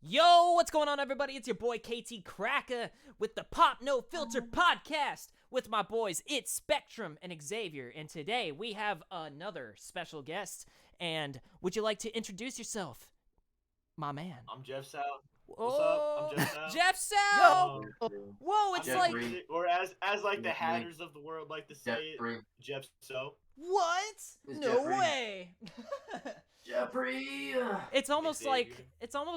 Yo, what's going on, everybody? It's your boy KT Cracker with the Pop No Filter podcast with my boys It's Spectrum and Xavier. And today we have another special guest. And would you like to introduce yourself, my man? I'm Jeff Sal. What's up? Oh, I'm Jeff Sal. Jeff Sal! Um, Whoa, it's I'm like Jeffrey, or as like the hatters of the world like to say it, Jeff So. what? It's No Jeffrey. way! Jeffrey. It's almost Xavier.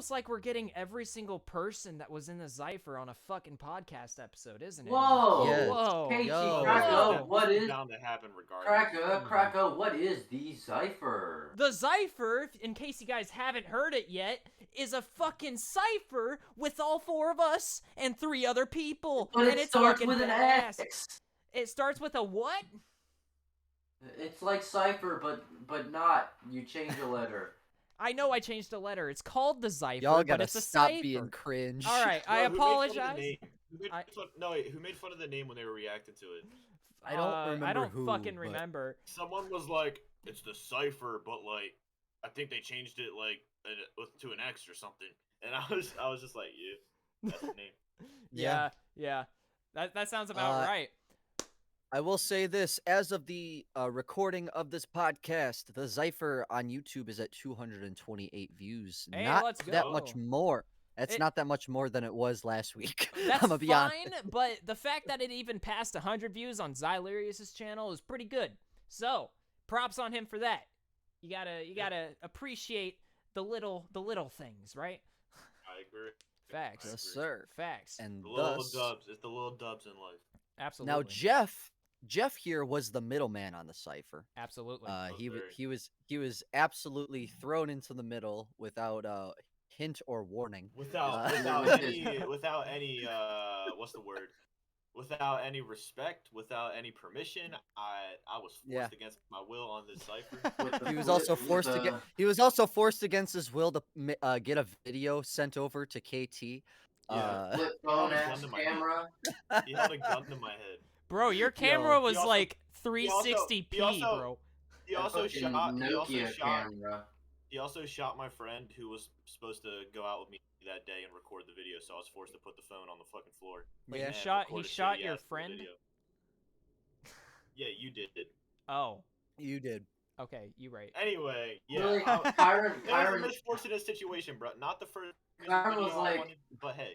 like we're getting every single person that was in the Zypher on a fucking podcast episode, isn't it? Whoa. Yes. Whoa. KT Yo. Cracko, what is bound to happen regardless? Cracko, what is the cipher? The Zypher, in case you guys haven't heard it yet, is a fucking cipher with all four of us and three other people. But and it it's starts fucking with an badass. X. It starts with a what? It's like cipher, but not. You change a letter. I know I changed a letter. It's called the Zypher, Y'all but gotta it's a stop cipher. being cringe. All right, I Bro, who made fun of the apologize. name? Who made fun of the name when they were reacting to it? I don't remember I don't who, fucking but- remember. Someone was like, "It's the cipher," but like, I think they changed it like to an X or something. And I was just like, "Yeah, that's the name." Yeah. That sounds about right. I will say this: as of the recording of this podcast, the Zypher on YouTube is at 228 views. Hey, not let's that go. much more. That's It- not that much more than it was last week. That's I'm gonna be honest. fine, but the fact that it even passed 100 views on Xylerius' channel is pretty good. So, props on him for that. You gotta appreciate the little things, right? I agree. Facts. Yes, sir. Facts. And The little thus, dubs. It's the little dubs in life. Absolutely. now Jeff here was the middleman on the cipher. Absolutely. He was absolutely thrown into the middle without hint or warning. Without any what's the word? Without any respect, without any permission, I was forced against my will on this cipher. He was also forced against his will to get a video sent over to KT. Flip phone ass camera. He held a gun to my head. Bro, your camera was also- like he also- 360p, he also- bro. He also Fucking shot. Nokia camera. He also shot my friend who was supposed to go out with me that day and record the video. So I was forced to put the phone on the fucking floor. Wait, Yeah. he and shot record a your shitty-ass friend? video. Yeah, you did it. Oh, You did. okay, you right. Anyway, yeah. Really, It was a Kyron misfortunate situation, bro. Not the first Kyron video was I like- wanted, but hey.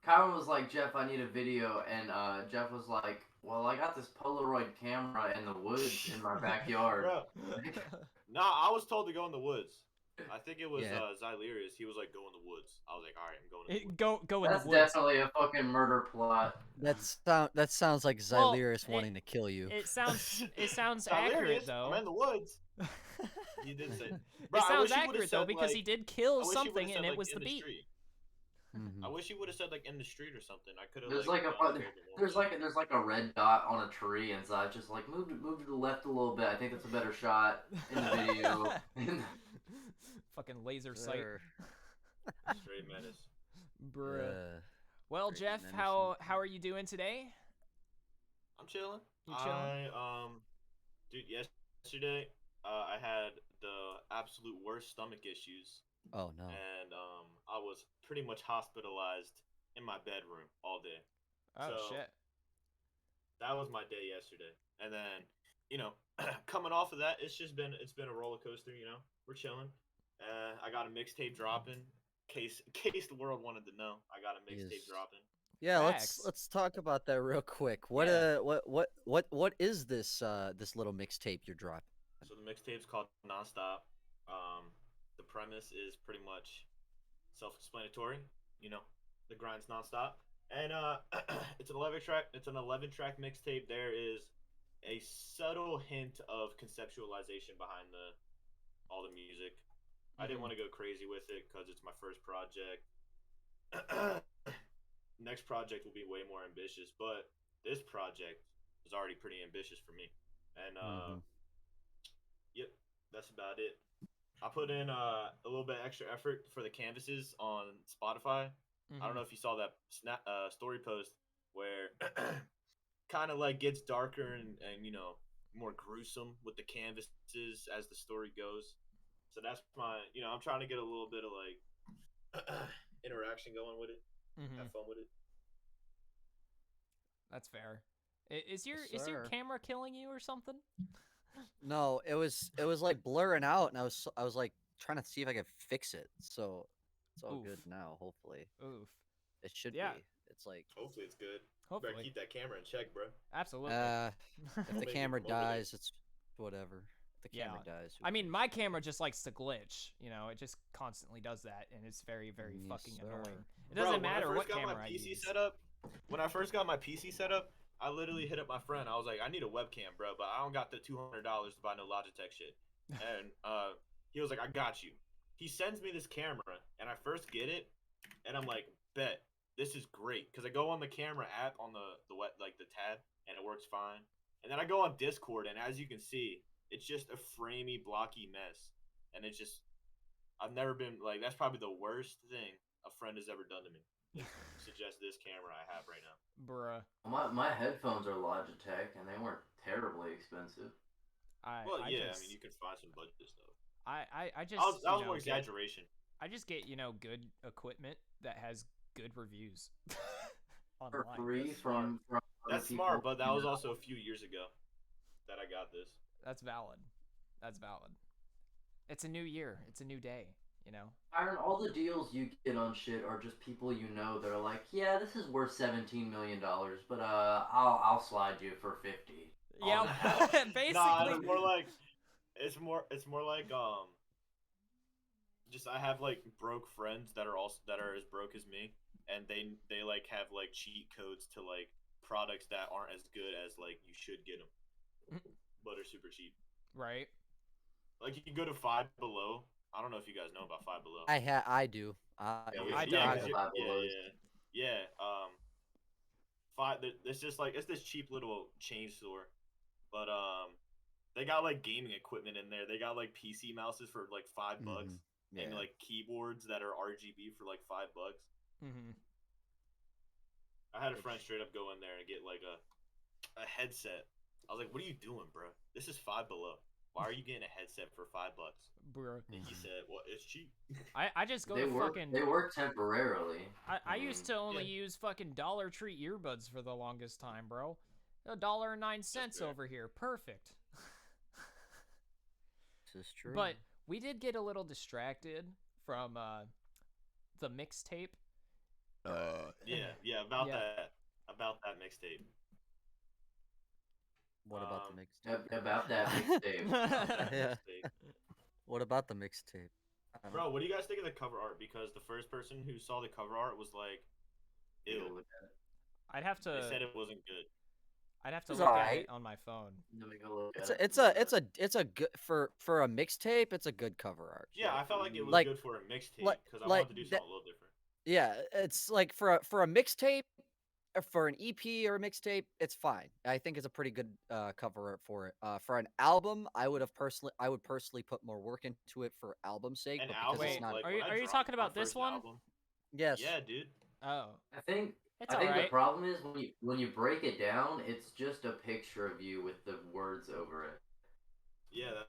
was like, Jeff, I need a video, and Jeff was like, well, I got this Polaroid camera in the woods in my backyard. Bro, nah, I was told to go in the woods. I think it was Yeah. Xylerius. He was like, go in the woods. I was like, all right, I'm going in the woods. Go in That's the woods. definitely a fucking murder plot. That sounds like Well, Xylerius wanting to kill you. It sounds Xylerius, accurate though. I'm in the woods. He did say. It Bro, I sounds wish he would've accurate though said, because like- he did I kill wish he something would've said, and it like, was in the beat. street. Mhm. I wish he would have said like in the street or something. I could have. There's like, like a gone fu- there more. there's like a red dot on a tree, and so I just like move to the left a little bit. I think that's a better shot in the video. Fucking laser sight, Sir. Straight menace. bruh. Well, Great Jeff, menacing. how are you doing today? I'm chilling. You chilling? Dude, yesterday, I had the absolute worst stomach issues, Oh no. and I was pretty much hospitalized in my bedroom all day. Oh So- shit. That was my day yesterday, and then, coming off of that, it's been a roller coaster. We're chilling. I got a mixtape dropping. Case the world wanted to know, I got a mixtape Yes. dropping. Yeah, Facts. let's talk about that real quick. What Yeah. what is this this little mixtape you're dropping? So the mixtape's called Nonstop. The premise is pretty much self-explanatory. The grind's nonstop, and it's an 11-track mixtape. There is a subtle hint of conceptualization behind all the music. I didn't want to go crazy with it because it's my first project. Next project will be way more ambitious, but this project is already pretty ambitious for me, and yep, that's about it. I put in a little bit extra effort for the canvases on Spotify. I don't know if you saw that story post where kind of like gets darker and more gruesome with the canvases as the story goes. So that's my I'm trying to get a little bit of like interaction going with it. Mm-hmm. Have fun with it. That's fair. Is your Sir. camera killing you or something? No, it was like blurring out, and I was like trying to see if I could fix it. So it's all Oof. good now. Hopefully, Oof. it should Yeah. be. It's like Hopefully it's good. Hopefully. Better keep that camera in check, bro. Absolutely. if the Maybe camera come over there. dies, it's whatever. If the camera dies. who I mean, cares? my camera just likes to glitch. You know, it just constantly does that, and it's very, very Yes, fucking sir. annoying. It Bro, doesn't when matter what I first got camera my I PC use. set up, when I first got my PC set up, I literally hit up my friend. I was like, I need a webcam, bro, but I don't got the $200 to buy no Logitech shit. And he was like, I got you. He sends me this camera, and I first get it, and I'm like, bet this is great, because I go on the camera app on the tab, and it works fine. And then I go on Discord, and as you can see, it's just a framey, blocky mess, and it's just I've never been like that's probably the worst thing a friend has ever done to me. Suggest this camera I have right now. Bruh. My headphones are Logitech, and they weren't terribly expensive. I just, mean, you can find some budget stuff. I just That was more exaggeration. I just get good equipment that has good reviews For online. free That's from That's people, smart, but that you was know? also a few years ago that I got this. That's valid. That's valid. It's a new year. It's a new day. You know. Byron, all the deals you get on shit are just people you know that are like, yeah, this is worth $17 million, but I'll slide you for 50. Yeah, basically. Nah, it's more like just I have like broke friends that are as broke as me, and they like have like cheat codes to like products that aren't as good as like you should get them, but are super cheap. Right. Like you can go to Five Below. I don't know if you guys know about Five Below. I do. I yeah, don't. yeah. It's just like it's this cheap little chain store, but they got like gaming equipment in there. They got like PC mouses for like $5, Yeah. and like keyboards that are RGB for like $5. Mm-hmm. I had a friend straight up go in there and get like a headset. I was like, "What are you doing, bro? This is Five Below. Why are you getting a headset for $5?" Bro. And he said, "Well, it's cheap." I just go They to work. fucking. They work temporarily. I used to only Yeah. use fucking Dollar Tree earbuds for the longest time, bro. $1.09 fair. over here. Perfect. This is true. But we did get a little distracted from the mixtape. Yeah, about that mixtape. what about the mixtape? About that mixtape. Yeah. Mixtape. What about the mixtape? Bro, what do you guys think of the cover art? Because the first person who saw the cover art was like, "Ew." I'd have They said to. it wasn't good. I'd have to It's look at alright. it on my phone. Let me go look It's at a, it. it's a good for a mixtape. It's a good cover art. Yeah, I felt like it was Like- good for a mixtape like- because I like wanted to do that- something a little different. Yeah, it's like for a mixtape, or for an EP or a mixtape, it's fine. I think it's a pretty good cover art for it. For an album, I would personally put more work into it for album's sake. An But album, because Wait, it's not. like, are when you- I are you dropped talking my about this first one? album- Yes. Yeah, dude. Oh, I think it's I think the alright. problem is when you break it down, it's just a picture of you with the words over it. Yeah,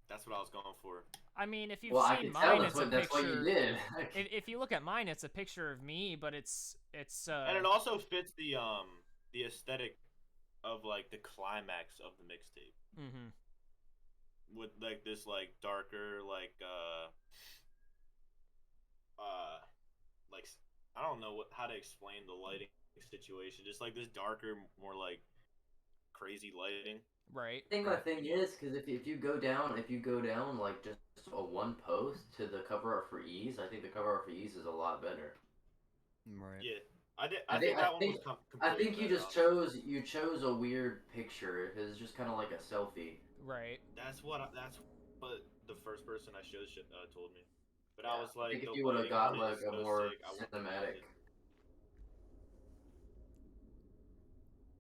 that's what I was going for. I mean, if you've Well, I seen can mine, tell it's a that's what you picture. did. If you look at mine, it's a picture of me, but it's And it also fits the aesthetic of like the climax of the mixtape Mm-hmm. with like this like darker like I don't know how to explain the lighting situation. Just like this darker, more like crazy lighting. Right. I think my thing is because if you go down like just a one post to the cover art for Ease, I think the cover art for Ease is a lot better. Right. Yeah, I think that one was I think you better, just honestly. chose a weird picture because it's just kind of like a selfie. Right. That's what the first person I showed told me. But Yeah, I was like, I think if the you would have lighting got on it like is a so more sick, I would've cinematic. used it.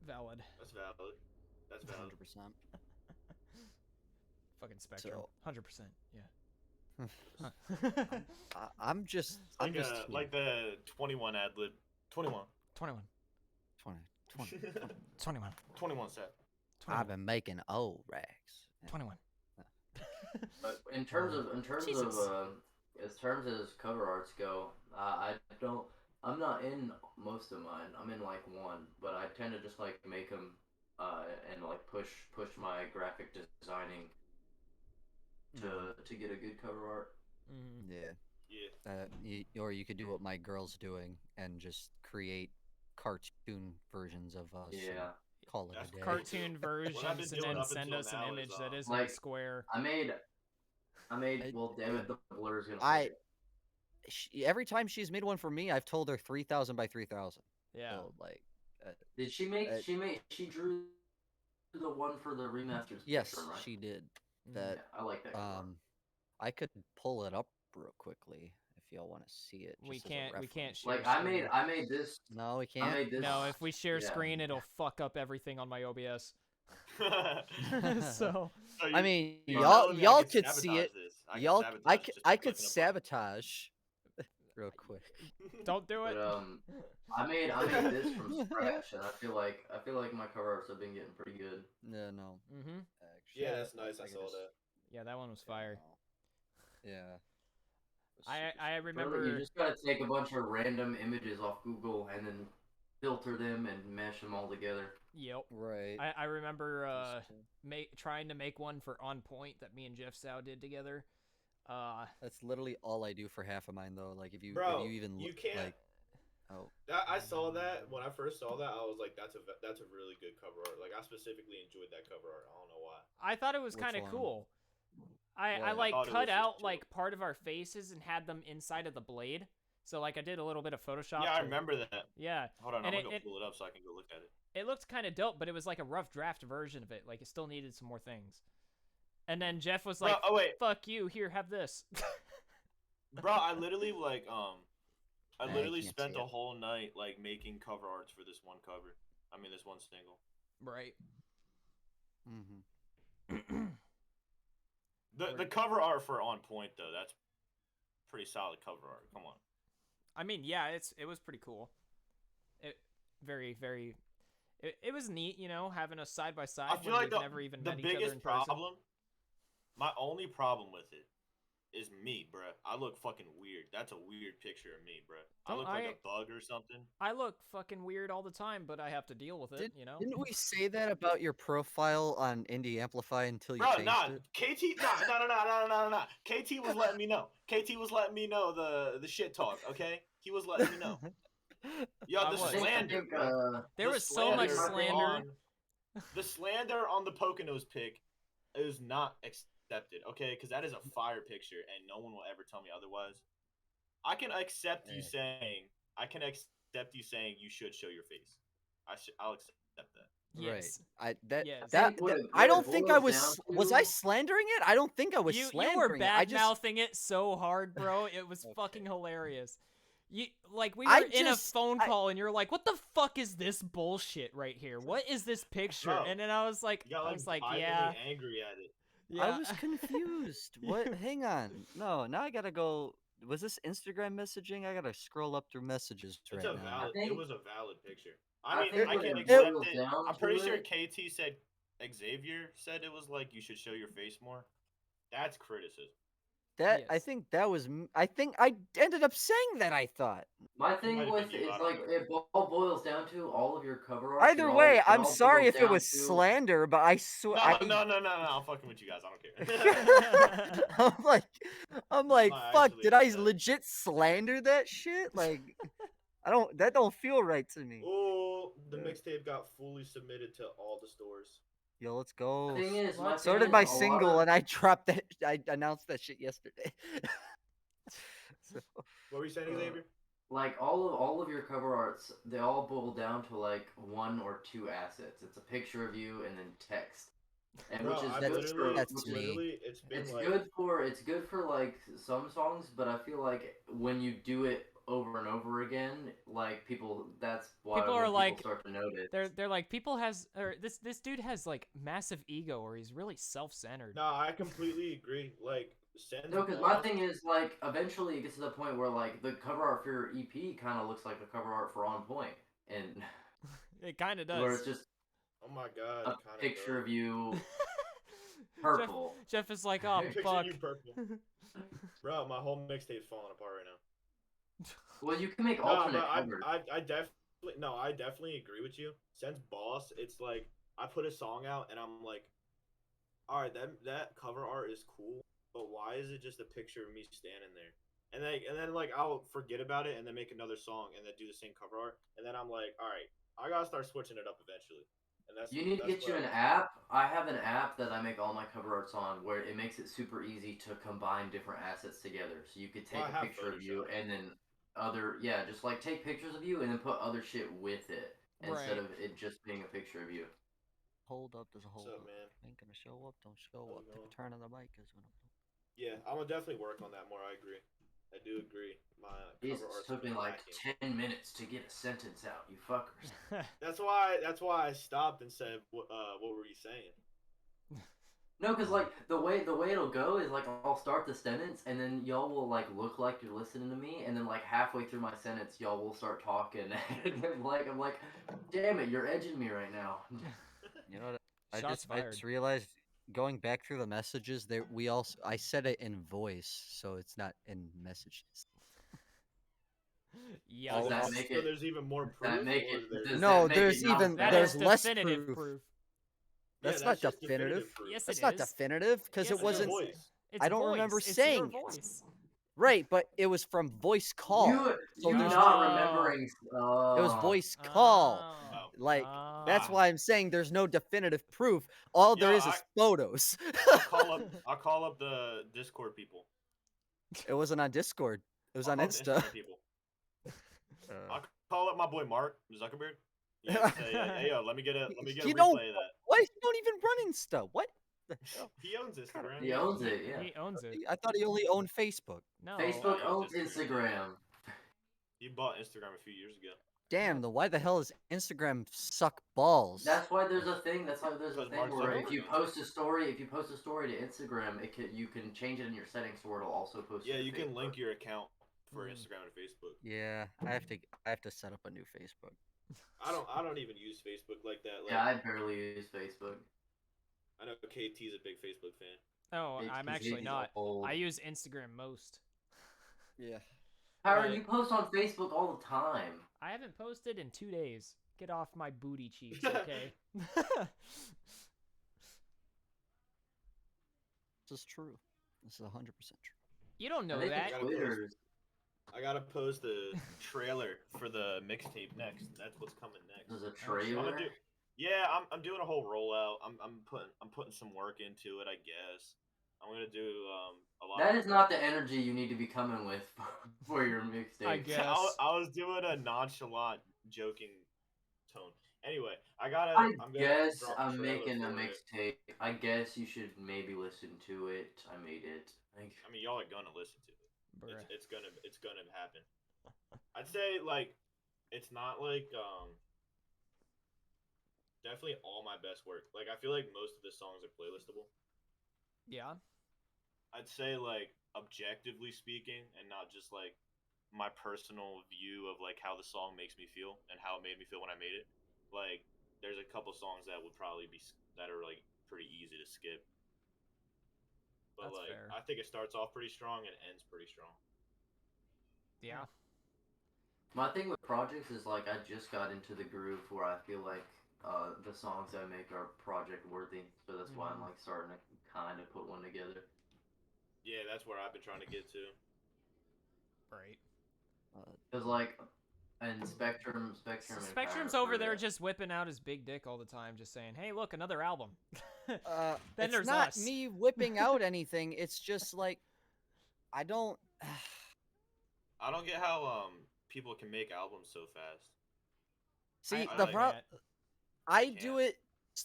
Valid. That's valid. That's valid. 100%. Fucking Spectrum. So- 100%. Yeah. I'm just. It's like I'm just. like the 21 ad lib. 21. 21. 20. 21. 21 set. 21. I've been making old rags. 21. But in terms of Jesus. as terms as cover arts go, I don't. I'm not in most of mine. I'm in like one, but I tend to just like make them, and like push my graphic designing to get a good cover art. Mm-hmm. Yeah. Yeah. Or you could do what my girl's doing and just create cartoon versions of us and Yeah, call it That's a day. Cartoon What I've been versions and doing then up send until us an now is image that isn't a like square. I made. I- Well, damn it, the blur's gonna I play. every time she's made one for me, I've told her 3,000 by 3,000. Yeah. So like, Did she make? uh, She drew the one for the remastered yes, Spectrum, right? she did. Mhm. That Yeah, I like that cover art. I could pull it up real quickly if y'all want to see it. We Just as a can't reference. share Like screen. I made this. No, we I can't. made this. No, if we share yeah. screen, it'll fuck up everything on my OBS. So So I mean, you're y'all telling me I y'all can could see sabotage it. this. I can Y'all, sabotage I it just by could clicking a button. sabotage real quick. don't do it. But I made this from scratch, and I feel like my cover arts have been getting pretty good. No, Mm-hmm. actually. Yeah, that's nice. I could saw just- that. Yeah, that one was fire. Yeah. I Really, remember. you just gotta take a bunch of random images off Google and then filter them and mesh them all together. Yep. Right. I remember trying to make one for On Point that me and Jeff Sow did together. That's literally all I do for half of mine, though. Like if you even you look can't. like, oh, I saw that when I first saw that. I was like, "That's a really good cover art." Like I specifically enjoyed that cover art. I don't know why. I thought it was Which kind of one? cool. I What? like I thought it cut was just out chill. like part of our faces and had them inside of the blade. So like I did a little bit of Photoshop. Yeah, I to- remember that. Yeah, Hold on, And I'm it- gonna it- go pull it up so I can go look at it. it looked kind of dope, but it was like a rough draft version of it. Like it still needed some more things. And then Jeff was like, oh wait, "Fuck you! Here, have this." bro, I literally I Nah, you literally can't spent see a it. whole night like making cover arts for this one cover. I mean, this one single. Right. Mm-hmm. The cover art for On Point though, that's pretty solid cover art. Come on. I mean, yeah, it was pretty cool. It very very. It was neat, you know, having us side by side. I feel when like we've never even the met each other in biggest person. problem, my only problem with it, is me, bruh. I look fucking weird. That's a weird picture of me, bruh. I Don't look like a bug or something. I look fucking weird all the time, but I have to deal with it, you know. Didn't we say that about your profile on Indie Amplify until you Bro, changed nah, it? KT, no. KT was letting me know. KT was letting me know the shit talk. Okay, he was letting me know. Yo, I the was. slander, bro. There The was so much slander slander. The slander on the Poconos pic is not accepted, okay? Because that is a fire picture, and no one will ever tell me otherwise. I can accept you saying you should show your face. I'll accept that. Yes. Right. Yes. I don't think I boils was down I to- slandering it? I don't think I was You slandering were it. bad mouthing it so hard, bro. It was Okay. fucking hilarious. You like we were I in a just- phone call and you're like, "What the fuck is this bullshit right here? What is this picture?" Bro, and then I was like, You got violently "Yeah, angry at it. yeah." I was confused. What? Hang on. No, now I gotta go. Was this Instagram messaging? I gotta scroll up through messages It's right a now. valid. think- It was a valid picture. I I mean, think I what can it accept boils it. down I'm pretty to sure it- KT said Xavier said it was like you should show your face more. That's criticism. That I Yes. think that was. I think I ended up saying that. I thought. My might thing have with been you, it's I don't like know. it all boils down to all of your cover art. Either way, I'm sorry if it was slander, but I swear. No. I'm fucking with you guys. I don't care. I'm like, not fuck, actually did I upset. legit slander that shit? Like, that don't feel right to me. Oh, the Yeah. mixtape got fully submitted to all the stores. Yo, let's go. Thing is, my So thing did is, my a lot single, of- and I dropped that. I announced that shit yesterday. So, What were you saying, Xavier? like all of your cover arts, they all boil down to like one or two assets. It's a picture of you and then text, and Bro, which is I good literally, for that's which me. is literally, it's been it's like, good for like some songs, but I feel like when you do it over and over again, like that's why People when are like- start to notice. They're like this dude has like massive ego or he's really self-centered. nah, I completely agree. Like, send No, because my thing is like eventually it gets to the point where like the cover art for your EP kind of looks like the cover art for On Point, and It kind of where does. it's just oh my god, a it kinda picture does. of you purple. Jeff is like, "Oh Picture fuck." you purple. Bro, my whole mixtape's falling apart right now. Well, you can make No, but alternate covers. I definitely agree with you. Since Boss, it's like I put a song out and I'm like, all right, that cover art is cool, but why is it just a picture of me standing there? And then like I'll forget about it and then make another song and then do the same cover art and then I'm like, all right, I gotta start switching it up eventually, and You need to that's get what you I an was. app. I have an app that I make all my cover arts on where it makes it super easy to combine different assets together. So you could Well, take I a have picture of you Photoshop. and then yeah, just like take pictures of you and then put other shit with it instead Right. of it just being a picture of you. Hold up, there's a What's hold up, up. man? Ain't gonna show up, don't show How's up. it Take going? a turn on the mic is when Yeah, I'm gonna definitely work on that more. I agree. I do agree. My cover Jesus, art's took me been like lacking. 10 minutes to get a sentence out, you fuckers. That's why I stopped and said, what were you saying?" No, because like the way it'll go is like I'll start the sentence and then y'all will like look like you're listening to me and then like halfway through my sentence y'all will start talking and I'm like, damn it, you're edging me right now. You know what? Shots I fired. just realized going back through the messages there we also I said it in voice, so it's not in messages. So Does All, that there's Yikes. make so it? there's even more Does that proof, make or it? there's Does no, that make there's it not even That is there's better? less definitive proof. proof. yeah, That's that's not just definitive. definitive proof. Yes, it That's not is. definitive because it Yes, it That's your wasn't. is. voice. It's I don't remember voice. It's your saying it. voice. Right, but it was from voice call. You So you there's not Oh. remembering? it was voice call. Oh. Oh, Like that's Oh. ah, why I'm saying there's no definitive proof. All yo, there is photos. I'll call up the Discord people. It wasn't on Discord. It was I'll on call up the Insta. Instagram people. Uh, I'll call up my boy Mark Zuckerberg. Yeah, and say, hey yo, let me get a you don't replay of that. what? You don't even run Insta. What the hell? He owns Kind Instagram. He He owns owns it. it, yeah. He owns it. I thought he only owned Facebook. No. No, Facebook he owns owns Instagram. Instagram. He bought Instagram a few years ago. Damn, the why the hell is Instagram suck balls? That's why there's a thing. That's why there's a Because thing Mark where if Zuckerberg you owns it. post a story, to Instagram, you can change it in your settings where it'll also post Yeah, it to you can Facebook. link your account for Mm. Instagram and Facebook. Yeah, I have to set up a new Facebook. I don't even use Facebook like that. Yeah, Like I barely use Facebook. I know KT's a big Facebook fan. Oh, It's I'm because actually he's not. old. I use Instagram most. Yeah. Harry, Right. you post on Facebook all the time. I haven't posted in 2 days. Get off my booty cheeks, okay? This is true. This is 100% true. You don't I know think that. gotta Twitter's. I gotta post a trailer for the mixtape next. That's what's coming next. There's a shit. I'm trailer. gonna do. Yeah, I'm doing a whole rollout. I'm putting some work into it. I guess I'm gonna do a lot. That is not the energy you need to be coming with for your mixtape. I guess. I was doing a nonchalant, joking tone. Anyway, I'm gonna guess drop a I'm trailer making a for it. mixtape. I guess you should maybe listen to it. I made it. I mean, y'all are gonna listen to it. Bruh. It's gonna happen. I'd say like it's not like definitely all my best work. Like I feel like most of the songs are playlistable. Yeah. I'd say like objectively speaking, and not just like my personal view of like how the song makes me feel and how it made me feel when I made it. Like there's a couple songs that would probably be that are like pretty easy to skip. But That's like fair. I think it starts off pretty strong and ends pretty strong. Yeah. My thing with projects is like I just got into the groove where I feel like the songs I make are project worthy, so that's why I'm like starting to kind of put one together. Yeah, that's where I've been trying to get to. Right. Cause like, and Spectrum, and Spectrum's Kyra over for there that. just whipping out his big dick all the time, just saying, "Hey, look, another album." Then It's there's not us. me whipping out anything. It's just like I don't. I don't get how people can make albums so fast. See, I the like- problem. I do can't. it.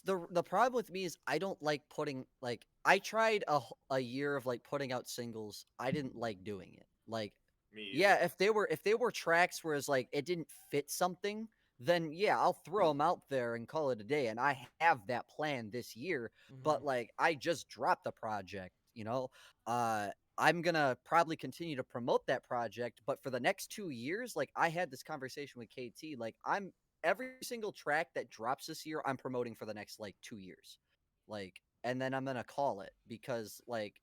The problem with me is I don't like putting like I tried a year of like putting out singles. I didn't like doing it. Like Me either. yeah, if they were tracks where it's like it didn't fit something, then yeah, I'll throw them out there and call it a day. And I have that plan this year. But like I just dropped the project, you know. I'm gonna probably continue to promote that project, but for the next 2 years, like I had this conversation with KT, like I'm every single track that drops this year, I'm promoting for the next like 2 years, like, and then I'm gonna call it because like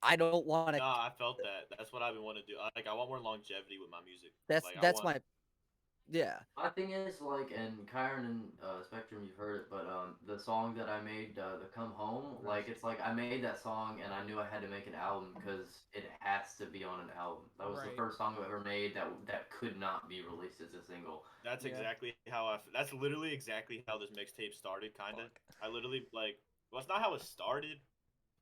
I don't want to. Nah, I felt that. That's what I've been wanting to do. Like, I want more longevity with my music. That's Like, I that's want. my yeah. My thing is like, and Kyron and Spectrum, you've heard it, but the song that I made, the "Come Home," like it's like I made that song and I knew I had to make an album because it has to be on an album. That was the Right. first song I've ever made that could not be released as a single. That's Yeah. exactly how I. That's literally exactly how this mixtape started. Kinda. I literally like. Well, it's not how it started.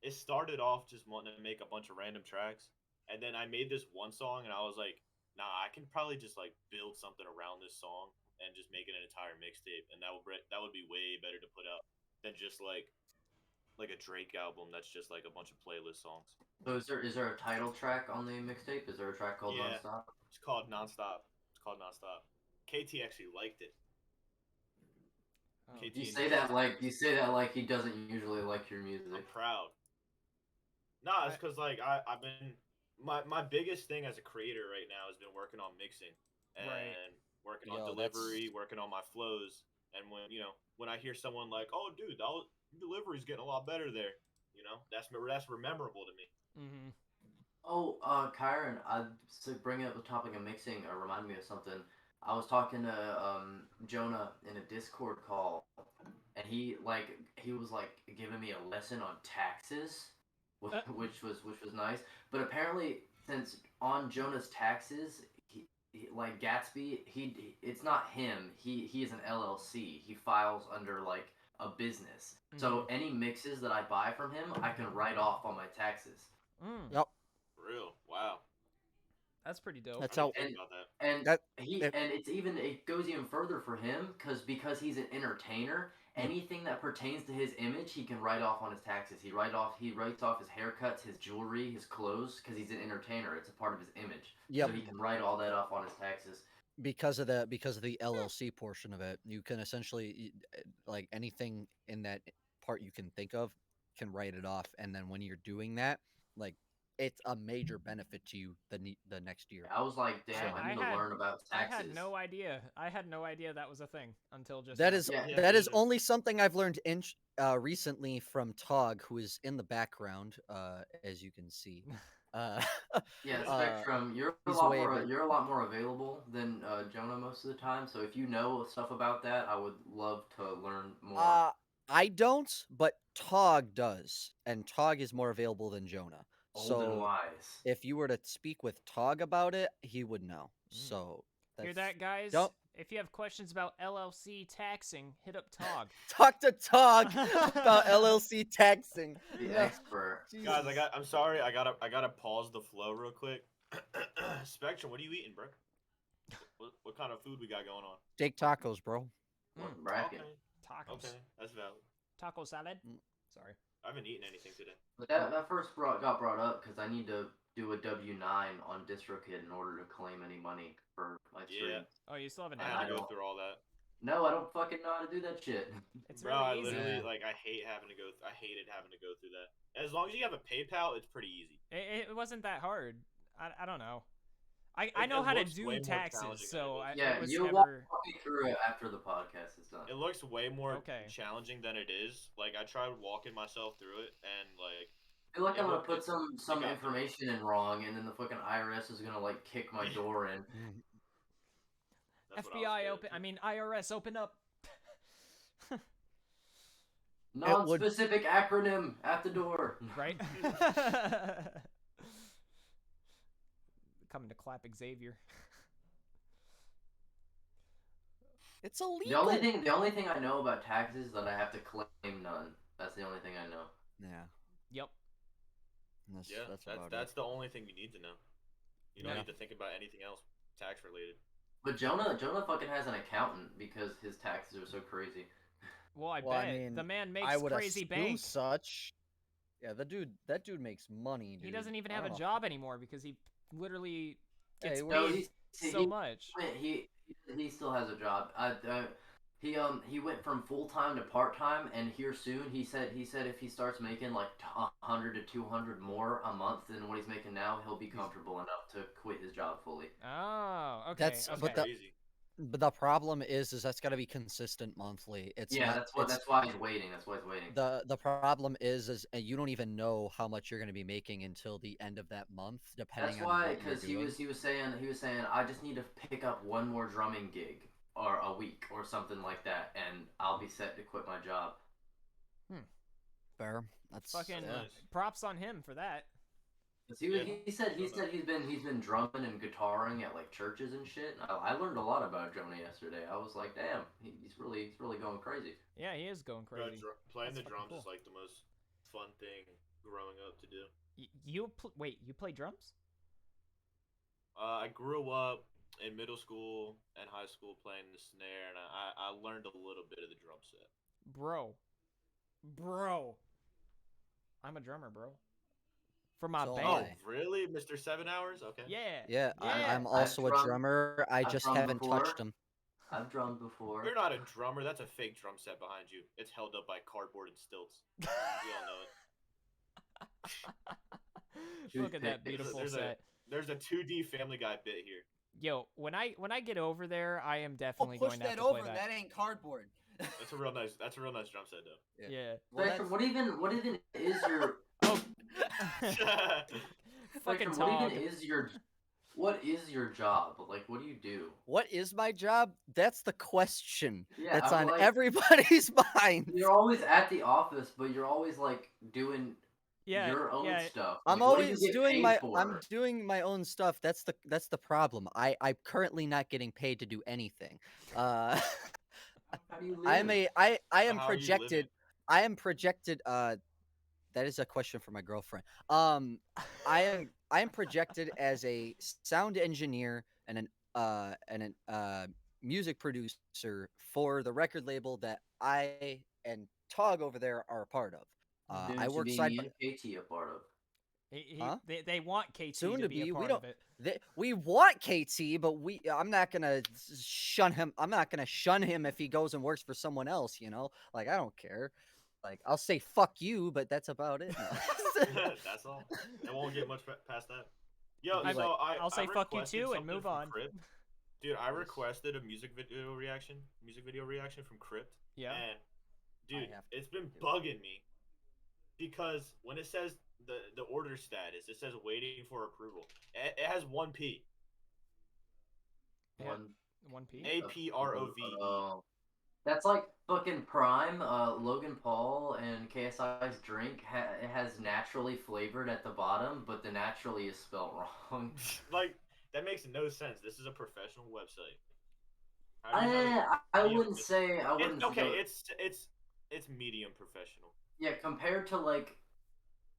It started off just wanting to make a bunch of random tracks, and then I made this one song, and I was like, nah, I can probably just like build something around this song and just make it an entire mixtape, and that would be way better to put out than just like a Drake album that's just like a bunch of playlist songs. So is there a title track on the mixtape? Is there a track called Yeah, Nonstop? it's called Nonstop. It's called Nonstop. KT actually liked it. Oh. KT You and say that like he doesn't usually like your music. I'm proud. Nah, it's because like I've been my biggest thing as a creator right now has been working on mixing and Right. working on Yo, delivery, working on my flows. And when I hear someone like, "Oh, dude, delivery's getting a lot better there," that's memorable to me. Mm-hmm. Oh, Kyron, to bring up the topic of mixing, remind me of something. I was talking to Jonah in a Discord call, and he was like giving me a lesson on taxes, which was nice. But apparently, since on Jonah's taxes, like Gatsby, it's not him. He is an LLC. He files under like a business. So any mixes that I buy from him, I can write off on my taxes. Mm. Yep. Real, wow. That's pretty dope. That's I how. didn't think about that. And That it goes even further for him because he's an entertainer. Anything that pertains to his image, he can write off on his taxes. He writes off his haircuts, his jewelry, his clothes because he's an entertainer. It's a part of his image. Yep. So he can write all that off on his taxes. Because of the LLC portion of it, you can essentially like anything in that part you can think of can write it off, and then when you're doing that, like it's a major benefit to you the next year. I was like, damn, I need to learn about I taxes. had no idea. I had no idea that was a thing until just That now. is Yeah. that is only something I've learned recently from Tog, who is in the background, as you can see. Yeah, uh, Spectrum, he's waving. you're a lot more available than Jonah most of the time. So if you know stuff about that, I would love to learn more. I don't, but Tog does, and Tog is more available than Jonah. Old and So wise. if you were to speak with Tog about it, he would know. So Hear that, guys? Don't If you have questions about LLC taxing, hit up Tog. talk to Tog about LLC taxing. The No, expert. Guys, Jesus. I'm sorry. I gotta pause the flow real quick. Spectrum, what are you eating, bro? What kind of food we got going on? Steak tacos, bro. What bracket? Okay, Tacos. okay, that's valid. Taco salad? Mm. Sorry. I haven't eaten anything today. But that first got brought up because I need to do a W-9 on DistroKid in order to claim any money for my stream. Yeah. Oh, you still haven't I done had to it? go through all that. No, I don't fucking know how to do that shit. It's Bro, really I easy. literally Yeah. I hate having to go. I hated having to go through that. As long as you have a PayPal, it's pretty easy. It wasn't that hard. I don't know. I It know how to looks do way more taxes, challenging so than it Yeah, it was you never. walk me through it after the podcast is done. It looks way more Okay. challenging than it is. Like I tried walking myself through it, and like I feel like it I'm gonna look- put it- some you got information in wrong, and then the fucking IRS is gonna like kick my door in. that's what I was FBI scared open. of. I mean IRS open up. Non-specific acronym at the door. Right. Coming to clap Xavier. It's The illegal. only thing I know about taxes is that I have to claim none. That's the only thing I know. Yeah. Yep. That's about That's the only thing you need to know. You don't Yeah. need to think about anything else tax related. But Jonah fucking has an accountant because his taxes are so crazy. Well, I Well, I bet mean, the man I makes would crazy assume bank. such. Yeah, that dude makes money. Dude. He doesn't even I have a don't know. job anymore because he literally Yeah, gets he No, paid so much. he still has a job. He went from full time to part time, and here soon he said if he starts making like 100 to 200 more a month than what he's making now, he'll be comfortable enough to quit his job fully. Oh, okay. That's- okay. but the- Crazy. But the problem is that's got to be consistent monthly. It's Yeah, not. It's that's why he's waiting. That's why he's waiting. the problem is you don't even know how much you're going to be making until the end of that month, That's depending on why, what you're because doing. he was saying I just need to pick up one more drumming gig or a week or something like that, and I'll be set to quit my job. Fair. That's Fucking yeah. Nice. props on him for that. 'Cause he said he's been drumming and guitaring at like churches and shit. I learned a lot about Jonah yesterday. I was like, damn, he's really going crazy. Yeah, he is going Bro, crazy. playing That's the fucking drums cool. is like the most fun thing growing up to do. Wait, you play drums? I grew up in middle school and high school playing the snare, and I learned a little bit of the drum set. Bro. I'm a drummer, bro. For my So am band. Oh, I. really, Mr. 7 Hours? Okay. Yeah. Yeah, Yeah. I'm also a drummer. I I've just drummed haven't touched before. them. I've drummed before. You're not a drummer. That's a fake drum set behind you. It's held up by cardboard and stilts. We all know it. Look at that beautiful set. There's a 2D Family Guy bit here. Yo, when I get over there, I am definitely push going to have that to play over. that. That ain't cardboard. That's a real nice drum set though. Yeah. Well, Spectrum, what even is your Oh. Spectrum, Fucking what is your job? Like, what do you do? What is my job? That's the question. Yeah, that's I'm on like- everybody's mind. You're always at the office, but you're always like doing Yeah. your own yeah. stuff. I'm Like, what do you always get doing paid my for? I'm doing my own stuff. That's the problem. I'm currently not getting paid to do anything. How do you live? I am How are you projected. living? I am projected. That is a question for my girlfriend. I am projected as a sound engineer and an music producer for the record label that I and Tog over there are a part of. Soon I to work be side me by and KT a part of. Huh? They want KT soon to be a We part don't. of it. We want KT, but I'm not gonna shun him. I'm not gonna shun him if he goes and works for someone else. You know, like I don't care. Like I'll say fuck you, but that's about it. That's all. It won't get much past that. Yo, Be so like- I'll say I fuck you requested too and something move from on. Crypt. Dude, I requested a music video reaction from Crypt. Yeah. And dude, have it's been do it. bugging me because when it says the order status, it says waiting for approval. It has one P. Yeah. One 1P. APROV. Oh. That's like fucking Prime. Logan Paul and KSI's drink it has naturally flavored at the bottom, but the naturally is spelled wrong. Like that makes no sense. This is a professional website. How do you have a- I yeah, wouldn't say I wouldn't. It's okay. say- It's medium professional. Yeah, compared to like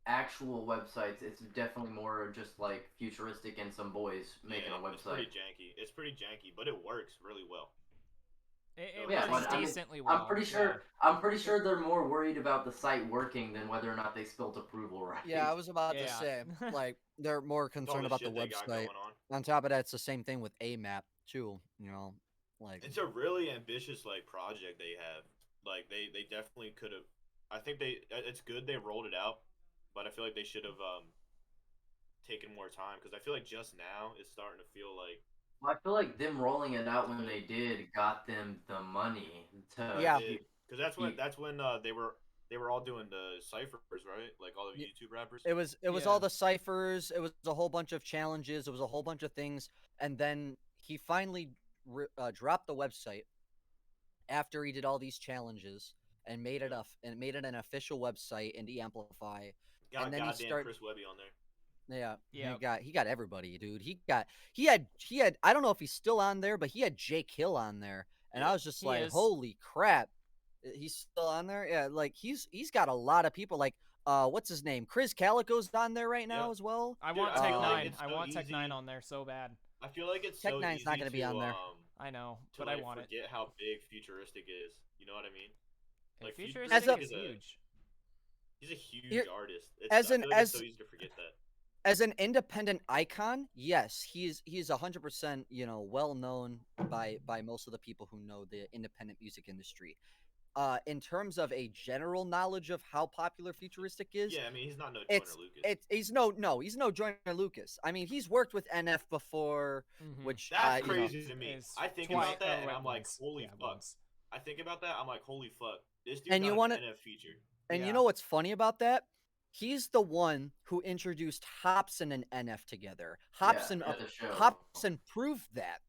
actual websites, it's definitely more just like futuristic and some boys making a It's pretty website. janky. It's pretty janky, but it works really well. It Yeah, works but I mean, decently well. I'm pretty sure they're more worried about the site working than whether or not they spelled approval right. Yeah, I was about Yeah. to say, like, they're more With all concerned about the shit they got website. going on. On top of that, it's the same thing with AMAP too. You know, like It's a really ambitious like project they have. Like they definitely could have. I think it's good they rolled it out, but I feel like they should have taken more time because I feel like just now it's starting to feel like I feel like them rolling it out when they did got them the money to Yeah. because that's when they were all doing the ciphers, right? Like all the Ye- YouTube rappers. it was Yeah. all the ciphers. It was a whole bunch of challenges. It was a whole bunch of things, and then he finally dropped the website after he did all these challenges and made it an official website in Amplify. Got and then he goddamn start- Chris Webby on there. Yeah, Yeah. he got everybody, dude. He had I don't know if he's still on there, but he had Jake Hill on there, and Yeah, I was just he like, is. holy crap, he's still on there. Yeah, like he's got a lot of people. Like what's his name? Chris Calico's on there right now Yeah. as well. I Dude, want I Tech feel like 9. it's I so want Tech 9 easy. on there so bad. I feel like it's Tech so 9's easy not gonna be to, on there. I know, to but like I want it. forget how big futuristic is. You know what I mean? Like, Futuristic Futuristic is is a- huge. He's a huge Here- artist. as I feel an- like it's as- so easy to forget that. As an independent icon, yes, he's 100% well known by most of the people who know the independent music industry. in terms of a general knowledge of how popular futuristic is, Yeah, I mean, he's not no Joyner it's Lucas. he's no Joyner Lucas. I mean, he's worked with NF before, which That's you know, crazy to me. Is I think twice- about that oh, and wait, I'm like, once. holy Yeah, fuck. once. I think about that, I'm like, holy fuck. This dude And got you an wanna- NF feature. And Yeah. you know what's funny about that? He's the one who introduced Hobson and NF together. Hobson at the show. Hobson proved that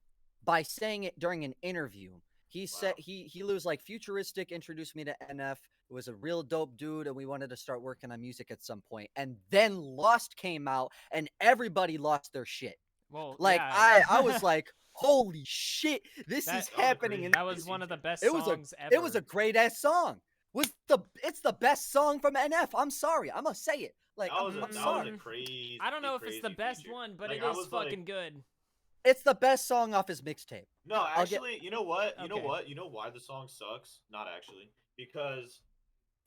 by saying it during an interview. He said Wow. he was like, futuristic introduced me to NF. It was a real dope dude, and we wanted to start working on music at some point. And then Lost came out, and everybody lost their shit. Well, Like yeah. I was like, holy shit, this That- is That was a happening. crazy And that was one of the best It was a- songs ever. it was a great ass song. It's the best song from NF. I'm sorry, I'm gonna say it. Like That was I'm a sorry. crazy. I don't know if it's the crazy best feature. one, but Like, it I is was fucking like, good. It's the best song off his mixtape. No, I'll get- actually, you know what? You know Okay. what? You know why the song sucks? Not actually. Because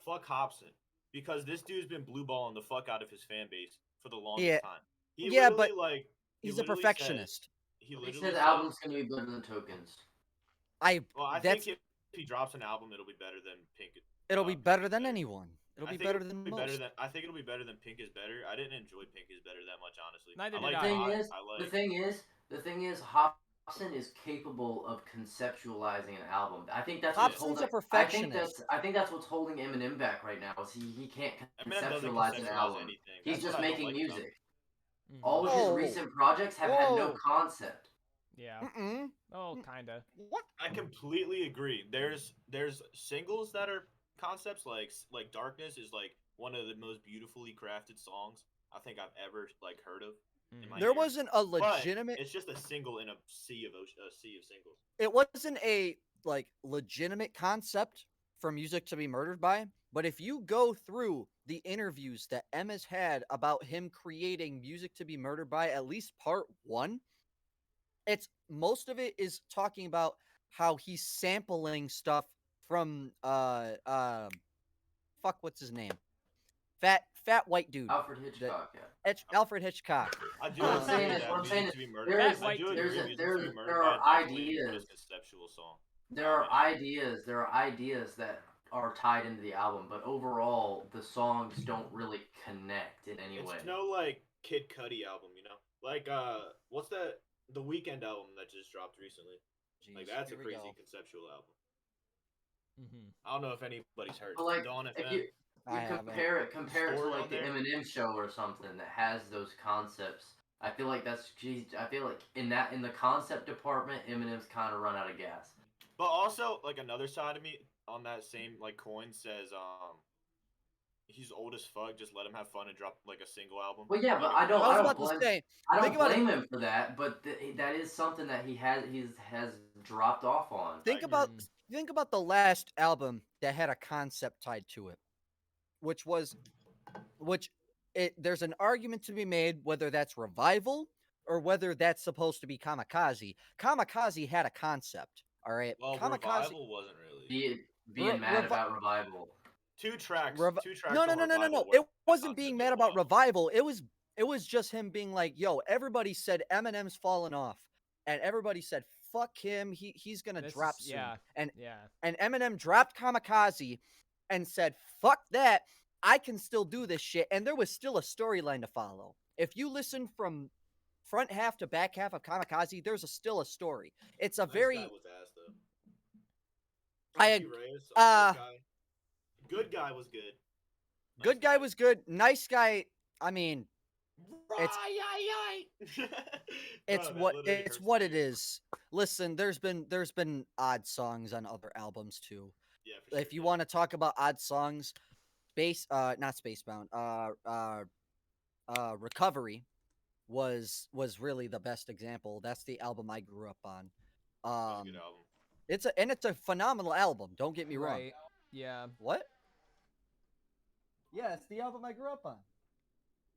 fuck Hobson. Because this dude's been blue balling the fuck out of his fan base for the longest Yeah. time. He Yeah, literally, but like, he He's a literally perfectionist. Says, he He literally said the says, album's gonna be better than Tokens. Well, I That's think if he drops an album, it'll be better than Pink. it'll be Pink better is than anyone. It'll I be think better it'll than be most. better than I think it'll be better than Pink is Better. I didn't enjoy Pink is Better that much, honestly. Neither I did like I. The thing Hot, is, I like. the thing is, Hobson is capable of conceptualizing an album. I think that's Hobson's what's a holding. perfectionist. I think that's what's holding Eminem back right now. Is he can't Eminem doesn't conceptualize an conceptualize album. anything. He's That's just what I don't making like about music. Mhm. All of his Whoa. recent projects have had no Whoa. concept. Yeah. Mm-mm. Oh, kinda. What? I completely agree. There's singles that are concepts like Darkness is like one of the most beautifully crafted songs I think I've ever like heard of. In my There ears. wasn't a But legitimate. it's just a single in a sea of singles. It wasn't a like legitimate concept for music to be murdered by. But if you go through the interviews that M has had about him creating music to be murdered by, at least part one, it's most of it is talking about how he's sampling stuff from fuck, what's his name? Fat white dude. Alfred Hitchcock. Yeah. Alfred Hitchcock. I do What I'm agree saying is, that what I'm music saying to be is, murdered. there by- is I do agree there's music to be there murdered there by are definitely is the ideas. most conceptual song. There are ideas that are tied into the album, but overall the songs don't really connect in any way. It's no like Kid Cudi album, you know? Like what's that the Weekend album that just dropped recently? Like Jeez, that's a here we crazy go. conceptual album. Mm-hmm. I don't know if anybody's heard. But like, Dawn if FM. you I haven't. compare it to Story like on the there? Eminem show or something that has those concepts. I feel like I feel like in the concept department, Eminem's kind of run out of gas. But also, like another side of me on that same like coin says, he's old as fuck. Just let him have fun and drop like a single album. Well, yeah, but Like, I don't. I was I don't about to blame. say, I don't think about it. blame him for that, but that is something that he has dropped off on. Think about the last album that had a concept tied to it, which there's an argument to be made whether that's Revival or whether that's supposed to be Kamikaze. Kamikaze had a concept, all right. Well, Kamikaze. Revival wasn't really. Being mad about Revival. Two tracks. No. on No. Revival It were wasn't being concept mad of about Revival. Revival. It was just him being like, "Yo, everybody said Eminem's fallen off," and everybody said, "Fuck him. He's gonna drop soon." Yeah. And Yeah. and Eminem dropped Kamikaze and said, "Fuck that. I can still do this shit." And there was still a storyline to follow. If you listen from front half to back half of Kamikaze, there's still a story. It's a Nice very Guy was ass though. I Jesse Reyes, Good Guy was good. Nice Good Guy was good. Nice Guy, I mean, it's it's what it is. Listen, there's been odd songs on other albums too. Yeah, for sure. If you want to talk about odd songs, not Spacebound, Recovery was really the best example. That's the album I grew up on. That's a good album. It's a phenomenal album. Don't get me wrong. Right. Yeah. What? Yeah, it's the album I grew up on.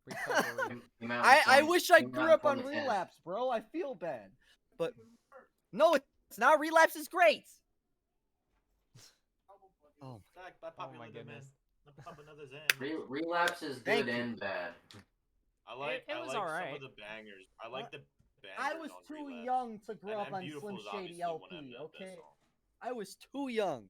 Recovery. I wish I came out grew in up on 2010. Relapse, bro. I feel bad, but no, it's not. Relapse is great. Oh, Back by Oh my popular demand. goodness. Pop another Zan. Relapse is Thank good you. and bad. I like It was some alright. of the bangers. I like the bangers. I was on too Relapse. young to grow And up on Beautiful Slim is Shady obviously one of LP. Eminem's best Okay, songs. I was too young.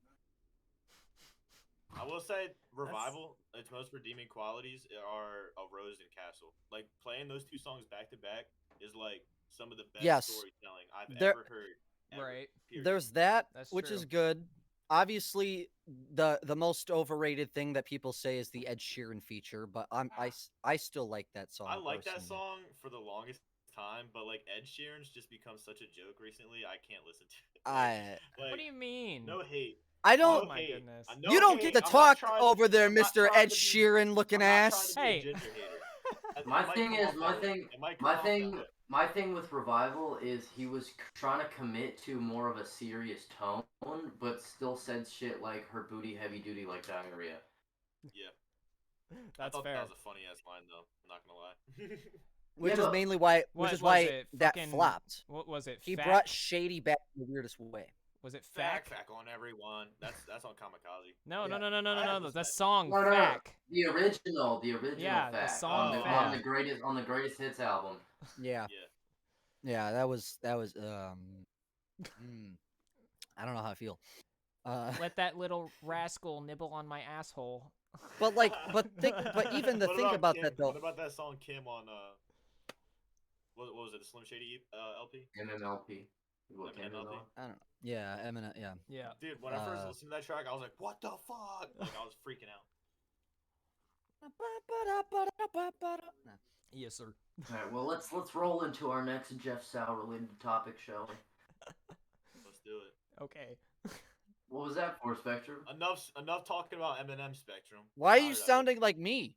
I will say Revival, its most redeeming qualities are a Rose and Castle. Like playing those two songs back to back is like some of the best Yes. storytelling I've There- ever heard. Ever, Right. period. There's that, That's which true. is good. Obviously, the most overrated thing that people say is the Ed Sheeran feature, but I still like that song. I like that personally. song for the longest time, but like Ed Sheeran's just become such a joke recently. I can't listen to it. I What do you mean? No hate. I No don't. Oh my hate. goodness. No You don't hate. get to I'm not talk trying over there, I'm not Mr. trying Ed to be- Sheeran looking I'm not ass. trying to be a Hey. ginger hater. It My might thing come is, off that way. It might come my off thing, that way. my thing with Revival is he was trying to commit to more of a serious tone, but still said shit like her booty heavy duty like diarrhea. Yeah. I That's thought fair. that was a funny ass line though. I'm not gonna lie. Which Yeah, is but- mainly why. What Which is was why it? that Fucking- flopped. What was it? He Fack? brought Shady back in the weirdest way. Was it Fack Fack? on everyone. That's on Kamikaze. No, no, Yeah. no, no, no, I no, have no. listened The to that. song No, no, no. Fack. The original Yeah, the Fack song on Fack. on the greatest hits album. Yeah, Yeah. yeah. That was. I don't know how I feel. Let that little rascal nibble on my asshole. But like, but even to What think about Kim? that though. What about that song Kim on what was it? The Slim Shady LP? MMLP. What Eminem came LP? out? I don't know. Yeah, Eminem. Yeah. Yeah. Dude, when I first Uh, listened to that track, I was like, "What the fuck?" Like I was freaking out. Nah. Yes, sir. All right, well let's roll into our next Jeff Sow related topic, shall we? Let's do it. Okay. What was that for, Spectrum? Enough talking about Eminem Spectrum. Why are Tired you of it. sounding like me?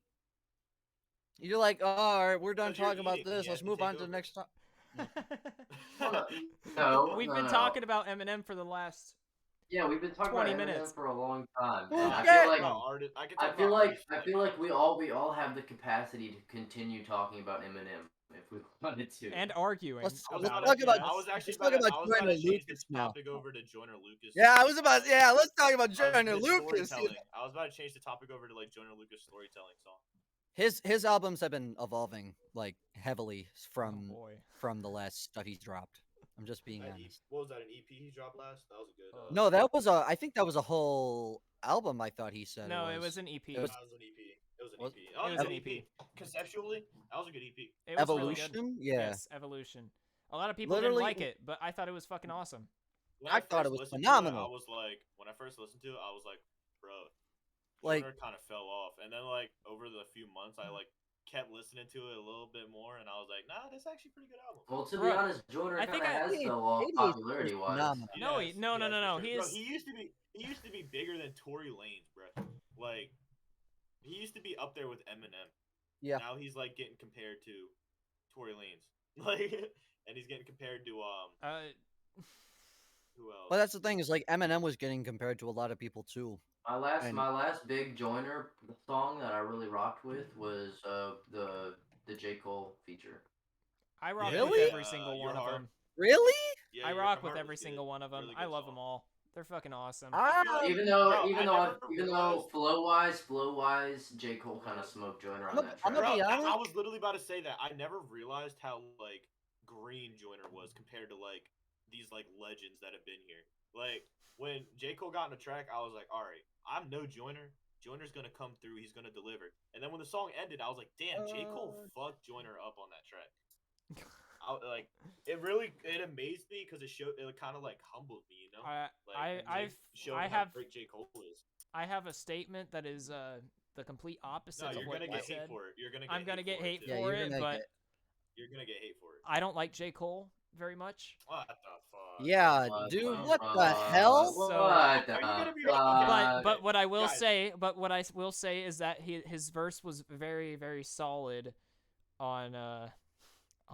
You're like, oh, all right, we're done Because you're talking about eating, this. you Let's have to move take on to the over. next time. No, We've no, been no. talking about Eminem for the last. Yeah, we've been talking 20 about Eminem minutes. for a long time. Who and I cares? feel like About artist, I can I talk feel about like artists I for, feel like we hours. all have the capacity to continue talking about Eminem if we wanted to. And arguing Let's about talk it. about- yes. I was actually Let's talk about I was about Joyner to change Lucas the now. topic over to Joyner Lucas. Yeah, let's talk about of Joyner his Lucas. storytelling. I was about to change the topic over to like Joyner Lucas storytelling song. His albums have been evolving like heavily from Oh boy. from the last stuff he's dropped. I'm just being That honest. what was that? An EP he dropped last? That was a good. No, that was a. I think that was a whole album. I thought he said. No, it was an EP. It was- that was an EP. It was an was- EP. it Oh, was an an EP. Conceptually, that was a good EP. It was really good. Evolution. Yeah. Yes, Evolution. A lot of people Literally- didn't like it, but I thought it was fucking awesome. When I thought it first was listened phenomenal. I was like, when I first listened to it, I was like, bro, Like- Joyner kind of fell off. And then like over the few months, I like kept listening to it a little bit more, and I was like, nah, this is actually a pretty good album. Well, to be Bro, honest, Joyner I kind think of I- has It- fell off it is popularity wise. phenomenal. No, Yes, no, yes, no. for He sure. Bro, is- he used to be bigger than Tory Lanez, bro. Like he used to be up there with Eminem. Yeah. Now he's like getting compared to Tory Lanez. Like and he's getting compared to who else? Well, that's the thing is like Eminem was getting compared to a lot of people too. My last And- my last big Joyner song that I really rocked with was the J. Cole feature. I rock Really? with every single Your one of Heart? them. Really? Yeah, I Your rock with Heart every was good. single one of them. Really I good love song. them all. They're fucking awesome. like- Even Bro, though I even never though realized- flow wise, J. Cole kind of smoked Joyner on I'm that I'm track. gonna Bro, be honest. I was literally about to say that. I never realized how like green Joyner was compared to like these like legends that have been here. Like when J. Cole got in the track, I was like, all right, I'm no Joyner. Joyner's gonna come through. He's gonna deliver. And then when the song ended, I was like, damn, J. Cole fucked Joyner up on that track. Like it amazed me because it kind of like humbled me, you know. Like, showing how have- great J. Cole is. I have a statement that is the complete opposite No, of you're what gonna you get said. hate for it. You're gonna get I'm gonna get hate too. Yeah, for you're it, gonna but get- You're gonna get hate for it. I don't like J. Cole very much. What the fuck? Yeah, What dude. the What the fuck? hell? So- What the Are you gonna be- fuck? But what I will guys. say, is that his verse was very very solid on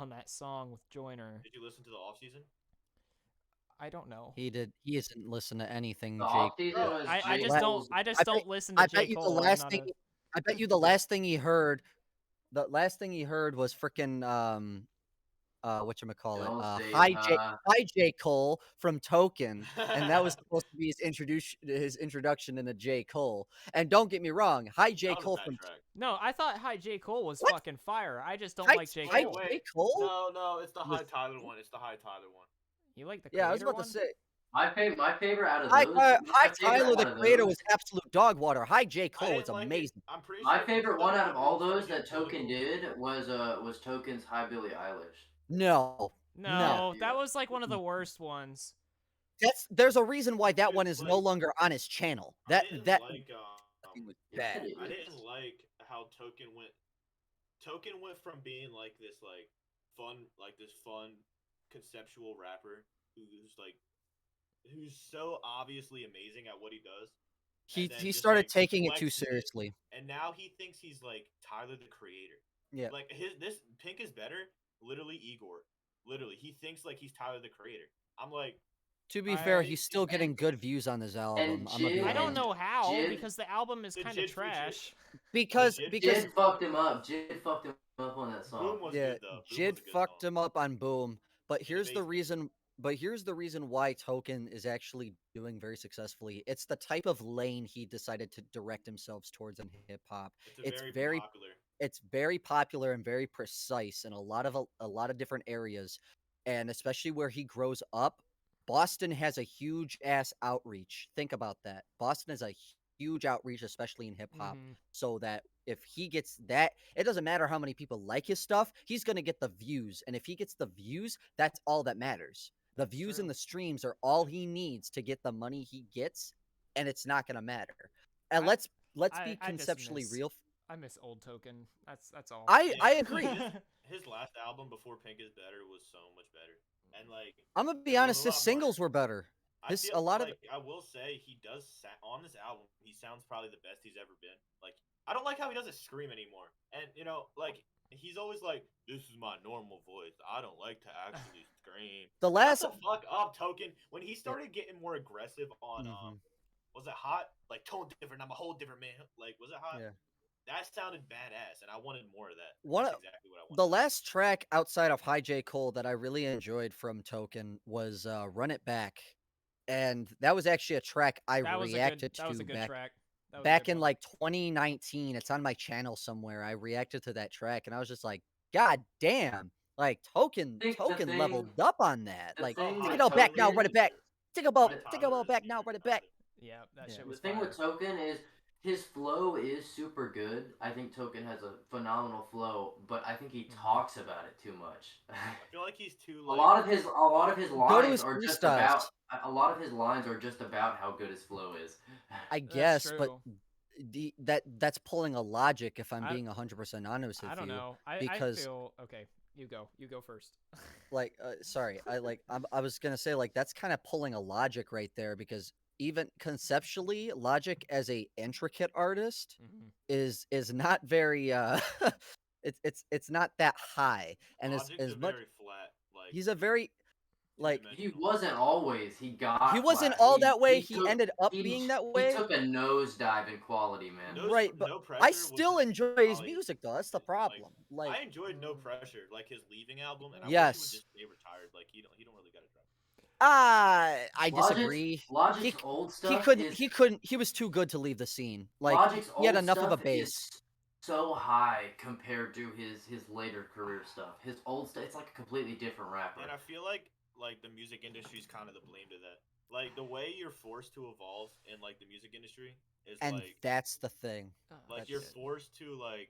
that song with Joyner. Did you listen to the off season? I don't know. He did. He hasn't listened to anything. The Jake. off-season Bro, was I J. just Cole's- don't. I just I don't bet- listen to I J. bet you Cole. the I'm last not thing. a- I bet you the last thing he heard. The last thing he heard was freaking whatchamacallit, Don't say Hi J. Cole from Token, and that was supposed to be his introduction into J. Cole. And don't get me wrong, Hi J. That was a Cole bad from track. No, I thought Hi J. Cole was What? fucking fire. I just don't Hi, like J. Hi Cole. Wait, J. Cole. No, it's the Was- High Tyler one. It's the High Tyler one. You like the Yeah, I was Creator about one? to say. My favorite out of Hi, those. hi My favorite Tyler, out the of creator those. was absolute dog water. Hi J. I Cole, it's didn't like it. amazing. I'm pretty My sure favorite he's one done out of all videos trying to those get that Token political. did was Token's Hi Billie Eilish. No, no. No, that was like one of the worst ones. There's a reason why that Dude, one is no like, longer on his channel. I That didn't that like thing was Yeah, bad. it I is. didn't like how Token went from being like this fun conceptual rapper who's so obviously amazing at what he does, and then He just started like taking it too flexes it, seriously. and now he thinks he's like Tyler the Creator. Yeah. Like this Pink is Better, literally Igor. Literally, he thinks like he's Tyler the Creator. I'm like, To be I fair, think he's still he's- getting good views on his album. I'm gonna be Jid- I don't honest. know how Jid- because the album is The kind of Jid for Jid. trash. Because Jid- because Jid fucked him up. Jid fucked him up on that song. Boom was yeah, good though. Boom Jid was a good fucked song. him up on Boom. But here's the amazing. reason. But here's the reason why Token is actually doing very successfully. It's the type of lane he decided to direct himself towards in hip hop. It's very popular. It's very popular and very precise in a lot of different areas, and especially where he grows up. Boston has a huge ass outreach. Think about that. Boston has a huge outreach, especially in hip hop. Mhm. So that if he gets that, it doesn't matter how many people like his stuff. He's gonna get the views, and if he gets the views, that's all that matters. The views True. and the streams are all he needs to get the money he gets, and it's not gonna matter. And I- let's I be just conceptually miss- real. I miss old Token. That's all. I Yeah, agree. His last album before Pink is Better was so much better, and like I'm gonna be it was honest. a His lot more. singles were better. I His feel a lot like of I will say he does on this album. He sounds probably the best he's ever been. Like I don't like how he doesn't scream anymore, and like he's always like, "This is my normal voice. I don't like to actually scream." the Shut last. the fuck up, Token. When he started getting more aggressive on was it Hot? Like tone different. I'm a whole different man. Like was it Hot? Yeah. That sounded badass, and I wanted more of that. One That's of- exactly what I wanted. The last track outside of Hi J Cole that I really enjoyed from Token was "Run It Back," and that was actually a track I that was reacted that was a to good back track. That was a back good in one. like 2019. It's on my channel somewhere. I reacted to that track, and I was just like, "God damn!" Like Token think the Token thing- leveled up on that. the Like, thing take with it all back now, Token- run it back. Take it Tyler all is back here, now, run it Tyler. back. Yeah, that Yeah. shit The was thing fire. with Token is his flow is super good. I think Token has a phenomenal flow, but I think he talks about it too much. I feel like he's too a like lot of his Go to his lines are just freestyles. about a lot of his lines are just about how good his flow is. I That's guess, but true. that's pulling a logic if I'm I- being 100% honest with I don't you. know. because- I feel okay. You go first. Like sorry, I was gonna say like that's kind of pulling a logic right there because even conceptually, Logic as a intricate artist Mhm. is not very it's not that high, and Logic's as much very flat. Like he's a very like He wasn't always. He got. he wasn't flat. all that way. He took- ended up he- being that He way. took a nosedive in quality, man. Right, but No Pressure I was still his enjoy his probably- music though. That's the like, problem. Like I enjoyed No Pressure, like his leaving album, and I wish Yes. he would just stay retired. Like he don't really got to drop. I Logic's- disagree. Logic's He- old He stuff. couldn't. He was too good to leave the scene. Like Logic's he had old enough of a stuff base. is so high compared to his later career stuff. His old stuff, it's like a completely different rapper. And I feel like the music industry is kind of the blame to that. Like the way you're forced to evolve in like the music industry is And like that's the thing. like that's you're it. forced to like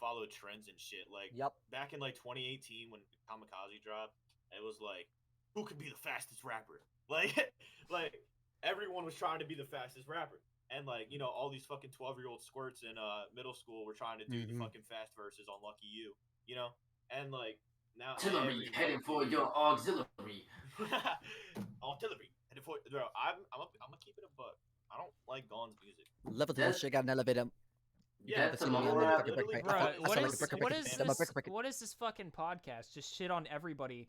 follow trends and shit. Like Yep. back in like 2018 when Kamikaze dropped, it was like who could be the fastest rapper? Like everyone was trying to be the fastest rapper. And like, all these fucking 12-year-old squirts in middle school were trying to do the Mhm. fucking fast verses on Lucky You, And like now Artillery every heading white for dude- your auxiliary. artillery heading for bro. I'm gonna keep it a buck. I don't like Gon's music. Level to That's- shit got an elevator. Yeah, That's it's a literally- mumble rap. literally- Bro, That's what like is a what is band. this? What is this fucking podcast? Just shit on everybody.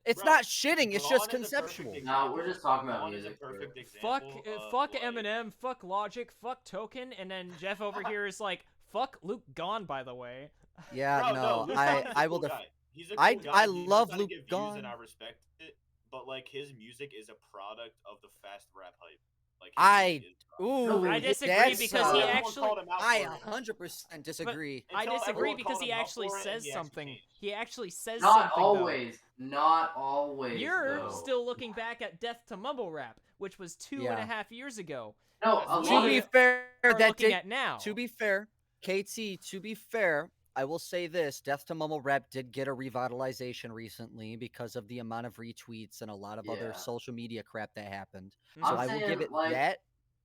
It's Bro, not shitting. It's Gon just is a perfect conceptual. example. No, we're just talking about Gon is a music, perfect bro. example. Fuck of, like- Eminem, fuck Logic, fuck Token, and then Jeff over here is like, fuck Luke Gone, by the way. Yeah, Bro, no, Luke Gon is a I will. cool def- guy. He's a cool I guy. I He knows love how to Luke get views Gon. and I respect it. But like his music is a product of the fast rap hype. Like his music I is. ooh, I disagree that's because he Until everyone actually. called him out I for it. 100% disagree. I Until disagree everyone because called he him out actually for it, and says he actually something. changed. He actually says Not something though. always. Not always. You're though. still looking back at Death to Mumble Rap, which was 2.5 years ago. No, as a we To lot be of fair, are that looking did. at now. To be fair, KT. To be fair, I will say this: Death to Mumble Rap did get a revitalization recently because of the amount of retweets and a lot of other Yeah. social media crap that happened. Mhm. So I'm I will give saying, it like, that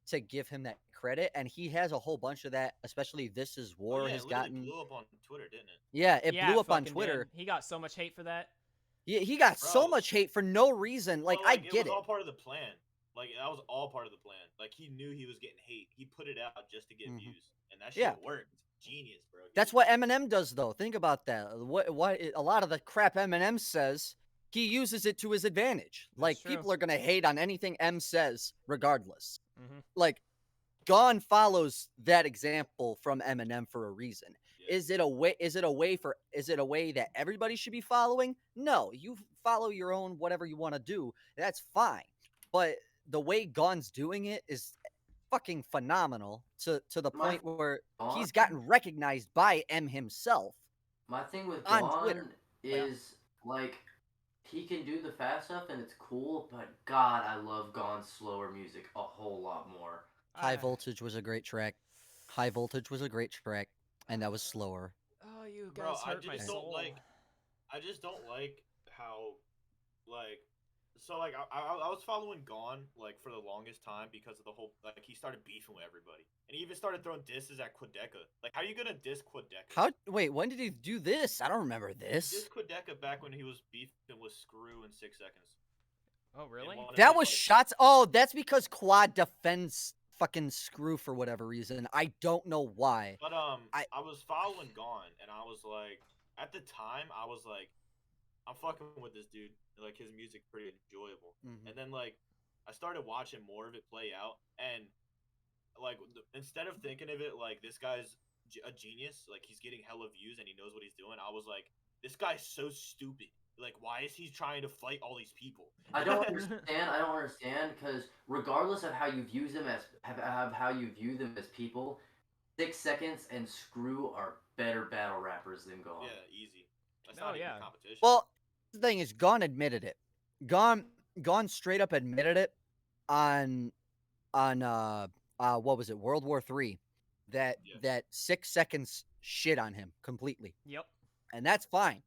to give him that credit, and he has a whole bunch of that. Especially This Is Oh War yeah, has it literally gotten. blew up on Twitter, didn't it? Yeah, it Yeah, blew it up on fucking Twitter. did. He got so much hate for that. He got so Bro, much hate for no reason. Like but I like it get was it. all part of the plan. Like that was all part of the plan. Like he knew he was getting hate. He put it out just to get Mhm. views, and that shit Yeah. worked. Genius, bro. He That's was what Eminem does, though. Think about that. What a lot of the crap Eminem says, he uses it to his advantage. That's Like true. people are gonna hate on anything M says, regardless. Mhm. Like Gone follows that example from Eminem for a reason. Yeah. Is it a way? Is it a way for? Is it a way that everybody should be following? No, you follow your own whatever you want to do. That's fine. But the way Gone's doing it is fucking phenomenal to the my point where Gone, he's gotten recognized by M himself my thing with on Twitter. Gone is like he can do the fast stuff and it's cool, but God, I love Gone's slower music a whole lot more. High Voltage was a great track. High Voltage was a great track, and that was slower. Oh, you Bro, guys I hurt my just soul. don't like. I just don't like how, like, so like I was following Gone like for the longest time because of the whole like he started beefing with everybody and he even started throwing disses at Quadeca. Like, how you gonna diss Quadeca? How? Wait, when did he do this? I don't remember He dissed this. Quadeca back when he was beefing with Screw in 6 seconds. Oh, really? In one of That his, was like, shots. Oh, that's because Quad defends fucking Screw for whatever reason. I don't know why. But I- I was following Gone and I was like, at the time I was like, I'm fucking with this dude. Like his music's pretty enjoyable. Mhm. And then like I started watching more of it play out, and like instead of thinking of it like this guy's a genius, like he's getting hella views and he knows what he's doing, I was like, this guy's so stupid. Like, why is he trying to fight all these people? I don't understand because regardless of how you view them as how you view them as people, 6 seconds and Screw are better battle rappers than Gone. Yeah, easy. That's Oh, not even yeah. a competition. Well, the thing is, Gone admitted it. Gone straight up admitted it on what was it, World War III, that Yeah. that 6 seconds shit on him completely, Yep. and that's fine.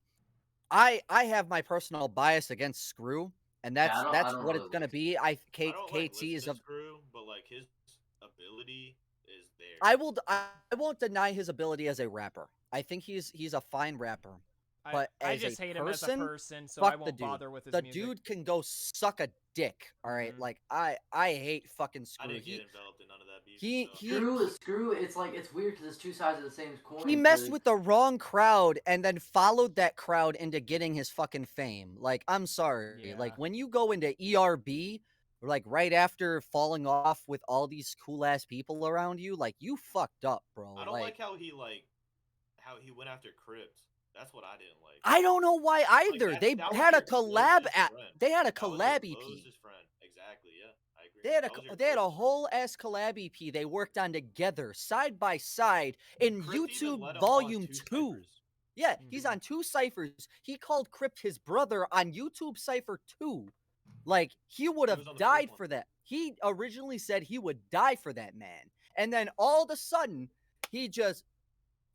I have my personal bias against Screw, and Yeah, I that's don't what really it's gonna like be. I don't like KT listen is to a. Screw, but like his ability is there. I won't deny his ability as a rapper. I think he's a fine rapper, but I as just a hate him as a person, person, so fuck I the won't dude. bother with his The music. dude can go suck a dick. All right, Mhm. like I hate fucking I Screw. didn't get enveloped in none of that beef. he so. he Screw. It's like it's weird because it's two sides of the same coin. he messed 'cause- with the wrong crowd and then followed that crowd into getting his fucking fame. Like, I'm sorry. Yeah. Like, when you go into ERB, like right after falling off with all these cool ass people around you, like you fucked up, bro. I don't like how he went after Crips. That's what I didn't like. I don't know why either. Like, they that was had a your collab closest at. friend. They had a That was your collab EP. closest friend. Exactly. Yeah, I agree. They had That was your they had a closest friend. whole ass collab EP they worked on together, side by side, in Crypt even YouTube let him on Volume 2 2. ciphers. Yeah, he's Mhm. on 2 ciphers. He called Crypt his brother on YouTube Cypher 2. Like, he would He have was on the died first for one. that. He originally said he would die for that man. And then all of a sudden, he just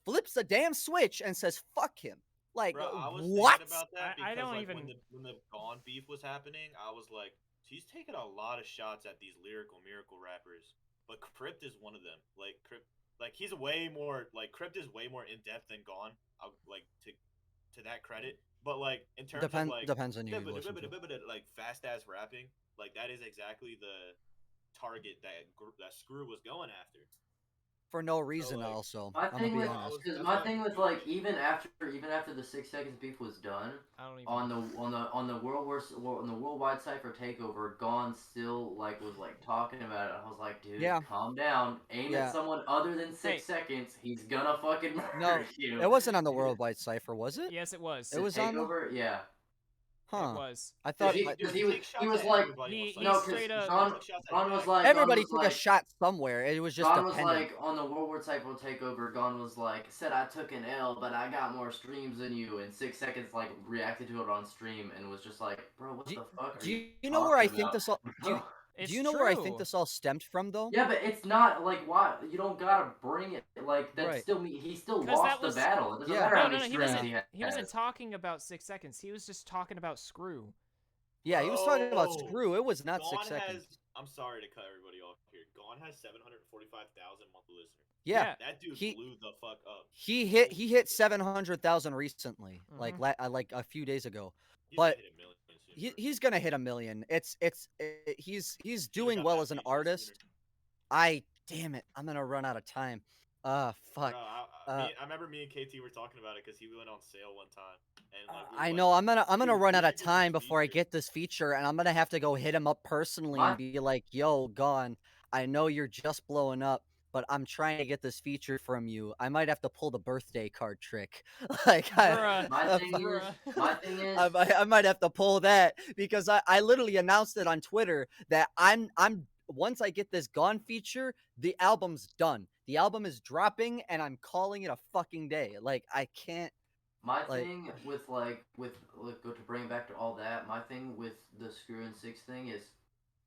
flips a damn switch and says, fuck him. Like, Bro, I was what? thinking about that I because don't like even- when the Gone beef was happening, I was like, he's taking a lot of shots at these lyrical miracle rappers, but Crypt is one of them. Like Crypt, like he's way more like Crypt is way more in depth than Gone. Like to that credit, but like in terms of like Depends on who you listen to. like fast ass rapping, like that is exactly the target that Screw was going after. For no reason, like, also. My I'm gonna thing be with honest. because That's my why thing I'm with confused. like even after the 6 seconds beef was done I don't even. on the worldwide cipher takeover, Gone still like was like talking about it. I was like, dude, Yeah. calm down. Aim Yeah. at someone other than 6 Hey. seconds. He's gonna fucking murder No, you. it wasn't on the Worldwide Cipher, was it? Yes, it was. It was on the- takeover. Yeah. Huh. It was. I thought Dude, Dude, he he was takes shots he was at like everybody He- on he site. no, straight because up- He takes shots at Gon was Dax. like everybody Gon took was a shot somewhere. It was just Gon was dependent. like on the World War Type World Takeover. Gon was like said I took an L, but I got more streams than you. And 6 seconds like reacted to it on stream and was just like, bro, what Do, the fuck are do you you know where I talking think about? this all? Do It's you know where I think true. this all stemmed from, though? Yeah, but it's not like why you don't gotta bring it like that. Right. Still, he still 'Cause that lost the was- battle. It doesn't Yeah. matter how No, many no, he streams wasn't. he has. He wasn't talking about 6 seconds. He was just talking about Screw. Yeah, he was talking about Bro, Screw. It was not Gone 6 seconds. I'm sorry to cut everybody off here. Gone has 745,000 monthly listeners. Yeah, That dude He- blew the fuck up. he hit 700,000 recently, like Mhm. like a few days ago. He's But gonna hit a million soon, he's gonna hit a million. He's Should've doing got well that as an feature artist. sooner. Damn it, I'm gonna run out of time. Fuck. Bro, I remember me and KT were talking about it because he went on sale one time. And like, we were I like, know I'm gonna "Dude, run we out of should get this time before I feature." get this feature, and I'm gonna have to go hit him up personally My- and be like, "Yo, Gone, I know you're just blowing up, but I'm trying to get this feature from you. I might have to pull the birthday card trick." Like, Bruh. My thing is, Bruh. my thing is, I might have to pull that because I literally announced it on Twitter that I'm once I get this Gone feature, the album's done. The album is dropping, and I'm calling it a fucking day. Like, I can't. my like- thing with to bring it back to all that. My thing with the Screw and 6 thing is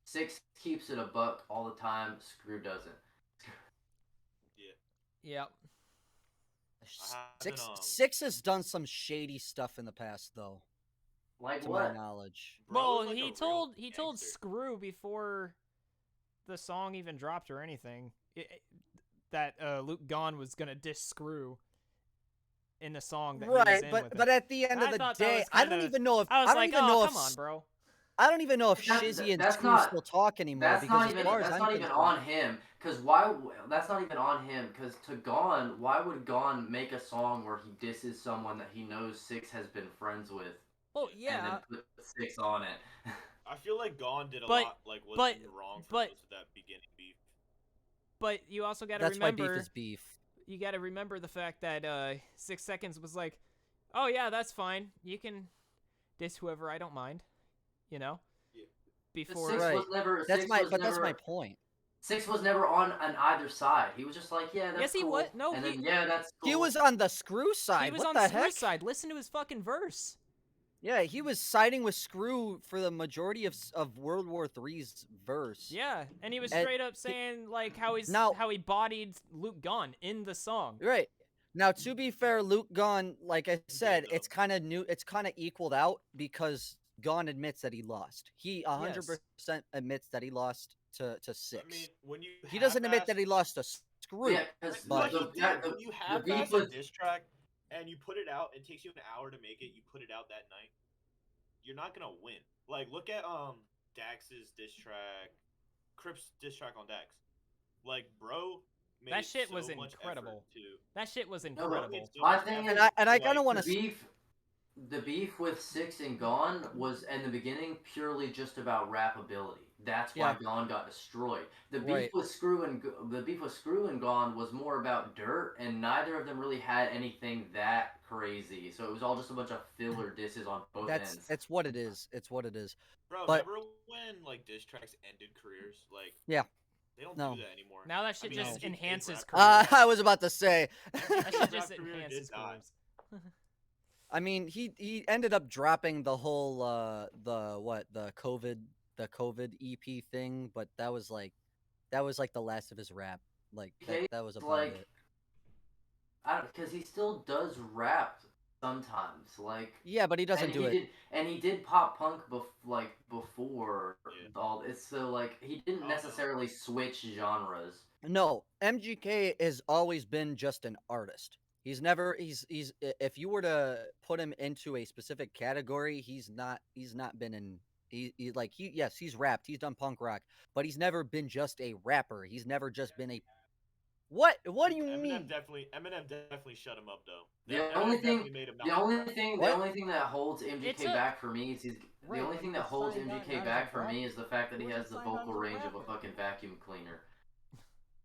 6 keeps it a buck all the time. Screw doesn't. Yep. Six has done some shady stuff in the past, though, Like to my what? knowledge. Bro Well, was like a he real told gangster. Screw before the song even dropped or anything that Luke Gone was gonna diss Screw in the song that he was Right, in with but it. at the end I of the thought that day, was I don't kinda- even know if I was don't like, even oh, know come if on, bro. I don't even know if That's- Shizzy and that's Screw not- still talk anymore. That's because not as even far as that's I'm not even concerned- on him. Cause why? That's not even on him. Cause to Gone, why would Gone make a song where he disses someone that he knows 6 has been friends with, Well, and yeah, then put 6 on it? I feel like Gone did a But- lot, like, was but- wrong for but- most of that beginning beef. but you also got to That's why remember beef is beef. you got to remember the fact that 6 seconds was like, "Oh yeah, that's fine. You can diss whoever, I don't mind." You know? Yeah. Before 6 Right. was never. That's 6 my was but never, that's my point. 6 was never on either side. He was just like, yeah, that's Yes, he cool. was- no, and he- then, yeah, that's cool. He was on the Screw side. he was what on the Screw's heck? side. Listen to his fucking verse. Yeah, he was siding with Screw for the majority of World War III's verse. Yeah, and he was And straight up saying like how Now- he bodied Luke Gone in the song. Right. Now, to be fair, Luke Gone, like I said, though. it's kind of new. It's kind of equaled out because Gone admits that he lost. He 100% admits that he lost to 6. I mean, when you He doesn't admit half-ass- that he lost to Screw. Yeah, because But- Like, the when you have beef a with- diss track and you put it out, it takes you an hour to make it. You put it out that night. You're not gonna win. Like, look at Dax's diss track, Crip's diss track on Dax. Like, bro, made That shit so was much incredible. effort to. That shit was but incredible. so My much thing effort And I to, kind of like, want to. the beef with 6 and Gone was in the beginning purely just about rappability. That's why Yeah. Gone got destroyed. The beef Right. with Screw and Gone was more about dirt, and neither of them really had anything that crazy. So it was all just a bunch of filler disses on both ends. It's what it is. It's what it is. Bro, But- remember when like diss tracks ended careers? Like, Yeah. they don't No. do that anymore. Now that shit I mean, just MGK's enhances rap careers. I was about to say. That shit just rap career did enhances die. careers. I mean, he ended up dropping the whole the COVID EP thing, but that was like the last of his rap. Like that was about like, it. because he still does rap sometimes. Like, Yeah, but he doesn't and do it. He did pop punk before Yeah. all this. So like he didn't Oh, no. necessarily switch genres. No, MGK has always been just an artist. He's never he's if you were to put him into a specific category, he's not been in yes, he's rapped, he's done punk rock, but he's never been just a rapper. He's never just been a What do you mean? Eminem definitely shut him up though. The Eminem only definitely thing- made him The not only rap. thing, What? the only thing that holds MGK It's a- back for me is the Right, only like thing the that holds sign MGK not as a back for rapper. me is the fact that he He has the wasn't signed on vocal as a range of a rapper. fucking vacuum cleaner.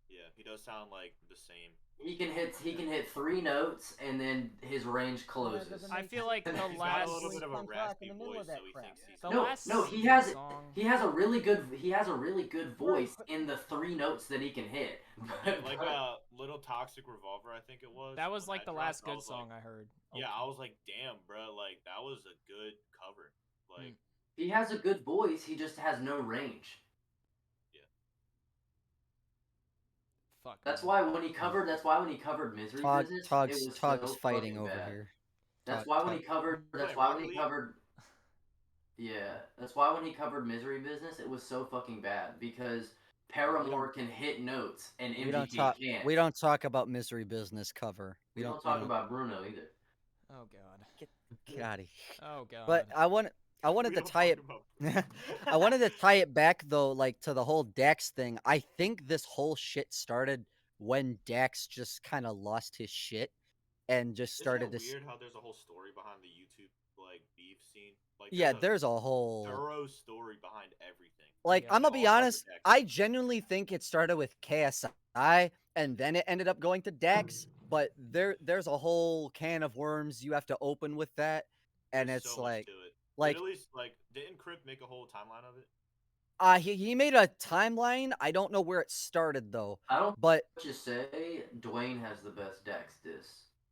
Yeah. he does sound like the same. He can hit 3 notes and then his range closes. I feel like the He's got a last little bit of a raspy voice, so he thinks he's The No, last no, he good has song. he has a really good voice in the 3 notes that he can hit. like Little Toxic Revolver, I think it was. That was when like the dropped, last I good was song like, I heard. Yeah, I was like, damn, bro, like that was a good cover. Like, he has a good voice, he just has no range. yeah. Fuck. That's man. why when he covered Misery Business, it was Tug's so fighting fucking over bad. here. That's why when he covered. Yeah, that's why when he covered Misery Business, it was so fucking bad because Paramore can hit notes and MGK can't. We don't talk about Misery Business cover. We don't talk about Bruno either. Oh god. Get out of here. Oh god. But I wanted We to don't tie talk it. about- I wanted to tie it back though, like to the whole Dax thing. I think this whole shit started when Dax just kind of lost his shit and just started Isn't it to. weird how there's a whole story behind the YouTube like beef scene? Like, Yeah, there's a whole thorough story behind everything. like Yeah. I'm gonna be All honest. starts with Dax. I genuinely think it started with KSI and then it ended up going to Dax. But there's a whole can of worms you have to open with that, and There's it's so like much to it. like Literally, like, didn't Crypt make a whole timeline of it? he made a timeline. I don't know where it started though. I don't But just say Dwayne has the best Dex diss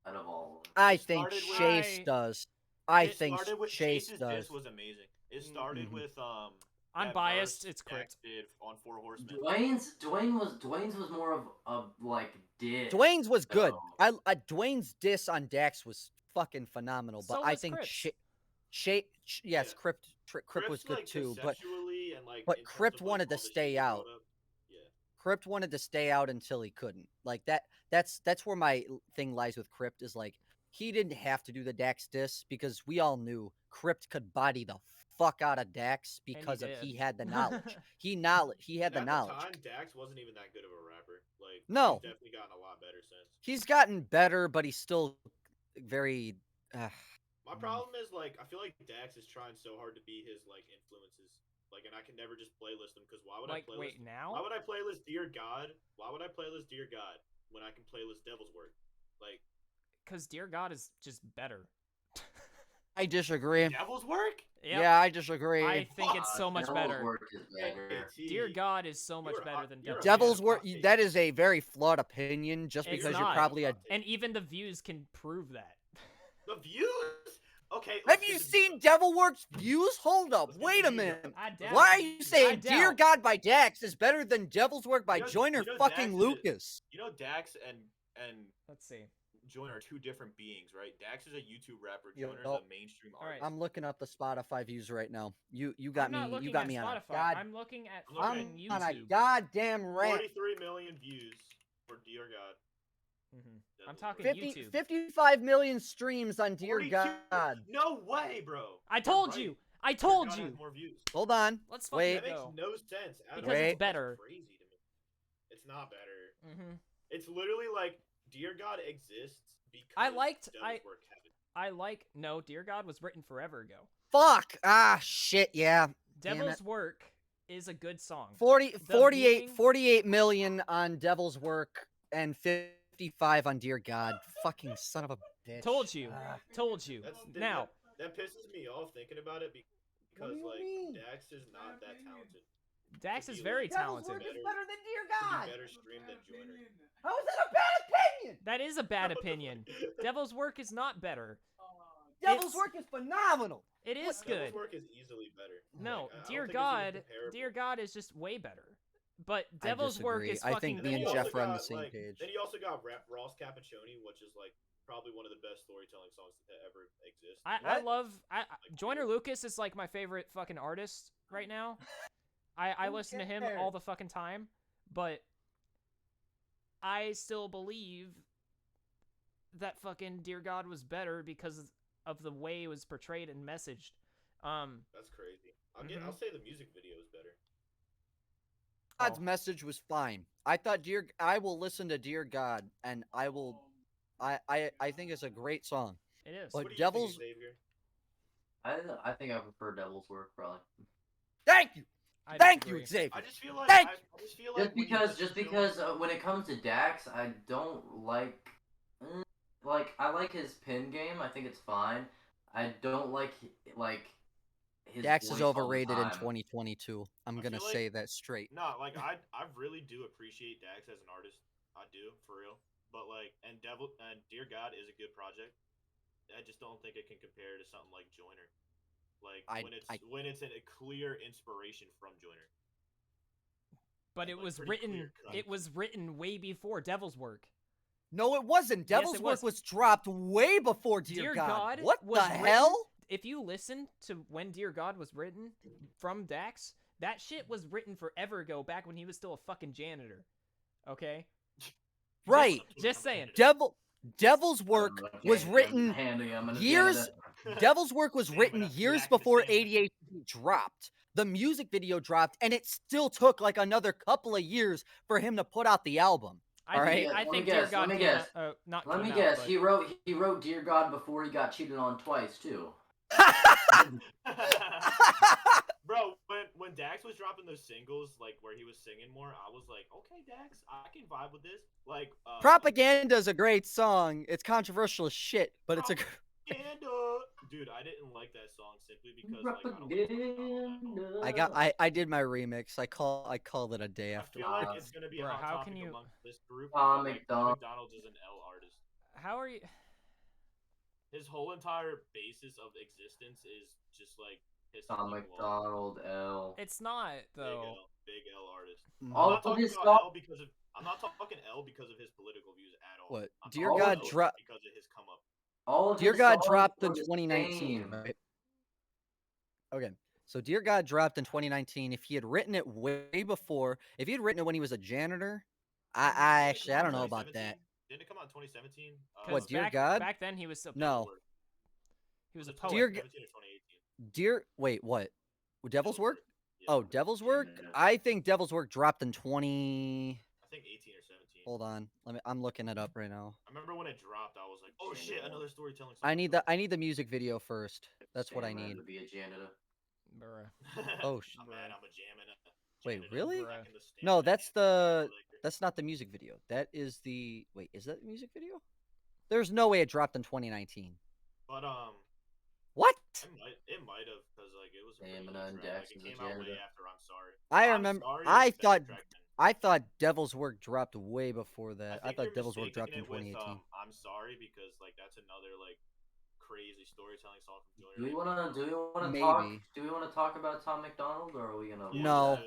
out of all of them. I It think started with- Chase does. I It think started with Chase Chase's does. diss was amazing. It started Mhm. with I'm that biased, verse it's Dax Crypt. did on Four Horsemen. Dwayne's was more of a like diss. Dwayne's was good. though. I Dwayne's diss on Dax was fucking phenomenal. But So I was think Crypt's. yes, Yeah. Crypt was Crypt's, good like, too. But conceptually and like but in terms Crypt of, like, wanted to all the shit stay he out. brought up, yeah. Crypt wanted to stay out until he couldn't. Like that's where my thing lies with Crypt is like he didn't have to do the Dax diss because we all knew Crypt could body the fuck out of Dax because did. he had the knowledge. He had And the at knowledge. the time, Dax wasn't even that good of a rapper. Like, No. he's definitely gotten a lot better since. He's gotten better, but he's still very. My problem is, like, I feel like Dax is trying so hard to be his, like, influences. Like, and I can never just playlist them because why would Like, I playlist? wait, now? Why would I playlist Dear God? Why would I playlist Dear God when I can playlist Devil's Work? Like, Because Dear God is just better. I disagree. Devil's Work? Yep. Yeah, I disagree. I think it's so much Devil's better. Work is better. Dear God is so much You're better hot- than you're a Devil's Devil's man of Work. hot That takes. is a very flawed opinion. Just It's because you're not. probably a. And even the views can prove that. The views? Okay. Have let's you get to seen views. Devil Works views? Hold up. Let's get Wait a views. minute. I doubt Why are it. you I saying Dear doubt. God by Dax is better than Devil's Work by You know- Joyner you know fucking Dax is a- Lucas? You know, Dax and Let's see. Joyner are two different beings, right? Dax is a YouTube rapper. Yo, Joyner is no. a mainstream All right. artist. I'm looking up the Spotify views right now. You got I'm not me. looking You got at me on a Spotify. god. I'm looking at I'm looking fucking On a YouTube. goddamn rant. 43 million views for Dear God. Mhm. Devil's I'm talking Work. 50, YouTube. 55 million streams on Dear 42 God. No way, bro. I You're told right. you. I Dear told God has you. more views. Hold on. Let's fucking Wait. That makes go. no sense. at Because all. it's Wait. better. That's crazy to me. It's not better. Mm-hmm. It's literally like Dear God exists because I liked- Devil's Work haven't. No, Dear God was written forever ago. Fuck. Ah, shit. Yeah. Damn Devil's it. Work is a good song. 48, meaning- 48 million on Devil's Work and 55 on Dear God. Fucking son of a bitch. Told you. Ah. Told you. Now, That pisses me off thinking about it because do you like mean? Dax is not that talented. Dax To is be very like- Devil's talented. Work is Better- better than Dear To be God. better streamed than Joyner. How is that a bad opinion? That is a bad What the opinion. fuck? Devil's Work is not better. Devil's It's- Work is phenomenal. It is Devil's good. Work is easily better. No, Like, I don't Dear think it's even God, comparable. Dear God is just way better. But Devil's Work disagree. is I fucking think And then me and you cool. Jeff also are on the got, same like, page. Then you also got Ross Cappuccini, which is like probably one of the best storytelling songs that ever exist. I What? love Joyner Lucas is like my favorite fucking artist right now. I Who listen to him cares? all the fucking time, but I still believe that fucking Dear God was better because of the way it was portrayed and messaged. That's crazy. Mhm. I'll say the music video is better. God's Oh. message was fine. I thought I will listen to Dear God and I will I think it's a great song. It is. But What do you Devil's- think, Xavier? I think I prefer Devil's Work probably. Thank you. I Thank you, disagree. Xavier. I just feel like Thank I just feel like Just because when it comes to Dax, I don't like. I like his pin game. I think it's fine. I don't like his Dax voice is all the overrated in time. 2022. I'm I gonna feel say like- that straight. No, like I really do appreciate Dax as an artist. I do, for real. But like, and Dear God is a good project. I just don't think it can compare to something like Joyner. Like when it's a clear inspiration from Joyner. But And, it like, was pretty written. clear-cut. It was written way before Devil's Work. No, it wasn't. Yes, Devil's it Work was. was dropped way before Dear God. What the was written- hell? If you listen to when Dear God was written from Dax, that shit was written forever ago, back when he was still a fucking janitor. Okay? Right. Just saying. Devil's Work was written years. Devil's Work was Damn written it, years Jack the before Sandman. 88 dropped. The music video dropped, and it still took like another couple of years for him to put out the album. I All think, right. I Let me think guess, Dear let God me came guess. out, not Let came me out, guess. but He wrote Dear God before he got cheated on twice too. Bro, when Dax was dropping those singles, like where he was singing more, I was like, okay, Dax, I can vibe with this. Like, Propaganda's a great song. It's controversial as shit, but it's a. Propaganda. Dude, I didn't like that song simply because like I don't like Tommy Donald at all. I did my remix. I called it a day I after. feel like it's gonna be a Bro, hot how topic can you- amongst this group. Tom but, like, McDonald. McDonald's is an L artist. how are you? His whole entire basis of existence is just like his Tom McDonald L. It's not though. Big L artist. Mhm. All I'm not of talking his about songs. L because of I'm not talking L because of his political views at all. What? I'm Dear talking God, L dro- because of his come up. All of Dear his God songs dropped are in the 2019, same. right? Okay. So Dear God dropped in 2019. If he had written it way before, if he had written it when he was a janitor, I actually I don't know about that. Didn't it come out in 2017? What, Dear back, God? Back then he was a No. He was a it poet. Dear 2017 or 2018? Wait, what? Devil's Work? Yeah, Oh, Devil's Work? Yeah. I think Devil's Work dropped in 20. I think 18 or 17. Hold on. I'm looking it up right now. I remember when it dropped, I was like, oh shit, another storytelling song. I need the music video first. That's what I Same man need. to be a janitor. Bruh. Oh, I'm mad, I'm a jamming. Wait, janitor really? back in the No, stamina that's camp. the that's not the music video. That is the Wait, is that the music video? There's no way it dropped in 2019. But What? it might have because like it was a pretty Stamina and good track. Like, Dax it is a came out way janitor. after I'm Sorry. I I'm remember Sorry I is thought better track than- Devil's Work dropped way before that. I think thought you're Devil's Work dropped mistaking in it with, 2018. I'm Sorry because like that's another like crazy storytelling song from Joyner. Do we want to Maybe. talk about Tom McDonald, or are we gonna? Yeah, No.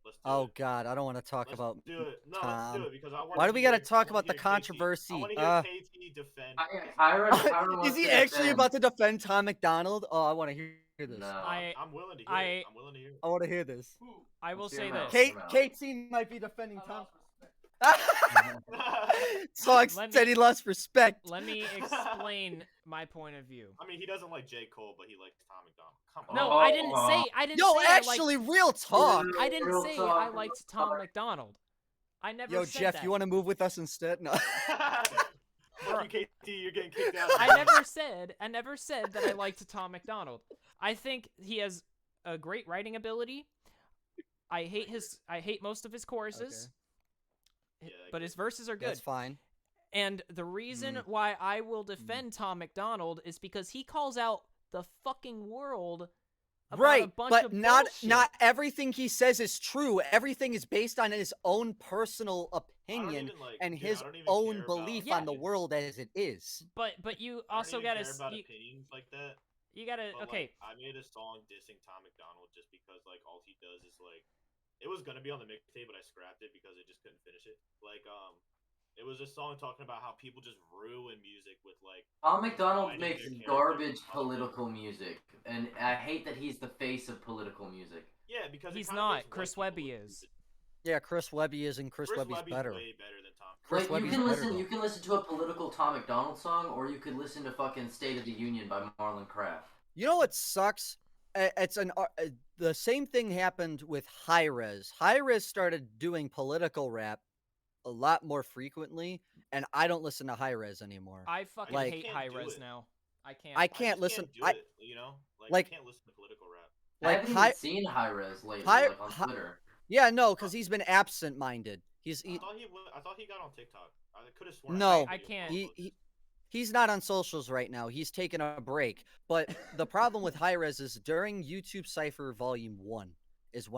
Let's do Oh it. God, I don't want to talk Let's about do it. No, Tom. let's do it because I want. Why do we gotta talk about the controversy? I want to hear KT defend. Hiram Is he actually about to defend Tom McDonald? Oh, I want to hear this. No. I'm willing to hear it. I'm willing to hear it. I want to hear this. I will Let's say hear him out. this. KT might be defending Tom. Song Let said me- he lost respect. Let me explain my point of view. I mean, he doesn't like J. Cole, but he likes Tom McDonald. Come on. No, Oh, I didn't say. I didn't Yo, say I liked- actually, real talk. I didn't Real say talk, I real liked Tom talk. McDonald. I never Yo, said Jeff, that. you want to move with us instead? No. Fuck you, KT. You're getting kicked out. I never said that I liked Tom McDonald. I think he has a great writing ability. I hate most of his choruses. Yeah, But his verses are good. That's fine. And the reason why I will defend Tom McDonald is because he calls out the fucking world about a Right, bunch but of not bullshit. everything he says is true. Everything is based on his own personal opinion and his own belief on the world as it is. But you I also don't even gotta care about you, opinions like that. you gotta But, okay. like, I made a song dissing Tom McDonald just because like all he does is like it was gonna be on the mixtape, but I scrapped it because I just couldn't finish it. Like it was a song talking about how people just ruin music with like Tom McDonald Finding makes their character garbage and other political music, and I hate that he's the face of political music. yeah because it He's kinda not. makes white Chris people Webby look is. stupid. Yeah, Chris Webby is, and Chris Webby's Webby's better. way better than Tom. Chris Like Webby's you can better, listen, though. you can listen to a political Tom McDonald song, or you could listen to fucking "State of the Union" by Marlon Craft. You know what sucks? It's the same thing happened with High Res. High Res started doing political rap a lot more frequently, and I don't listen to High Res anymore. I fucking Like- hate Can't high do res it. now. I can't. I I can't just listen. Can't do it, you know, like- I can't listen to political rap. I Like haven't even seen High Res lately, high, like on Twitter. yeah, no, because he's been absent-minded. I thought he got on TikTok. I could have sworn. No, I can't. he's not on socials right now. He's taking a break. But the problem with High Res is during YouTube Cypher Volume 1 is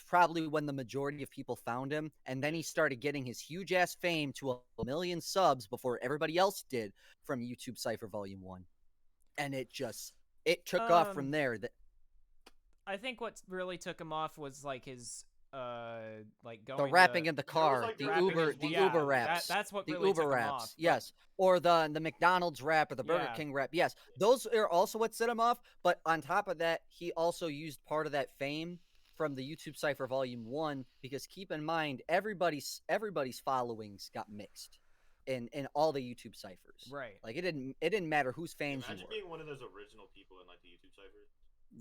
probably when the majority of people found him, and then he started getting his huge ass fame to a million subs before everybody else did from YouTube Cypher Volume 1. And it took off from there. I think what really took him off was like his like going the rapping to, in the car, like, the rapping Uber, is the one- Uber raps, that's what the really Uber took him raps, off. yes, or the McDonald's rap or the Burger Yeah. King rap, yes, those are also what set him off. But on top of that, he also used part of that fame from the YouTube Cypher Volume 1, because keep in mind, everybody's followings got mixed in all the YouTube ciphers. Right. Like it didn't matter whose fans you Imagine were. being one of those original people in like the YouTube ciphers.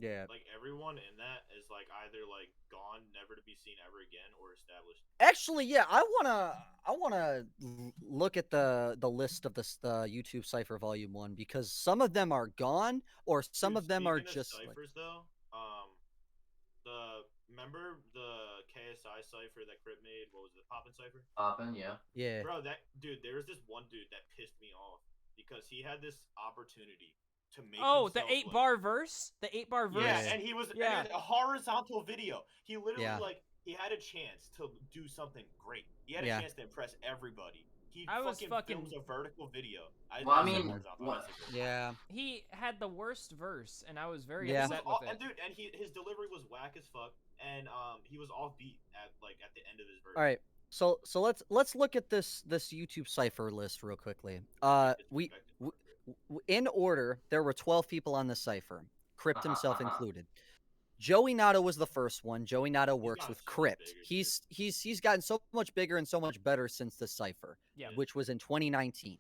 Yeah. Like everyone in that is like either like gone, never to be seen ever again, or established. Actually, yeah, I wanna look at the list of the YouTube Cipher Volume 1, because some of them are gone, or some Dude, of them are speaking of just ciphers though. Remember the KSI cipher that Crypt made? What was it, Poppin' cipher? Poppin', yeah. yeah. Bro, that dude, there was this one dude that pissed me off because he had this opportunity to make. Oh, the himself, 8-bar verse? The 8-bar verse? Yeah, and he was and it was a horizontal video. He literally Yeah. like he had a chance to do something great. He had a Yeah. chance to impress everybody. He I was films a vertical video. Well, I said mean, horizontal, what- I said vertical. Yeah. He had the worst verse, and I was very Yeah. upset with it. And dude, and his delivery was whack as fuck, and he was off beat at the end of his verse. All right. So let's look at this YouTube Cipher list real quickly. We in order, there were 12 people on the cipher, Crypt himself included. Joey Nato was the first one. Joey Nato works gotten with so much Crypt. bigger, He's gotten so much bigger and so much better since the cipher, Yeah. which was in 2019.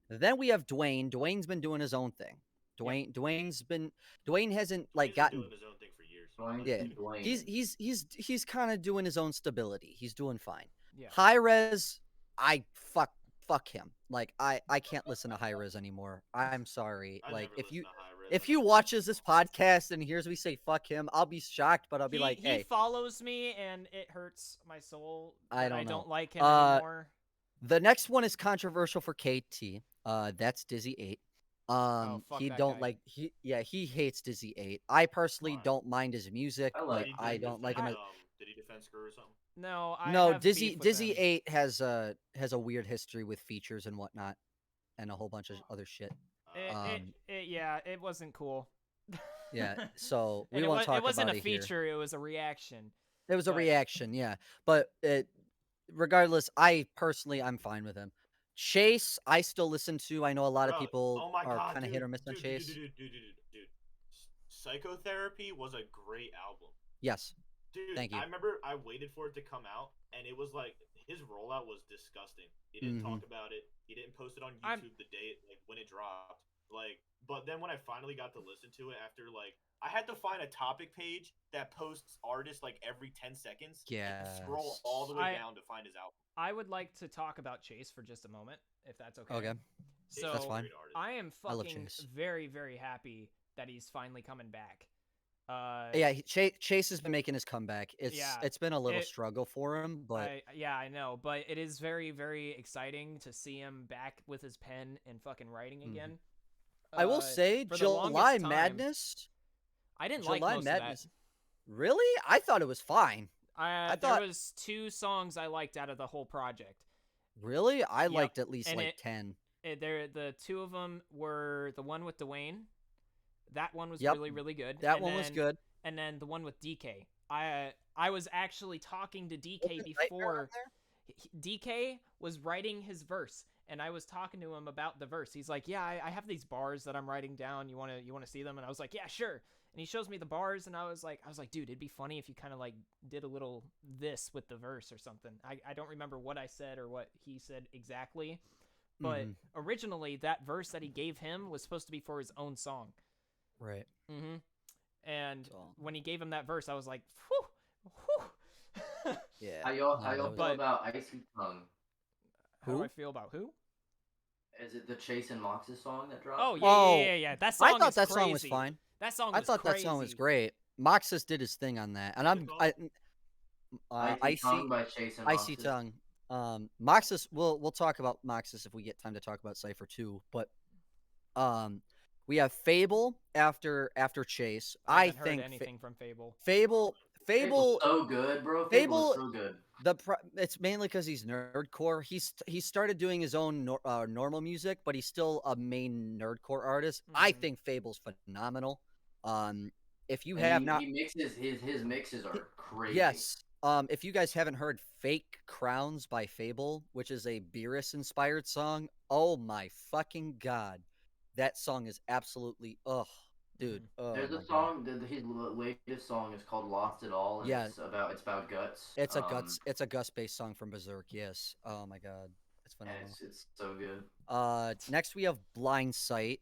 Then we have Dwayne. Dwayne's been doing his own thing. Dwayne hasn't like He's been gotten doing his own thing for years. Dwayne. he's kind of doing his own stability. He's doing fine. Yeah. High Res, I fuck him. Like I can't listen to High Res anymore. I'm sorry. I like never if you listened to High Res. if I you never watches listened this podcast and hears me say fuck him, I'll be shocked, but I'll be like, he hey, follows me, and it hurts my soul. I that don't know. like him Uh, anymore. the next one is controversial for KT. That's Dizzy 8. fuck He that don't guy. like he hates Dizzy 8. I personally Why? don't mind his music, I but like Did he I don't like him. defend, Did he defend Screw or something? No, I No, have Dizzy beef with Dizzy him. 8 has a weird history with features and whatnot, and a whole bunch of other shit. It wasn't cool. Yeah, so And we won't talk it wasn't about a it here. feature, it was a reaction. It was a but- reaction, yeah. But regardless, I'm fine with him. Chase, I still listen to. I know a lot of Bro, people oh my are God, kind of dude, hit or miss on dude, Chase. Dude. Psychotherapy was a great album. Yes. Dude, Thank you. I remember I waited for it to come out, and it was like his rollout was disgusting. He didn't talk about it. He didn't post it on YouTube the day when it dropped. But then when I finally got to listen to it after I had to find a topic page that posts artists every 10 seconds. And scroll all the way down to find his album. I would like to talk about Chase for just a moment, if that's okay. Okay. So That's fine. I am I love fucking Chase. very, very happy that he's finally coming back. Yeah, Chase has been making his comeback. Yeah, It's been a little struggle for him, but I know, but it is very, very exciting to see him back with his pen and fucking writing again. I will say, for the longest July time, Madness. I didn't like most of that. Really? I thought it was fine. There thought- was 2 songs I liked out of the whole project. Really? I Yep, liked at least and 10. The 2 of them were the one with Dwayne. That one was Yep. really, really good. That And one was then- good. And then the one with DK. I was actually talking to DK Wasn't Nightmare before. on there? DK was writing his verse, and I was talking to him about the verse. He's like, "Yeah, I have these bars that I'm writing down. You wanna see them?" And I was like, "Yeah, sure." And he shows me the bars, and I was like, "Dude, it'd be funny if you kind of did a little this with the verse or something." I don't remember what I said or what he said exactly, but originally that verse that he gave him was supposed to be for his own song. Right. Mm-hmm. And So- when he gave him that verse, I was like, "Whew, whew." Yeah. How y'all that feel was- about Icy Tongue? How do Who? I feel about who? Is it the Chase and Mox's song that dropped? Oh yeah, Oh, yeah. That song I thought is that crazy. song was fine. That song I was thought that song was crazy. great. Moxus did his thing on that, and What's it called? IT Icy Tongue by Chase and Icy Moxus. Tongue. Moxus. We'll talk about Moxus if we get time to talk about Cipher too. But um, we have Fable after Chase. I I haven't heard think anything from Fable. Fable Fable's Fable so good, bro. Fable is Fable. so good. It's mainly because he's nerdcore. He started doing his own normal music, but he's still a main nerdcore artist. I Mhm. think Fable's phenomenal. If you And have not, he mixes his mixes are crazy. yes. If you guys haven't heard "Fake Crowns" by Fable, which is a Beerus inspired song, oh my fucking god, that song is absolutely dude. Mhm. Oh There's my a god. song that his latest song is called "Lost It All," and Yeah, it's about guts. it's a Gus based song from Berserk. Yes. Oh my god, it's And phenomenal. it's so good. Next we have Blind Sight.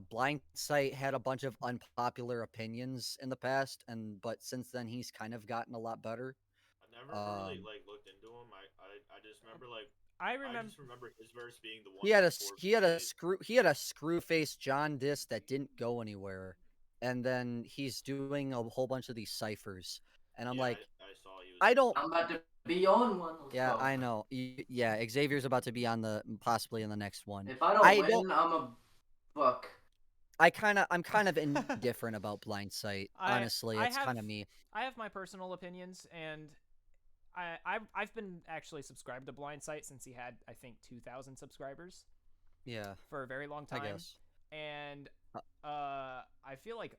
Blind Sight had a bunch of unpopular opinions in the past, but since then he's kind of gotten a lot better. I never really Um, like looked into him. I just remember like I I remember. just remember his verse being the he one had a before he Jay's. had a screw face John diss that didn't go anywhere, and then he's doing a whole bunch of these ciphers, and I'm Yeah, like, I saw he was I doing don't. I'm about to be on one. Let's Yeah, go. I know. Yeah, Xavier's about to be on possibly in the next one. If I don't I win, don't. I'm a fuck. I'm kind of indifferent about Blind Sight. I Honestly, I it's have kind of me. I have my personal opinions, and I've been actually subscribed to Blind Sight since he had, I think, 2,000 subscribers Yeah, for a very long I time. guess. And Uh, I feel like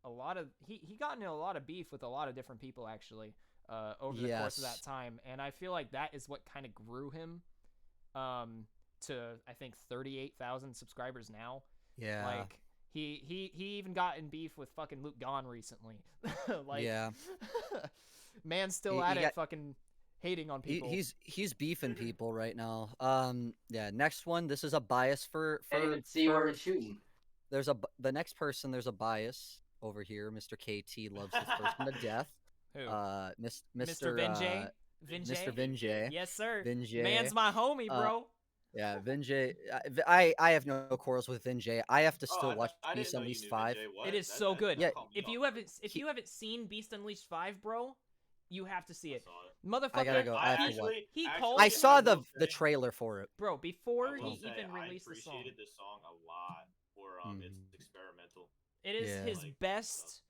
a lot of he got into a lot of beef with a lot of different people actually over the course of that Yes. time, and I feel like that is what kind of grew him um to, I think, 38,000 subscribers now. Yeah. Like he even got in beef with fucking Luke Gone recently. Like, Yeah. man's still He, at he it, got fucking hating on people. he's beefing people right now. Yeah, next one. This is a bias Can't even see where for he's shooting. the next person there's a bias over here. Mr. KT loves this person to death. Who? Mr. Mr. Vinjay? Mr. Vinjay? Vinjay. Yes, sir. Man's Vinjay. my homie, Uh, bro. yeah, Vinjay. I have no quarrels with Vinjay. I have to Oh, still watch I Beast didn't know you Unleashed knew 5. Vijay. What? It is so good. Yeah, caught me If off you guard. haven't if you haven't seen Beast Unleashed 5, bro, you have to see I it. saw it. Motherfucker, I gotta go. I have to watch. he actually, called I saw will the say- trailer for it. bro, before I will he say, even I released the song. appreciated this song a lot for its Mhm. experimental. It is Yeah. his Like, best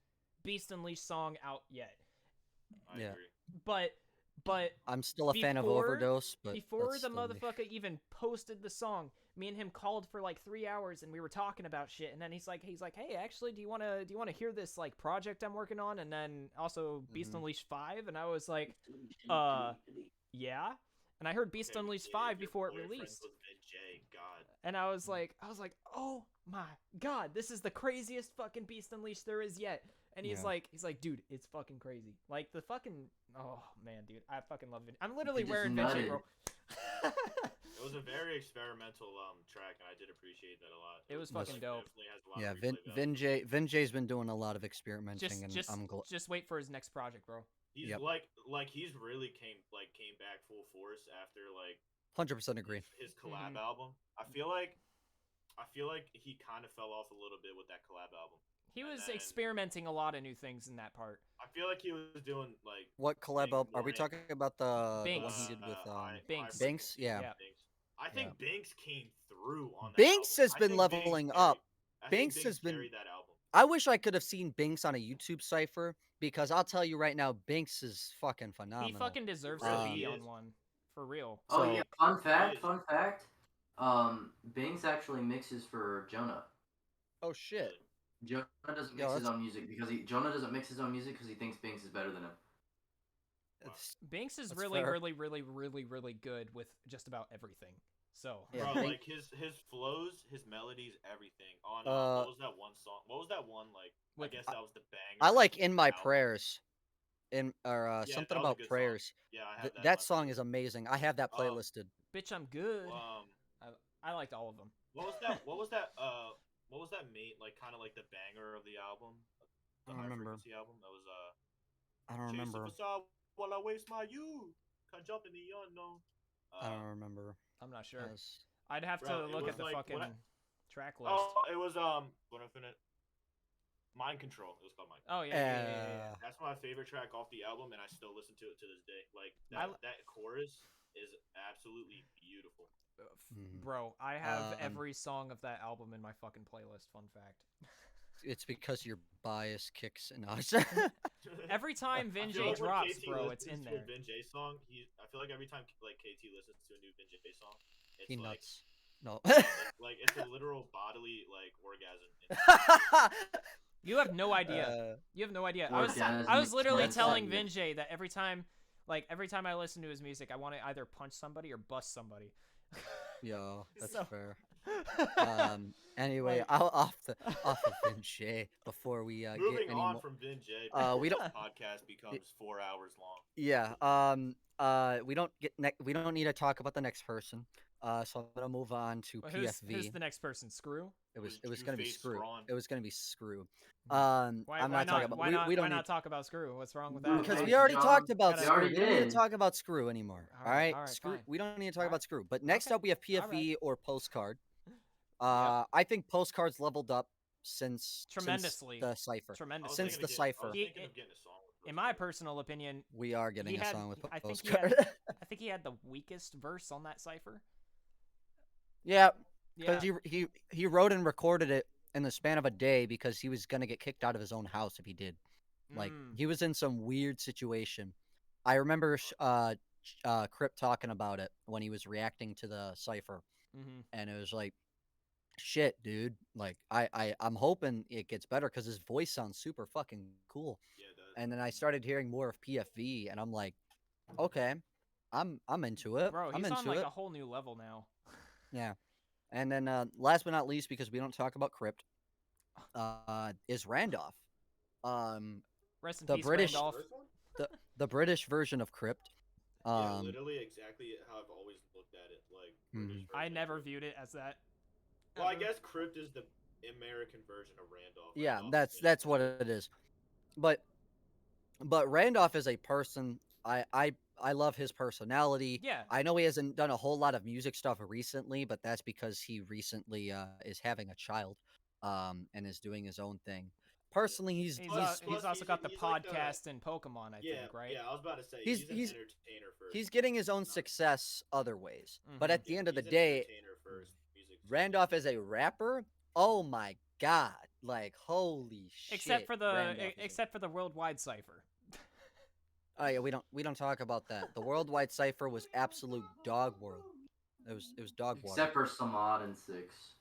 Beast Unleashed song out yet. I Yeah. agree. But I'm still a fan of before- Overdose, but before that's the still me. motherfucker even posted the song, me and him called for like 3 hours and we were talking about shit, and then he's like, hey, actually, do you want to hear this like project I'm working on, and then also Beast Mhm. Unleashed 5? And I was like, yeah. And I heard Beast Okay, Unleashed yeah, 5 your before it boyfriend released. was Vijay, God. And I was like, oh my god, this is the craziest fucking Beast Unleashed there is yet. And he's Yeah. like, dude, it's fucking crazy. Like the fucking, oh man, dude, I fucking love it. I'm literally just wearing Vinci, bro. It was a very experimental track, and I did appreciate that a lot. It was fucking dope. Definitely has a lot Yeah, of replay value. Vinjay's been doing a lot of experimenting, and just I'm glad. just wait for his next project, bro. He's Yep. like he's really came back full force after 100% agree. his collab Mhm. album. I feel like he kind of fell off a little bit with that collab album. He And was then- experimenting a lot of new things in that part. I feel like he was doing What collab Like, are we more talking about the one Binks. he did with Binks. Binks? Yeah. Yeah. Binks. I think Binks came through on that Binks album. has I been think leveling Binks up. I think Binks has been- carried that album. I wish I could have seen Binks on a YouTube cipher because I'll tell you right now, Binks is fucking phenomenal. He fucking deserves really to be is. on one, for real. Oh So- yeah, fun fact, is. fun fact. Binks actually mixes for Jonah. Oh shit. Jonah doesn't Yo, mix his that's- own music Jonah doesn't mix his own music because he thinks Binks is better than him. It's- Binks is That's really, fair. really, really, really, really good with just about everything. So Yeah, Bro, Bink- like his flows, his melodies, everything. On what was that one song? What was that one I With- guess that was the banger. I like In My album. Prayers. Something that was a about good song. prayers. Yeah, I have Th- that. that in my song playlist. is amazing. I have that Oh. playlisted. bitch, I'm good. Um, I liked all of them. what was that? What was that? What was that? Mate, like kind of like the banger of the album, the I don't High remember. Frequency album. That was I don't Chase remember. the facade while I waste my youth. Can't jump in the unknown. I don't remember. I'm not sure. As- I'd have Bro, to it look was at the like- fucking when I- track list. Oh, it was when I finished. Mind Control. It was called Mind Oh Control. yeah. That's my favorite track off the album, and I still listen to it to this day. Like that chorus is absolutely beautiful. Bro, I have Um, every song of that album in my fucking playlist. Fun fact. It's because your bias kicks in us. Every time I Vin feel J like when drops, KT bro, it's listens in to there. a Vin J song, I feel like every time like KT listens to a new Vin J song, it's He like nuts. No. like it's a literal bodily like orgasm. You have no idea. You have no idea. I was Orgasmic literally telling sensation. Vin J that every time I listen to his music, I want to either punch somebody or bust somebody. Yo, that's So- fair. Anyway, Like- off of Vin J before we get Moving any on more. from Vin J, we don't- this podcast becomes 4 hours long. Yeah. We don't we don't need to talk about the next person. So I'm gonna move on to Well, PFV. who's the next person? Screw. It was Who's gonna be Two-Face Screw. Thrawn? It was gonna be Screw. Why, I'm why not not? talking about. Why not? We don't why need not talk about Screw? What's wrong with Because that? because Okay, we already John, talked about gotta- we Screw. already We don't need to did. talk about Screw anymore. All All right, right, all right, Screw. fine. We don't need to talk All about right. Screw. But next Okay. up we have All right. PFV or Postcard. I think Postcard's leveled up since Tremendously. the cipher. I was Tremendously. Since thinking the of cipher. thinking of getting a song with In my Postcard. personal opinion, We are getting he a had, song with I think he Postcard. had, I think he had the weakest verse on that cipher. Yeah, Yeah. because he wrote and recorded it in the span of a day because he was gonna get kicked out of his own house if he did. Like he was in some weird situation. I remember Crip talking about it when he was reacting to the cipher, Mm-hmm. and it was like, shit, dude. Like I'm hoping it gets better because his voice sounds super fucking cool. Yeah, it does. And then I started hearing more of PFV, and I'm like, okay, I'm into it. Bro, I'm he's into on like it. a whole new level now. Yeah. And then last but not least, because we don't talk about Crypt, is Randolph. Rest in The peace, British- Randolph. First one? The British version of Crypt. Yeah, literally exactly how I've always looked at it. Like British I version of never Crypt. viewed it as that. Well, I ever. guess Crypt is the American version of Randolph. Yeah, Randolph is that's what it is. But Randolph is a person. I love his personality. Yeah. I know he hasn't done a whole lot of music stuff recently, but that's because he recently is having a child, and is doing his own thing. Personally, he's He's, Plus- he's also got the he's like the- podcast and Pokemon, I think, right? Yeah, I was about to say He's- he's an he's- entertainer first. he's getting his own success other ways. But Mhm. at the end of the He's an day, entertainer first, music second. Randolph is a rapper. Oh my god! Like holy shit! Except for the Randolph is a- except for the worldwide cipher. Oh yeah, we don't talk about that. The worldwide cipher was absolute dog world. It was dog water. Except for some odd and six.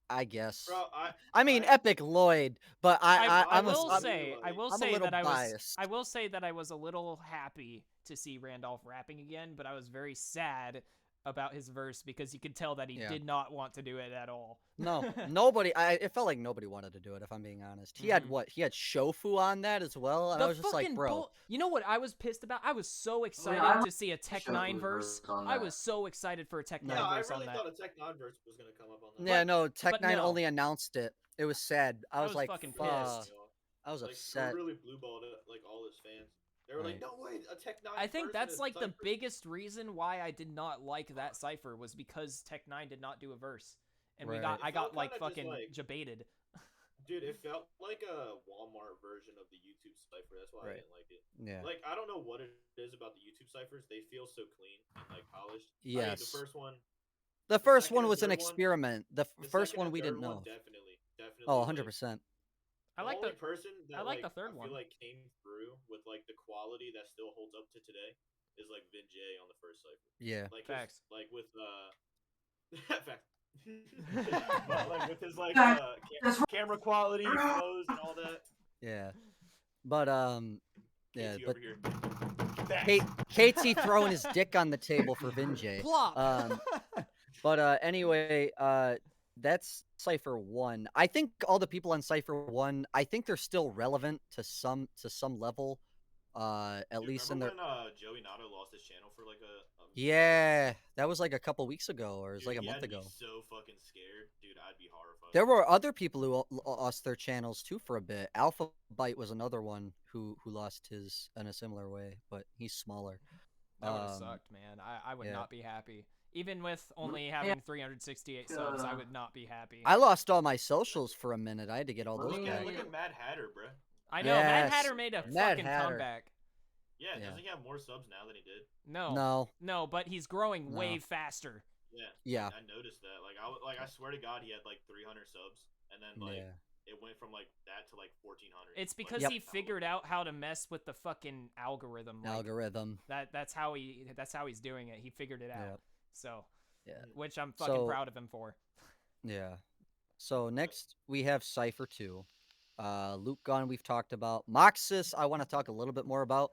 I guess. Bro, I mean, Epic Lloyd, but I I'm will I'm- say I will I'm a say little that biased. I will say that I was a little happy to see Randolph rapping again, but I was very sad about his verse because you could tell that he Yeah. did not want to do it at all. No, nobody. It felt like nobody wanted to do it. If I'm being honest, he had Mhm. what? He had Shofu on that as well, and I was just like, bro. You know what I was pissed about? I was so excited I to see a Tech Shofu 9 verse. verse on I that. was so excited for a Tech 9 yeah, I verse really on that. thought a Tech 9 verse was gonna come up on that. Yeah, no, Tech but 9 no. only announced it. It was sad. I was like, fucking fuck. pissed. I was Like, upset. Screw really blueballed like all his fans. They were like, Right. no way, a Tech 9 I think verse that's and a like the Cypher?" biggest reason why I did not like that cipher was because Tech 9 did not do a verse. And Right. I It got felt like kinda just fucking like- debated. Dude, it felt like a Walmart version of the YouTube cipher. That's why I Right. didn't like it. Yeah. Like, I don't know what it is about the YouTube ciphers. They feel so clean and like polished. I mean, Yes. the first one. The first second one and was an third one- experiment. The The first second one and we third didn't know. one, of. definitely. Oh, like, 100%. I like the the only person that I like the third I one. feel like came through with like the quality that still holds up to today is like Vin J on the first cipher. Yeah. Like Facts. like with facts. But like with his like That's camera quality, flows, and all that. Yeah. But yeah, KT but over here. KT throwing his dick on the table for Vinjay. plop. But anyway, that's Cipher 1. I think all the people on Cipher 1, I think they're still relevant to some level. At Dude, least in their remember when Joey Nato lost his channel for like a Yeah, that was like a couple weeks ago, or it was Dude, like a he month had to be ago. so fucking scared, dude. I'd be horrified. There were other people who lost their channels too for a bit. Alpha Byte was another one who lost his in a similar way, but he's smaller. That would have sucked, man. I would yeah. not be happy. Even with only having 368 subs, I would not be happy. I lost all my socials for a minute. I had to get all those Yeah, back. look at Mad Hatter, bro. I know, Mad Yes, Hatter made a Mad fucking Hatter. comeback. Yeah, Yeah. doesn't he have more subs now than he did? No, but he's growing No. way faster. Yeah. I noticed that. I swear to God, he had like 300 subs, and then it went from like that to like 1,400. It's because he figured out how to mess with the fucking algorithm. That's how he's doing it. He figured it out. Yeah. So, yeah, which I'm fucking proud of him for. Yeah. So next we have Cypher 2. Luke Gunn we've talked about. Moxus I want to talk a little bit more about.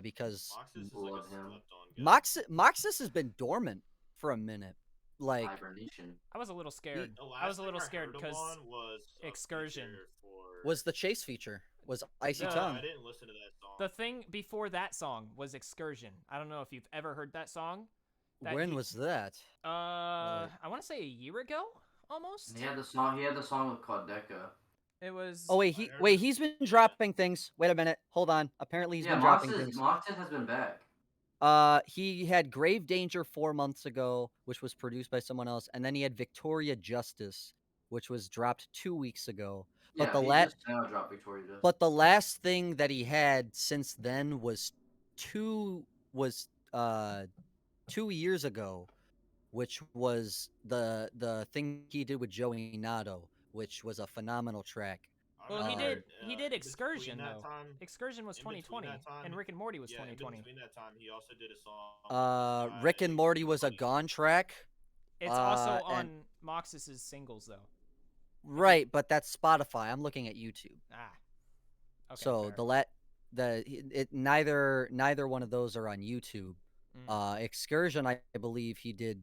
Because Moxus is like a slept-on guy. Moxus has been dormant for a minute. Like hibernation. I was a little scared. The I was a last little thing I scared heard him because on was a Excursion feature for... was the chase feature. Was Icy No, Tongue. I didn't listen to that song. the thing before that song was Excursion. I don't know if you've ever heard that song. When was that? I want to say a year ago, almost. And he had the song with Quadeca. It was. Oh wait, he's been dropping things. Wait a minute. Hold on. Apparently he's been dropping things. Moxus has been back. He had Grave Danger 4 months ago, which was produced by someone else, and then he had Victoria Justice, which was dropped 2 weeks ago. But just now dropped Victoria Justice. But the last thing that he had since then was 2 years ago, which was the thing he did with Joey Nato, which was a phenomenal track. Well, he did Excursion though. Excursion was 2020, and Rick and Morty was 2020. In between that time, he also did a song. Rick and Morty was a Gone track. It's also on Moxus's singles though. Right, but that's Spotify. I'm looking at YouTube. Okay, so fair. neither one of those are on YouTube. Excursion, I believe he did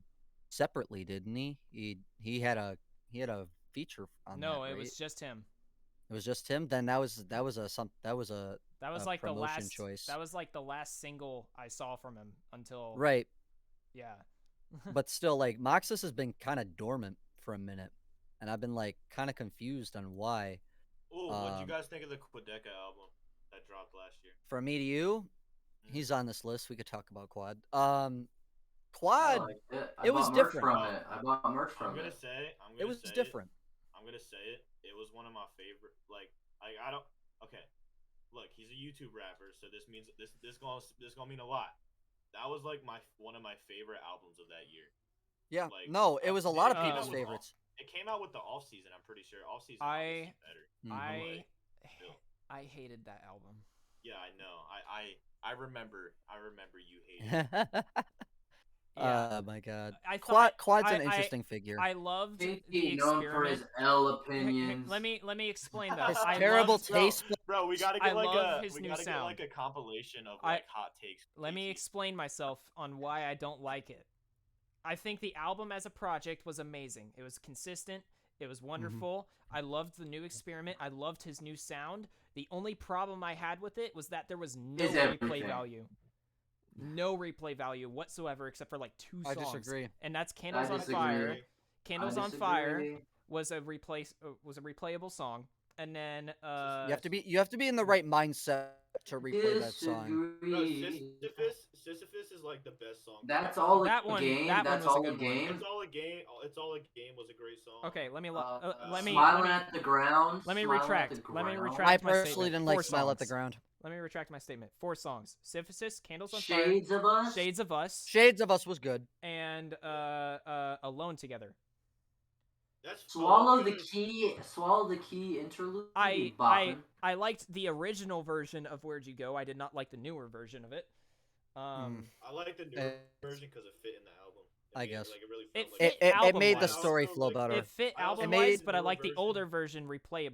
separately, didn't he? He had a feature on that. No, right? it was just him. It was just him. Then that was like the last choice. That was like the last single I saw from him until. Right. Yeah. But still, like Moxus has been kind of dormant for a minute, and I've been like kind of confused on why. Oh, what did you guys think of the Quadeca album that dropped last year? From me to you, he's on this list. We could talk about Quad. Quad. It was different. I bought merch from it. It was different. I'm gonna say it. It was one of my favorite. I don't. Okay, look, he's a YouTube rapper, so this means this gonna mean a lot. That was like one of my favorite albums of that year. Yeah. No, it was a lot of people's favorites. It came out with the off season. I'm pretty sure off season. Better. I hated that album. Yeah, I know. I remember you hated it. Oh my god. Quad's an interesting figure. I loved the experiment. Known for his L opinions. Let me explain that. His terrible taste. Bro, we gotta get sound. a compilation of hot takes. Let me explain myself on why I don't like it. I think the album as a project was amazing. It was consistent. It was wonderful. I loved the new experiment. I loved his new sound. The only problem I had with it was that there was no replay value. No replay value whatsoever except for like 2 songs. I disagree. And that's Candles on Fire. Candles on Fire was a replayable song. And then you have to be in the right mindset to replay that song. Bro, Sisyphus is like the best song. That's all that a one, game. That That's one was all a good game. one. It's all a game. It's all a game was a great song. Okay, let me Smiling at the ground. Let me retract. I personally didn't like Smile at the Ground. Let me retract my statement. 4 songs: Sisyphus, Candles on Shades Fire, of Us, Shades of Us, Shades of Us was good, and Alone Together. Swallow the Key interlude. I liked the original version of Where'd You Go. I did not like the newer version of it. I like the newer version because it fit in the album. I guess it made the story flow better. It fit album wise, but I like the older version replay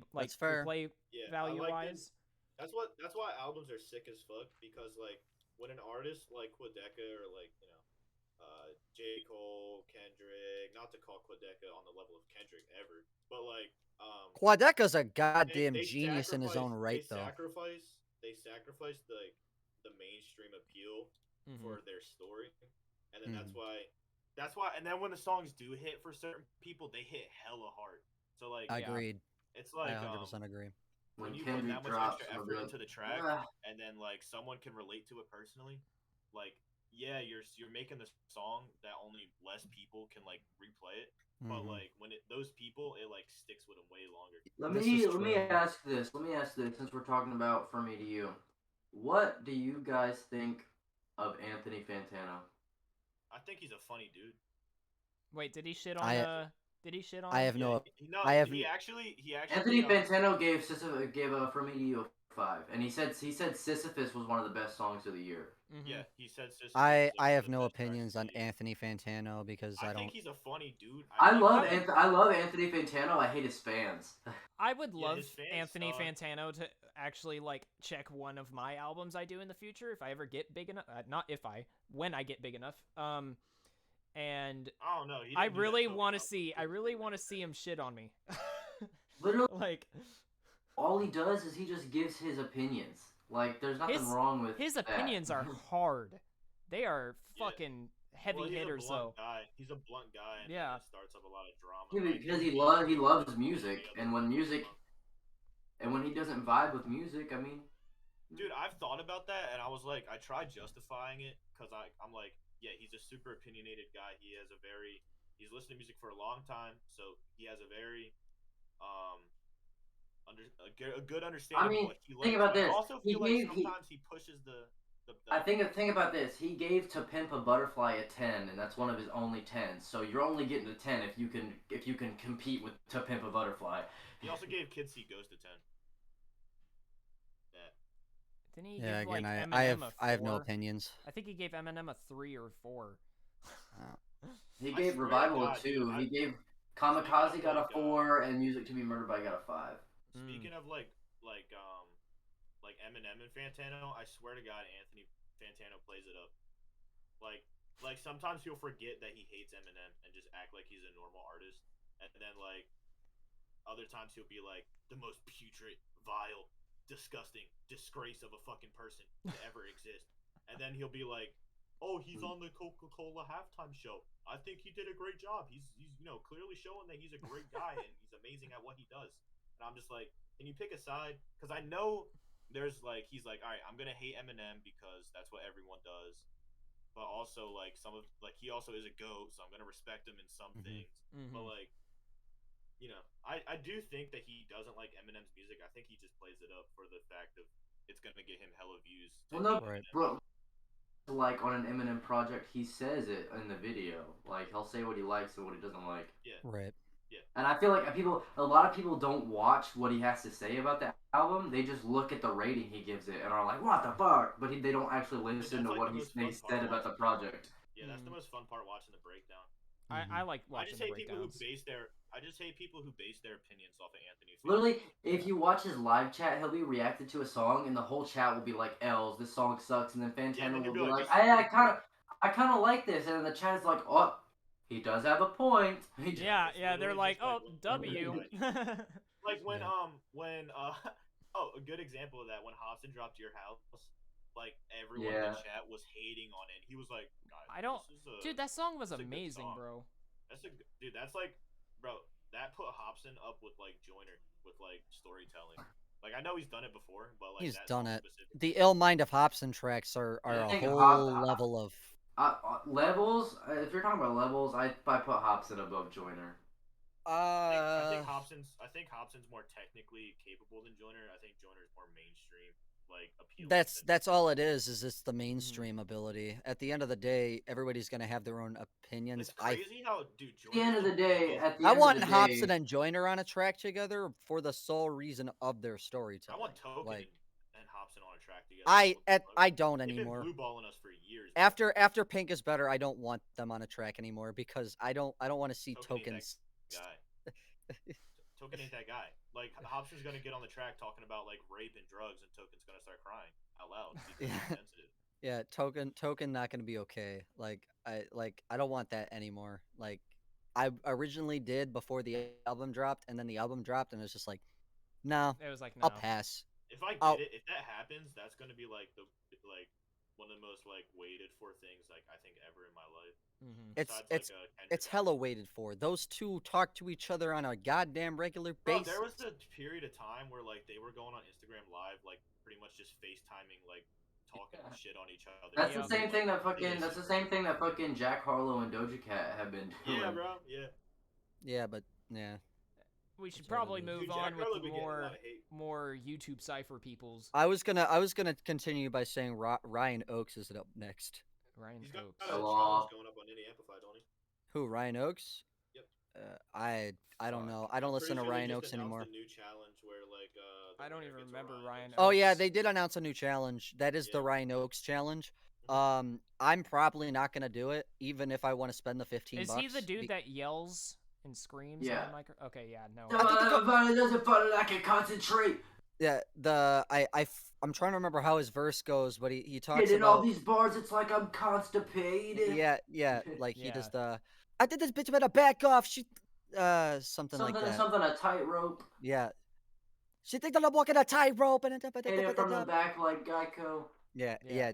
value wise. That's why albums are sick as fuck, because like when an artist like Quadeca or like J. Cole, Kendrick, not to call Quadeca on the level of Kendrick ever, but like Quadeca's a goddamn genius in his own right, though. They sacrifice the mainstream appeal for their story, and then that's why, and then when the songs do hit for certain people, they hit hella hard. So like, agreed. It's like I 100% agree. When you put that much extra effort into the track, and then like someone can relate to it personally, like yeah, you're making the song that only less people can like replay it, but Mhm. like when it those people, it like sticks with them way longer. This is Let me true. ask this. Let me ask this since we're talking about from me to you. What do you guys think of Anthony Fantano? I think he's a funny dude. Wait, did he shit on I did he shit on I him? have Yeah, no no, I have he actually Anthony Fantano gave From Me to You a 5, and he said Sisyphus was one of the best songs of the year. Mm-hmm. yeah, he said Sisyphus is I like one have of the no best tracks opinions of on the year. Anthony Fantano because I I think don't. he's a funny dude. I I think love I would I love Anthony Fantano. I hate his fans. I would yeah, love his fans Anthony suck. Fantano to actually like check one of my albums I do in the future if I ever get big enough. Not if I, when I get big enough. And I don't know. He I didn't do that really Token want to album. see. He I didn't really do want to that. see him shit on me. Literally, Like all he does is he just gives his opinions. Like, there's nothing his wrong with his that. opinions are hard. They are Yeah. fucking Well, heavy he's a hitters blunt though. guy. He's a blunt guy, and then Yeah. it starts up a lot of drama. Yeah, Like because him being he Drake loves doesn't make any music, other and when artist music fun. and when he doesn't vibe with music, I mean, Dude, I've thought about that, and I was like, I tried justifying it because I'm like, yeah, he's a super opinionated guy. He's listened to music for a long time, so he has a very um a good I understanding of mean, what he think likes. about But I this. also He feel like gave he. sometimes he pushes the I boundaries. think about this. He gave To Pimp a Butterfly a 10, and that's one of his only 10s. So you're only getting a 10 if you can compete with To Pimp a Butterfly. He also gave Kids See Ghost a 10. Yeah. Didn't he Yeah, give again, like Eminem a I have no 4? opinions. I think he gave Eminem a 3 or 4. Uh, He I gave swear to Revival a God, dude. 2. He gave Speaking of Kamikaze got a 4, and Music to Be Murdered by got a 5. Mm. speaking of like like Eminem and Fantano, I swear to God, Anthony Fantano plays it up. Like like sometimes he'll forget that he hates Eminem and just act like he's a normal artist, and then like other times he'll be like the most putrid, vile, disgusting disgrace of a fucking person to ever exist, and then he'll be like, "Oh, he's on the Coca-Cola halftime show. I think he did a great job. He's clearly showing that he's a great guy and he's amazing at what he does." And I'm just like, can you pick a side? Because I know there's like he's like, all right, I'm gonna hate Eminem because that's what everyone does, but also like some of like he also is a goat, so I'm gonna respect him in some mhm. things. But Mm-hmm. like I do think that he doesn't like Eminem's music. I think he just plays it up for the fact of it's gonna get him hella views to Well, no, hate Right. Eminem. bro. Like on an Eminem project, he says it in the video. Like he'll say what he likes and what he doesn't like. Yeah, Right. yeah. And I feel like a lot of people don't watch what he has to say about the album. They just look at the rating he gives it and are like, "What the fuck?" But they don't actually But listen that's to like what the most they fun part said about the watching the project. yeah, that's the Mm. most fun part watching the breakdown. I Mhm. like I watching just the hate people who breakdowns. base their I just hate people who base their opinions off of Anthony Literally, Fantano. if you watch his live chat, he'll be reacted to a song, and the whole chat will be like, "L's, this song sucks," and then Yeah, and then Fantano you'll will be be like, like, this is pretty good. I kind of like this," and then the chat is like, "Oh, he does have a point." Yeah, Yeah, it's yeah, they're literally like, just like "Oh, one big W." fighting. Like Yeah. when oh, a good example of that when Hobson dropped Your House, like everyone in the Yeah. chat was hating on it. He was like, guys, I don't Dude, that song was this is a good amazing, song. bro. Dude, that's like, bro, that put Hobson up with like Joyner with like storytelling. Like I know he's done it before, but like He's that done song it. specifically. The Ill Mind of Hobson tracks are I a think whole level of. levels. If you're talking about levels, I put Hobson above Joyner. Uh, I think Hobson's more technically capable than Joyner. I think Joyner's more mainstream, like appealing than that's all it is. Is it's the Mhm. mainstream ability. At the end of the day, everybody's gonna have their own opinions. It's crazy how dude At the end Joyner's of the the day, biggest. at the I end of want the Hobson day, and Joyner on a track together for the sole reason of their I want storytelling. Token Like and Hobson on a track together. What the fuck? I don't They've been anymore. blue balling us for years, bro. After Pink is better, I don't want them on a track anymore because I don't want to see Token ain't that tokens. guy. Token ain't that guy. Like Hobson's gonna get on the track talking about like rape and drugs, and Token's gonna start crying out loud because Yeah. he's sensitive. Yeah, token not gonna be okay. I don't want that anymore. Like I originally did before the album dropped, and then the album dropped, and it's just like, no, It was like, I'll "No." pass. If I get I'll it, if that happens, that's gonna be like the like one of the most like waited for things like I think ever in my life. Mhm. it's Besides like it's a Kendrick it's hella album. waited for. Those two talk to each other on a goddamn regular Bro, there basis. was a period of time where like they were going on Instagram Live, like pretty much just FaceTiming, like talking shit on each other. That's Yeah. the same thing that fucking. This That's the shit, same thing that fucking Jack Harlow and Doja Cat have been doing. Yeah, bro. Yeah. Yeah, but yeah. We should That's what it probably is. move Dude, Jack on with Harlow be getting a lot of hate. more YouTube cipher peoples. I was gonna continue by saying Ryan Oakes is up next. Ryan He's got Oakes. a Hello. challenge going up on Any Amplify, don't he? Who? Ryan Oakes? Yep. I don't Fuck. know. I don't I'm listen pretty to sure Ryan they Oakes just announced anymore. a new challenge where like the I don't winner even gets a remember Ryan Oakes. Oh yeah, Oakes. they did announce a new challenge. That is the Yeah. Ryan Oakes challenge. Mhm. I'm probably not gonna do it, even if I want to spend the 15 Is bucks. he the dude that yells and screams Yeah. on the micro? Okay, yeah, no. Somebody doesn't feel like I concentrate. Yeah, I'm trying to remember how his verse goes, but he talks Getting all about these bars, it's like I'm constipated. yeah, like he Yeah. does the I did this bitch better back off. She something like that. Something a tightrope. Yeah. She think that I'm walking a tightrope and Hit it from the back like Geico. yeah, Yeah.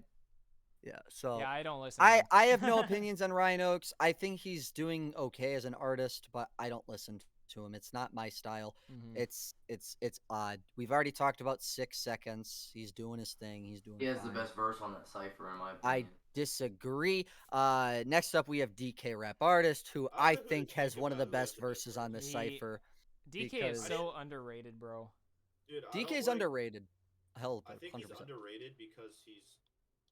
yeah. So Yeah, I don't listen. to him. I have no opinions on Ryan Oakes. I think he's doing okay as an artist, but I don't listen to him. It's not my style. Mhm. It's odd. We've already talked about 6 seconds. He's doing his thing. He's doing He has fine. the best verse on that cipher, in my I opinion. disagree. Next up we have DK Rap Artist, who I I don't really think has think one of the about who has best the best verses on the verse. cipher. DK because- is so underrated, bro. Dude, I DK's don't like, underrated. Hell, I think 100%. he's underrated because he's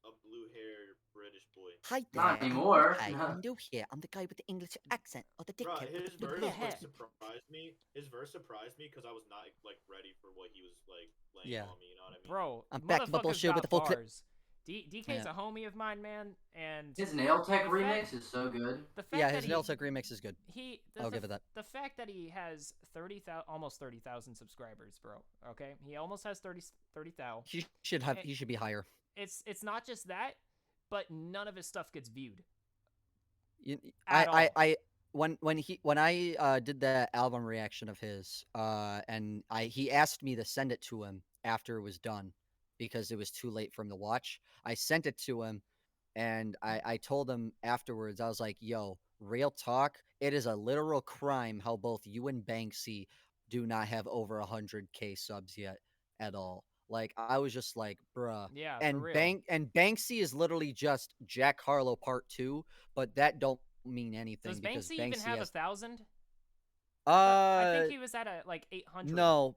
a blue-haired British boy. Hi there. Not anymore. Hi, I'm new here. I'm the guy with the English accent, or the Bro, dickhead. his with the verse blue like hair. surprised me. His verse surprised me because I was not like ready for what he was like laying Yeah. on me. You know what I mean? Bro, I'm back to my motherfucker's bullshit with got the full clip. bars. DK's a homie of mine, man, and His Nail Tech The remix fact- is so good. the fact Yeah, that his he, Nail Tech remix is good. I'll give it that. The fact that he has 30,000, almost 30,000 subscribers, bro. Okay, he almost has 30,000. He should have. He should be higher. It's not just that, but none of his stuff gets viewed. You- At all. I when I did the album reaction of his, and he asked me to send it to him after it was done because it was too late for him to watch. I sent it to him, and I told him afterwards. I was like, "Yo, real talk, it is a literal crime how both you and Banksy do not have over 100K subs yet at all." Like I was just like, "Bruh." Yeah, for And real. Banksy is literally just Jack Harlow Part 2, but that don't mean anything Does because Banksy even have has 1,000? I think he was at like 800. no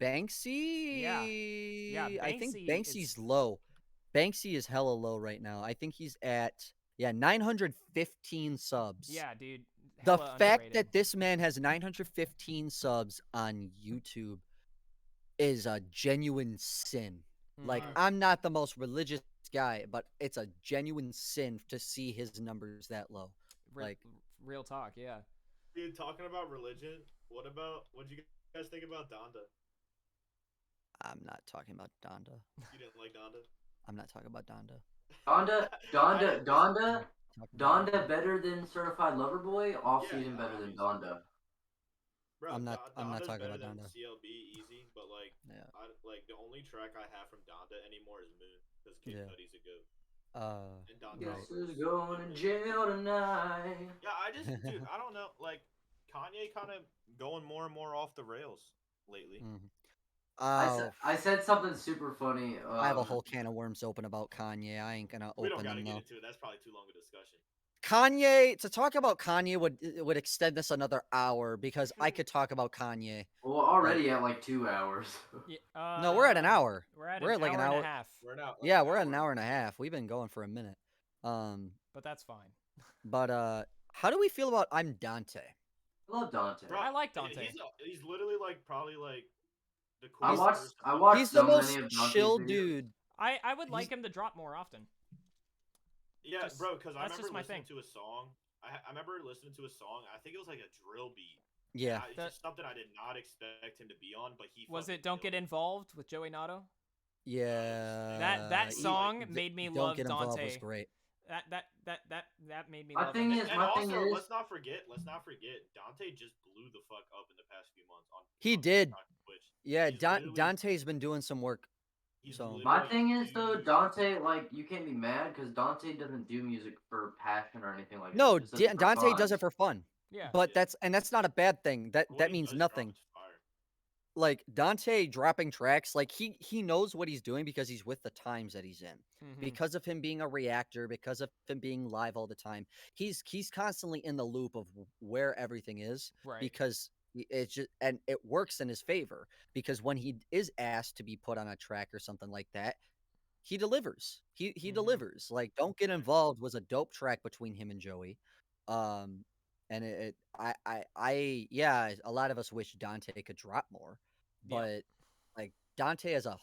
Banksy. Yeah, I think Banksy Banksy's is- low. Banksy is hella low right now. I think he's at 915 subs. Yeah, dude. The hella fact underrated. that this man has 915 subs on YouTube is a genuine sin. Like, Mhm. I'm not the most religious guy, but it's a genuine sin to see his numbers that low. like- real talk, yeah. Dude, talking about religion, what you guys think about Donda? I'm not talking about Donda. You didn't like Donda? I'm not talking about Donda. Donda better than Certified Lover Boy. Off Yeah, season better than obviously. Donda. Bro, I'm not Donda's talking better about than Donda. CLB easy, but like, Yeah. the only track I have from Donda anymore is Moon because Kid Yeah. Cudi's a goat. And Donda Right. Guess who's going to jail tonight? Yeah, dude, I don't know. Like, Kanye kind of going more and more off the rails lately. Mhm. I said something super funny. I have a whole can of worms open about Kanye. I ain't gonna We don't open gotta them get though. into it. That's probably too long a discussion. Kanye, to talk about Kanye would extend this another hour because I could talk about Kanye. Well, already at like 2 hours. Yeah, No, we're at an hour. We're at like an hour and hour. a half, We're not. Yeah, we're at an hour and a half. We've been going for a minute. but that's fine. But how do we feel about I'm Dante? I love Dante. Bro, I like Dante. He's literally like probably like the I coolest. watched. person. I watched He's so the most many of Dante's chill videos. dude. I would like He's- him to drop more often. Yeah, Just- bro, because I that's remember just my listening thing. to a song. I remember listening to a song. I think it was like a drill beat. Yeah. It's That- just something I did not expect him to be on, but he Was fucking it "Don't Get killed it. Involved" with Joey Nato? Yeah. That song made me Don't love Get Involved Dante. was great. That made me My love thing him. is- And my also, thing is- let's not forget, Dante just blew the fuck up in the past few months on. He on did. TikTok and Twitch. Yeah, He's literally- Dante's been doing some work. He's So- literally My thing is though, huge. Dante, like, you can't be mad because Dante doesn't do music for passion or anything like No, that. He just does it for Dante fun. does it for fun. Yeah. But Yeah. that's not a bad thing. What That he means does drop nothing. is fire. like Dante dropping tracks, like he knows what he's doing because he's with the times that he's in. Because of him being a reactor, because of him being live all the time, he's constantly in the loop of where everything is Right. because it's just and it works in his favor because when he is asked to be put on a track or something like that, he delivers. He delivers. Like Don't Get Involved was a dope track between him and Joey. Um and yeah, a lot of us wish Dante could drop more, Yeah. but like Dante as a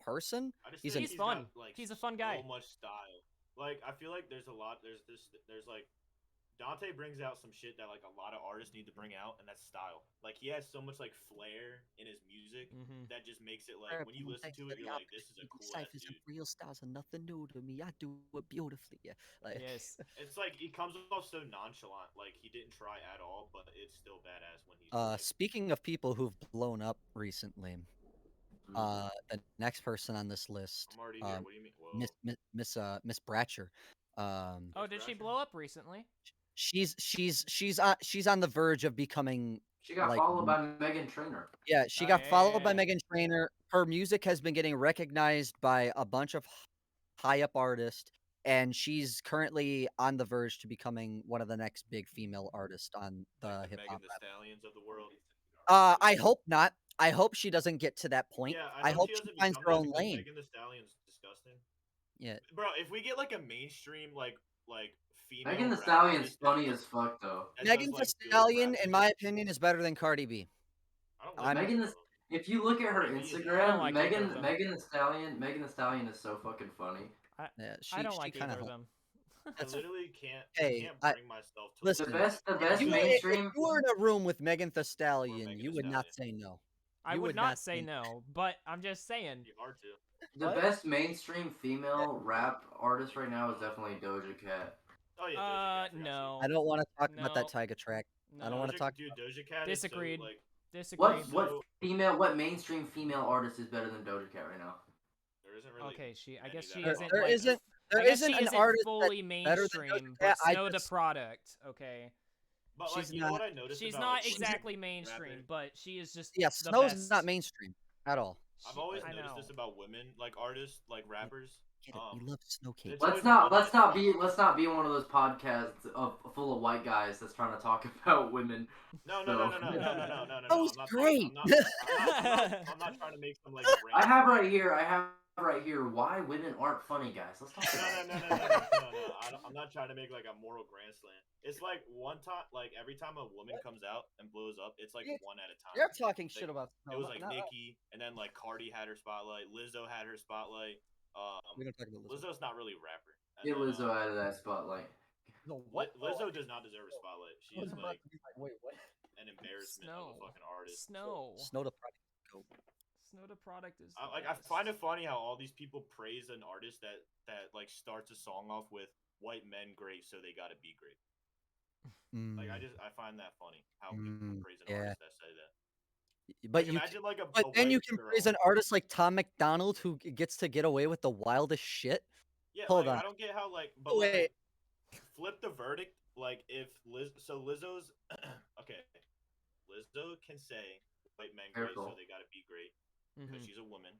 person, I just he's think an He's he's fun. got like He's a fun so guy. much style. Like I feel like there's a lot. There's like Dante brings out some shit that like a lot of artists need to bring out, and that's style. Like he has so much like flair in his music that just makes it like when you listen to it, you're like, this is a cool ass ciphers and dude. real styles are nothing new to me. I do it beautifully. Yeah. Like Yes. It's like he comes off so nonchalant, like he didn't try at all, but it's still badass when he's like, speaking of people who've blown up recently, Mm. the next person on this list, I'm already here. What do you mean? Miss Whoa, Miss Bratcher. Oh, Miss did she Thrasher? blow up recently? She's on the verge of becoming She got like followed by Megan Trainor. yeah, she Oh, got yeah, followed by yeah. Megan Trainor. Her music has been getting recognized by a bunch of high up artists, and she's currently on the verge to becoming one of the next big female artists on Like the the hip Megan hop the rap. Stallions of the world. I hope not. I hope she doesn't get to that point. Yeah, I I hope hope she she doesn't finds become her that own because lane. Megan the Stallion's disgusting. Yeah. Bro, if we get like a mainstream like Megan female the rap Stallion's artist funny as fuck though. that does Megan Thee like good rap Stallion, in shit, my opinion, is better than Cardi B. I don't like I'm either Megan, of them. if you look at her Cardi B is I don't Instagram, nasty. like either of them. Megan the Stallion is so fucking funny. I yeah, I don't she like kind either of of them. I that's literally I hey, can't I bring myself to The listen listen. to like best, the rap best If mainstream. you were in a room with Megan Thee or Stallion, Megan you the would not Stallion. say no. I You would would not not say say no, but I'm just saying. It'd be hard to. The what? best mainstream female rap artist right now is definitely Doja Cat. Oh yeah, Doja Cat. Forgot she No. I don't want to talk about that No. Tyga track. I don't No. want to talk. Doja Cat is so Disagreed. like Disagree. What mainstream female artist is better than Doja Cat right now? there isn't really Okay, I many guess that she are isn't on like that. There I guess isn't she an isn't artist that's fully better than Doja mainstream, Cat. but I Snow the just product, okay. But she's like, you know not. what I noticed She's about not like women exactly mainstream, rappers? but she is just Yeah, the Snow's not best. mainstream at all. I've always I noticed know. this about women, like artists, like rappers. Get it? We love Snow Cake. It's always women Let's that not be one of those podcasts full of white guys that's trying to talk about women. No. That was I'm not great. I'm not trying to make some like I grand. have right here why women aren't funny, guys. Let's talk about No. I'm not trying to make like a moral grand slam. It's like one time, like every time a woman comes out and blows up, it's like one at a time. You're talking Like, shit about Snow. it was like Nicki, and then like Cardi had her spotlight. Lizzo had her spotlight. We don't talk about Lizzo. Lizzo's not really a rapper. And Get then, Lizzo out of that spotlight. No, what? Lizzo does not deserve a spotlight. She I was is about like to be wait, what? an embarrassment Snow. of a fucking artist. Snow. Snow the product. Go. Snow the product is I find it funny how all these people praise an artist that like starts a song off with "white men great, so they gotta be great." Like I find that funny how people praise an artist that say that. But Like, imagine like a then white you can girl. praise an artist like Tom McDonald who gets to get away with the wildest shit. Yeah, Hold like on. I don't get how like, but Wait. like flip the verdict. Like if Lizzo's okay, Lizzo can say white men great, so Careful. they gotta be great because she's a woman,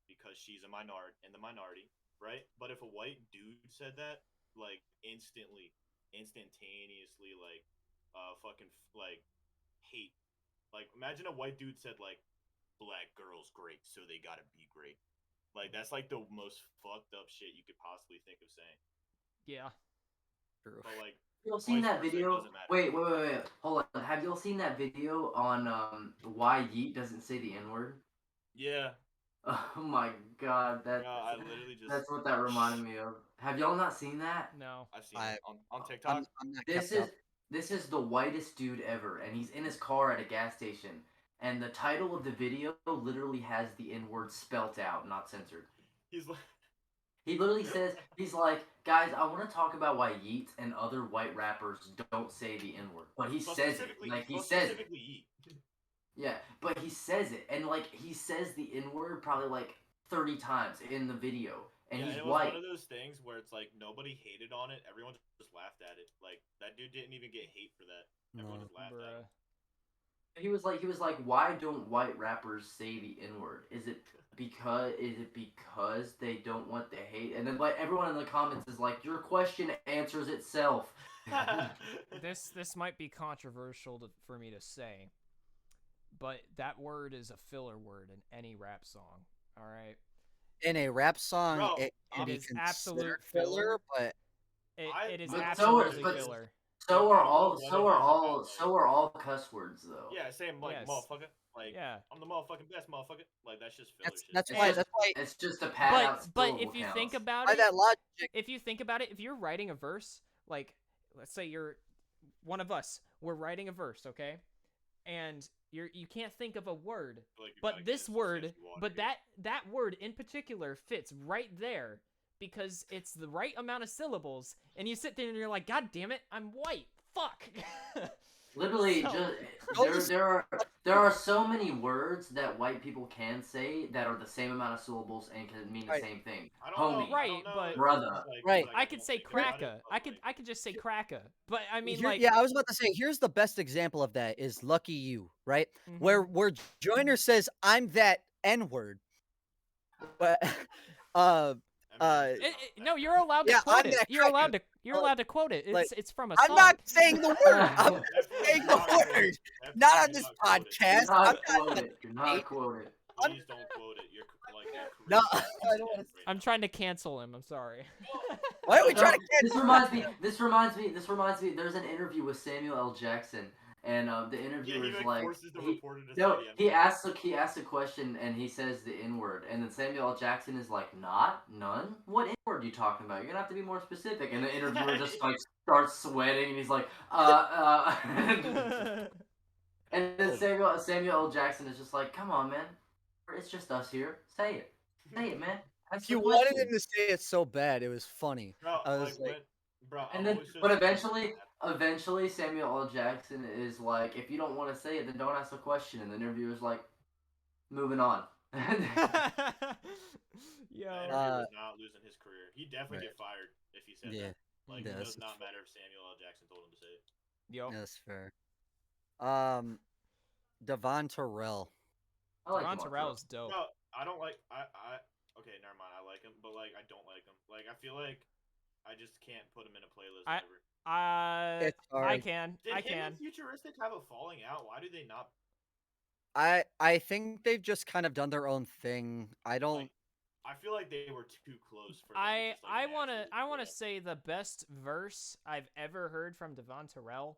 because she's a minority, right? But if a white dude said that, like instantaneously, like fucking like hate. Like imagine a white dude said like black girls great, so they gotta be great. Like that's like the most fucked up shit you could possibly think of saying. Yeah. True. But like, Y'all seen vice that versa, it video? doesn't matter. Wait. Hold on. Have y'all seen that video on why Yeet doesn't say the N word? Yeah. Oh my god, I literally just. that's what that reminded me of. Have y'all not seen that? No. I've seen it on TikTok. I'm not This kept is up. this is the whitest dude ever, and he's in his car at a gas station, and the title of the video literally has the N word spelt out, not censored. He's like, He literally says, he's like, guys, I want to talk about why Yeats and other white rappers don't say the N word, but he says it, like he says it. Eat. Yeah, but he says it, and like he says the N word probably like 30 times in the video, and Yeah, he's and it was white. one of those things where it's like nobody hated on it. Everyone just laughed at it. Like that dude didn't even get hate for that. Everyone just laughed at it. he was like, why don't white rappers say the N word? Is it because they don't want the hate? And then like everyone in the comments is like, your question answers itself. This might be controversial for me to say, but that word is a filler word in any rap song. All right, In a rap song, Bro, it can it be is considered absolute filler, filler. but It is But absolutely but filler. so I are don't know all what it is about like so are all cuss words though. yeah, same like Yes. motherfucker. Like Yeah. I'm the motherfucking best motherfucker. Like that's just filler shit. that's It's why And just that's why it's just to pad but out but syllable if you think counts. about by it, that logic. if you're writing a verse, like let's say you're one of us, we're writing a verse, okay? And you can't think of a word, I feel like you're but about to get this into some word, sketchy water but here. that word in particular fits right there because it's the right amount of syllables, and you sit there and you're like, God damn it, I'm white. Fuck. Literally, So, just Those there are so many words that white people can say that are the same amount of syllables and can mean the right, same thing. I don't know. Homie, I don't right, know but if it's just brother. like because right. like I I could don't say think about it, cracka. but like I could just say cracka. But I mean, Here, like, yeah, I was about to say, here's the best example of that is Lucky You, right? mhm. Where Joyner says, "I'm that N word," but uh, Eminem's just not that No, you're guy. allowed to yeah, quote I'm it. that cracker. You're Uh, allowed to quote it. like, It's from a I'm song. not saying the word. I'm not Definitely saying do the not quote it. word. Definitely Not on do this not quote it. Do podcast. I'm not not quote that it. Do not quote it. Please don't quote it. Your No, career is about to I just don't want end to. right I'm now. trying to cancel him. I'm sorry. Why are we trying No, to get? this reminds me. This reminds me. This reminds me. There's an interview with Samuel L. Jackson, and the Yeah, he interviewer's like like, forces the reporter to say no, the N word. he asks a question, and he says the N word, and then Samuel L. Jackson is like, not, none. What N word are you talking about? You're gonna have to be more specific. And the interviewer just like starts sweating, and he's like, and then Oh, Samuel L. Jackson is just like, come on, man, it's just us here. Say it, man. Ask the you wanted question. him to say it so bad. It was funny. Bro, I like was like, when, bro, And I'm then, always so but surprised when that happens. eventually, Samuel L. Jackson is like, if you don't want to say it, then don't ask the question. And the interviewer's like, moving on. That Yo. interviewer was not losing his career. He'd definitely right, get fired if he said yeah, that. Like, yeah, it Mhm. does that's not matter if Samuel L. Jackson told him to say it. Yo. that's fair. Um, Devon Terrell. I like Devon Devon Terrell. Terrell's dope. No, I don't like. Okay, never mind. I like him, but like, I don't like him. Like, I feel like I just can't put him in a playlist I ever. It's I hard. can. Did I him and can. Futuristic have a falling out? Why do they not I think they've just kind of done their own thing. I don't. like? I feel like they were too close for them to just like naturally I split wanna up. say the best verse I've ever heard from Devon Terrell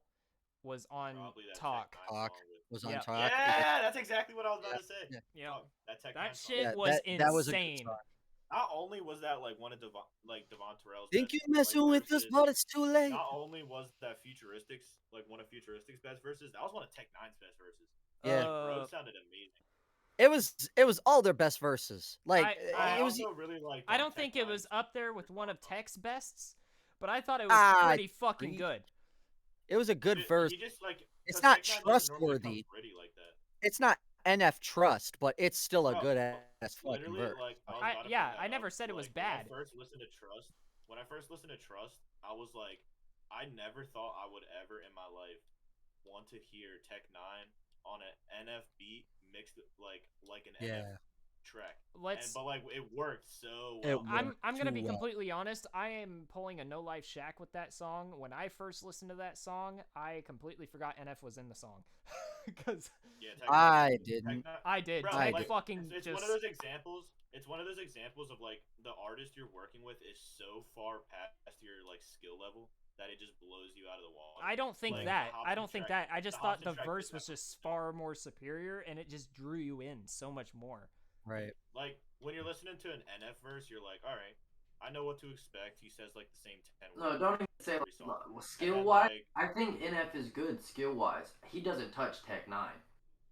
was on Probably that Tech Talk. Nine Talk song with. was on Yep. talk. Yeah, Yeah, that's exactly what I was about yeah, to say. yeah, Yep. Oh, that Tech That Nine song. shit yeah. was That was a good insane. song. Not only was that like one of Devon Terrell's Think best you like messing with us, verses, but it's too late. not only was that Futuristics like one of Futuristic's best verses, that was one of Tech Nine's best verses. Yeah, Like, bro, Uh, it sounded amazing. it was all their best verses. Like Bro, I it was. also really liked I don't Tech think it was Nine's up there with one of response on it. Tech's bests, but I thought it was Ah, pretty fucking agree. good. It was a good verse. He just like It's because not Tech Nine doesn't normally come trustworthy. gritty like that. It's not NF Trust, but it's still a Bro, good ass fucking literally, verse. like I was I about to bring yeah, that I up. never said it was Like when I bad. first listened to Trust, I was like, I never thought I would ever in my life want to hear Tech Nine on an NF beat mixed like an NF Yeah, track. And Let's but like it worked so it well. worked I'm gonna too be well. completely honest. I am pulling a No Life Shack with that song. When I first listened to that song, I completely forgot NF was in the song, because Yeah, Tech Nine was I Tech didn't. Nine. I did. Bro, I Tech did. like fucking it's one of just. those examples. It's one of those examples of like the artist you're working with is so far past your like skill level that it just blows you out of the water. I don't think Like Right. the that. I Hobson don't think track, that. I the just thought Hobson the track did verse that was for me. just far more superior, and it just drew you in so much more. Right. Like when you're listening to an NF verse, you're like, all right, I know what to expect. He says like the same 10 words No, don't even say every song, and skill then wise. like I think NF is good skill wise. He doesn't touch Tech Nine.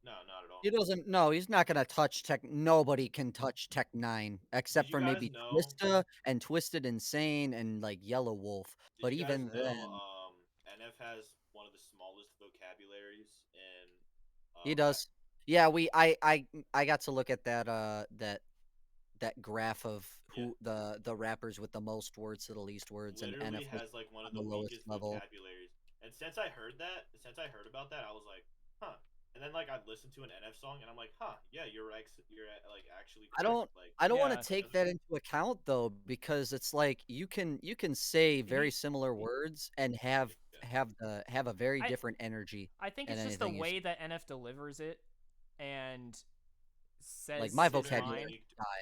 no, not at all. He doesn't. No, he's not gonna touch Tech. Nobody can touch Tech Nine Did except you for guys maybe know? Twista and Twisted Insane and like Yellow Wolf. Did But you guys even know then, NF has one of the smallest vocabularies in he rap? does. Yeah, I got to look at that graph of Yeah, the rappers with the most words to the least words, and literally NF was has like one of on the the lowest weakest level. vocabularies. And since I heard about that, I was like, huh. and then like I'd listen to an NF song, and I'm like, huh, yeah, you're like actually I correct. don't Like, I don't want Yeah. to take doesn't that into account though, because it's like you can say very He similar words and yeah. have a very I different energy I think and it's just the anything you say. way that NF delivers it and Like says my It's his vocabulary mind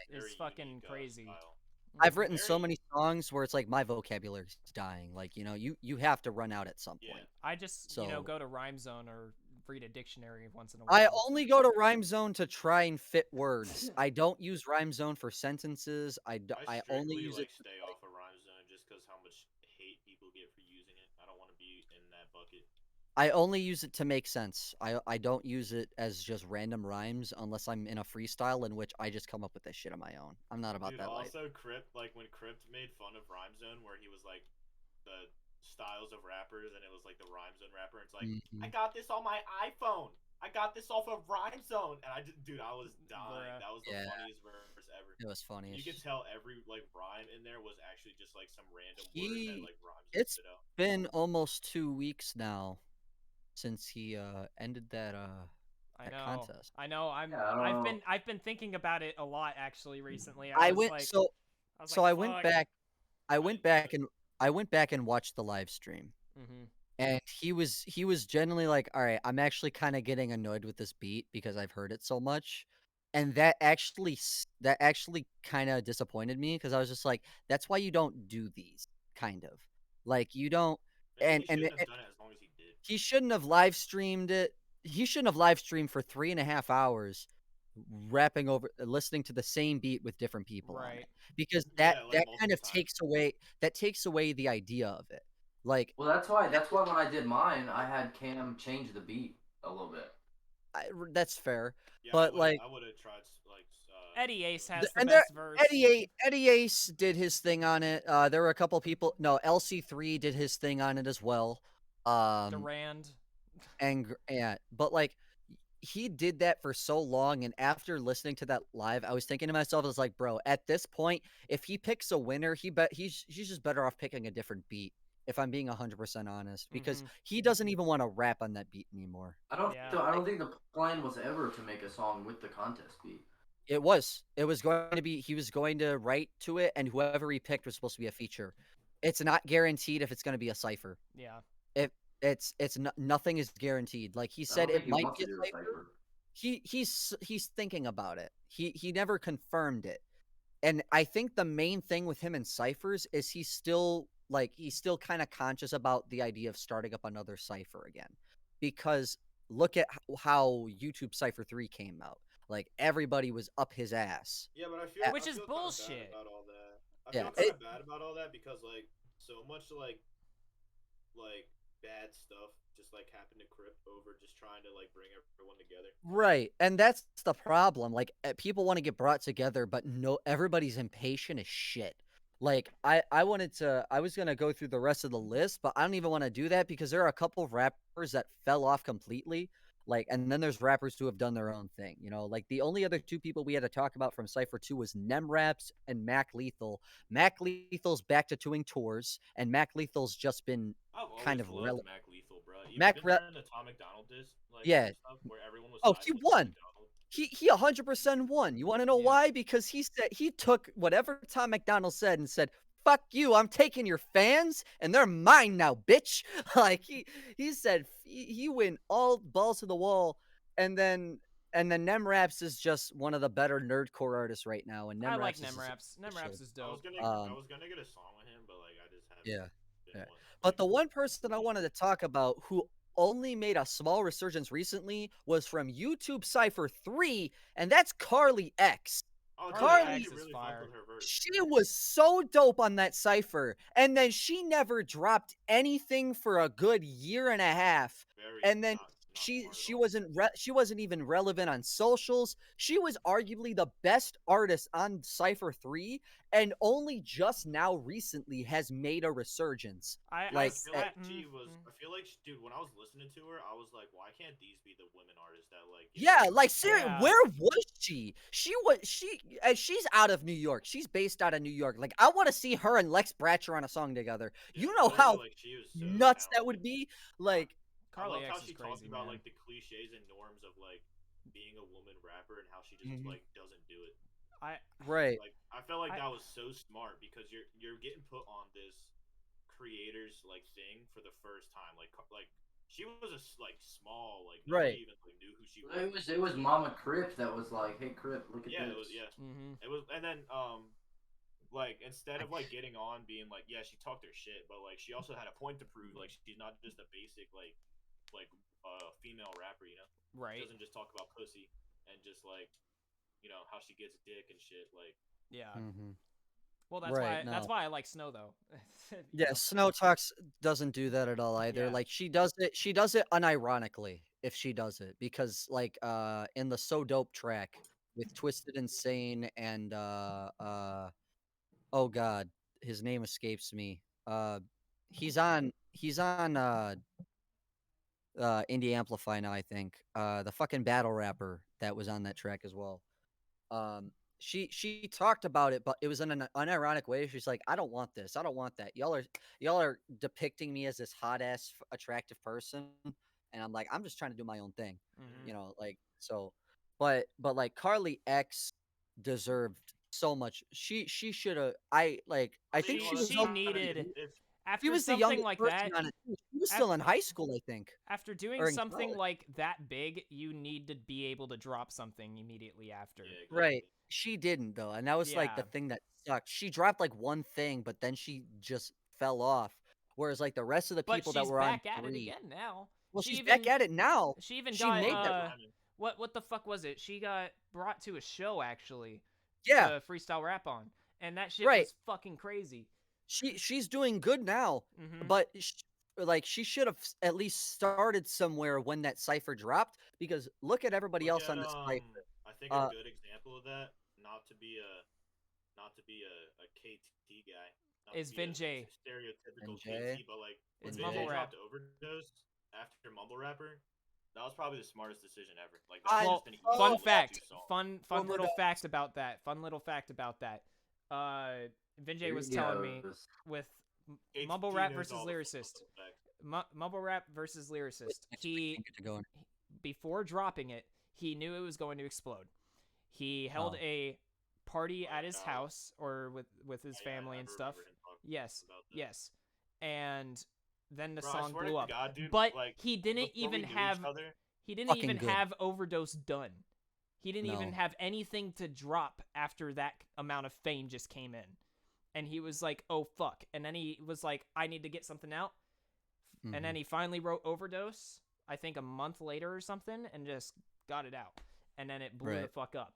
is is very fucking unique crazy. style. I've Hmm. written so Very many songs where it's like my vocabulary's dying. Like, you have to run out at some yeah. point. I just, So go to Rhyme Zone or read a dictionary once in a I while. only go to Rhyme Zone to try and fit words. I don't use Rhyme Zone for sentences. I I only strictly use it like for, stay like, off of Rhyme Zone just because how much hate people get for using it. I don't want to be in that bucket. I only use it to make sense. I don't use it as just random rhymes unless I'm in a freestyle in which I just come up with this shit on my own. I'm not about Dude, that life. also Crypt, like when Crypt made fun of Rhyme Zone, where he was like the styles of rappers, and it was like the Rhyme Zone rapper. And it's like, I Mhm. got this on my iPhone. I got this off of Rhyme Zone, and dude, I was dying. Bruh. That was the Yeah, funniest verse ever. it was funny And as you could tell every like rhyme in there was actually just like some random word that he like Rhyme Zone it's spit out. been almost 2 weeks now since he ended I that know. contest. I know. Yeah, I don't know. I've been thinking about it a lot actually recently. I went so I was so like, I went fuck. back I I went didn't do back it. and I went back and watched the live stream. Mhm. And he was generally like, "All right, I'm actually kind of getting annoyed with this beat because I've heard it so much." And that actually kind of disappointed me because I was just like, "That's why you don't do these kind of. Like you don't Maybe he shouldn't have and done it as long as he did. he shouldn't have live streamed it. He shouldn't have live streamed for 3.5 hours rapping over listening to the same beat with different people on it Right. because Yeah, like that kind multiple of times. takes away the idea of it. Like Well, that's why when I did mine, I had Cam change the beat a little bit. that's fair. Yeah, But like I would have tried like Eddie Ace doing has the and there best verse. Eddie Ace did his thing on it. There were a couple people. No, LC3 did his thing on it as well. Um, Durand. yeah, but like he did that for so long, and after listening to that live, I was thinking to myself, I was like, bro, at this point, if he picks a winner, he's just better off picking a different beat. If I'm being 100% honest, because Mhm. he doesn't even want to rap on that beat anymore. Yeah. I Like, don't think the plan was ever to make a song with the contest beat. it was going to be he was going to write to it, and whoever he picked was supposed to be a feature. It's not guaranteed if it's going to be a cipher. Yeah. If nothing is guaranteed. Like he I said, don't it think he might wants be to a do a cipher. cipher. He's thinking about it. He never confirmed it. And I think the main thing with him in ciphers is he's still kind of conscious about the idea of starting up another cipher again. Because look at how YouTube Cipher 3 came out. Like everybody was up his ass. Yeah, but Which I is feel kind of bad bullshit. about all that. I Yeah. feel kind of bad about all that because like so much like bad stuff just like happened to Crypt over just trying to like bring everyone together. Right. And that's the problem. Like people want to get brought together, but no everybody's impatient as shit. Like I was going to go through the rest of the list, but I don't even want to do that because there are a couple of rappers that fell off completely. Like and then there's rappers who have done their own thing, you know? Like the only other two people we had to talk about from Cypher 2 was Nemraps and Mac Lethal. Mac Lethal's back to doing tours and Mac Lethal's just been I've kind always of loved Mac Lethal, bro. Mac Even Re- during the Tom McDonald diss like yeah. stuff where everyone was Oh, siding he with Tom won. McDonald. He 100% won. You want to know Yeah. why? Because he said he took whatever Tom McDonald said and said, "Fuck you! I'm taking your fans and they're mine now, bitch." Like he said he went all balls to the wall, and then Nemraps is just one of the better nerdcore artists right now, and I like Nemraps is Nemraps. Nemraps is dope. I was gonna get a song with him, but like I just haven't Yeah. been Yeah. one. But the one person I wanted to talk about who only made a small resurgence recently was from YouTube Cypher 3, and that's Carly X. Oh, dude, Carly I Carly, X actually is really fucked fire. with her verse. she was so dope on that cipher, and then she never dropped anything for a good year and a half. Very And then not smart at all. she wasn't even relevant on socials. She was arguably the best artist on Cypher 3, and only just now recently has made a resurgence. Like I feel like dude, when I was listening to her, I was like, why can't these be the women artists that like get yeah, big? like seriously, Yeah. where was she? She's out of New York. She's based out of New York. Like I want to see her and Lex Bratcher on a song together. Yeah, You know literally, how like she was so nuts that talented. would be? Like I Carly loved how X is she talked crazy, about man. like the cliches and norms of like being a woman rapper and how she just Mhm. like doesn't do it. I Right. Like I felt like I that was so smart because you're getting put on this creators like thing for the first time. Like she was like small, like nobody Right. even like knew who she was It before was she. Mama Crip that was like, "Hey Crip, look at Yeah, it this." was. Yeah, mhm. it was. And then like instead I- of like getting on being like yeah she talked her shit, but like she also had a point to prove. Like she's not just a basic like female rapper. You know, she Right. doesn't just talk about pussy and just like how she gets dick and shit. Like Yeah. Mhm. Well, Right. that's No. why I like Snow though. You Yeah, know. Snow Talks doesn't do that at all either. Yeah. Like she does it unironically if she does it because like in the So Dope track with Twisted Insane and oh god, his name escapes me. He's on Indie Amplify now, I think. The fucking battle rapper that was on that track as well. Um, she talked about it, but it was in an unironic way. She's like, "I don't want this. I don't want that. Y'all are depicting me as this hot ass attractive person," and I'm like, "I'm just trying to do my own thing," Mhm. like so. But like Carly X deserved so much. She should have. I I mean think well she that's was She on. kind of needed it's She after was the something youngest like person that. on it. She was af- still in high school, I think, After doing or in something college. like that big, you need to be able to drop something immediately after. yeah Right. exactly. She didn't though, and that was like the Yeah. thing that sucked. She dropped like one thing, but then she just fell off. Whereas like the rest of the But people that she's were on back at it three, again now. well, she's back at it now. She even She got made that. Perfect timing. what the fuck was it? She got brought to a show actually Yeah, to freestyle rap on, and that shit right. was fucking crazy. She's doing good now, Mhm. but like she should have at least started somewhere when that cipher dropped. Because look at everybody Look else at on this cipher. I think a Uh, good example of that, not to be a KT guy, not to Is be a Vinjay. stereotypical NJ, KT, but like when It's Vinjay mumble NJ. rap. dropped Overdose after Mumble Rapper, that was probably the smartest decision ever. Like that was I Well, just an fun easy way to fact, do songs. fun little Overdose. fact about that. Fun little fact about that. Uh, Vinjay Here was he telling me goes. with mumble KT rap knows versus all the fun lyricist. little facts. Mumble rap versus Wait, lyricist. next week can get to going. Before dropping it, he knew it was going to explode. He held Oh, a party Oh at his yeah, house or with his yeah, family I and stuff. remember him talking Yes, about that. yes. And then the Bro, I song swear blew to up. God, dude. But Like he didn't before we even knew each have other, fucking good. Overdose done. He didn't even No. have anything to drop after that amount of fame just came in. And he was like, "Oh fuck." And then he was like, "I need to get something out." And then Mhm. he finally wrote Overdose, I think a month later or something, and just got it out. And then it blew the Right. fuck up.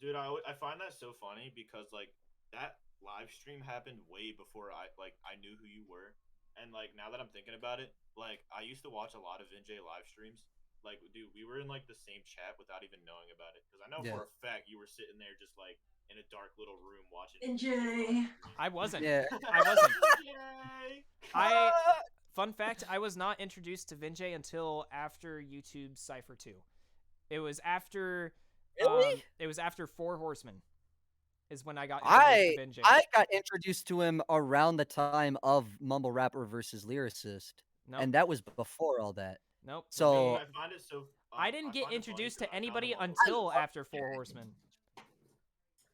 dude, I find that so funny because like that live stream happened way before I knew who you were, and like now that I'm thinking about it, like I used to watch a lot of NJ live streams. Like, dude, we were in like the same chat without even knowing about it because I know Yeah. for a fact you were sitting there just like in a dark little room watching NJ. live stream. I wasn't. Yeah. I wasn't. Yay! I fun fact, I was not introduced to Vinjay until after YouTube Cypher 2. It was after Really? it was after Four Horsemen is when I got introduced I to Vinjay. I got introduced to him around the time of Mumble Rapper versus Lyricist, Nope. and that was before all that. Nope. So I find it so. I didn't get find it funny introduced 'cause to I found anybody him on until Overdose. after Four Horsemen.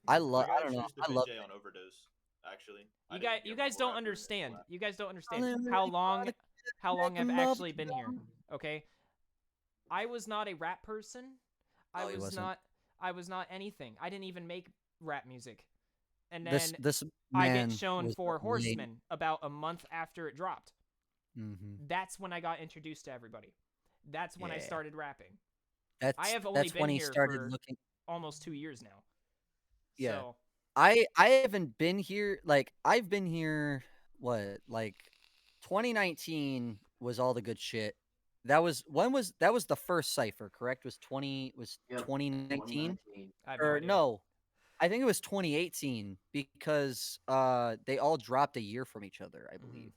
I I got don't know. introduced to I love Vinjay on Overdose. Actually, I You didn't guys hear don't Mumble Rapper understand. until You guys don't it. understand how long I've actually been here. Okay? I was not a rap person. No, he wasn't. I was not anything. I didn't even make rap music. And then This I man get shown was Four late. Horsemen about a month after it dropped. Mhm. That's when I got introduced to everybody. That's when I Yeah. started rapping. That's I have only that's been when he here started for looking. almost 2 years now. Yeah. So, I haven't been here. Like I've been here. What, like 2019 was all the good shit. That was the first cipher, correct? Was Yep. 2019 I have no or idea. no? I think it was 2018 because they all dropped a year from each other, I Mhm. believe.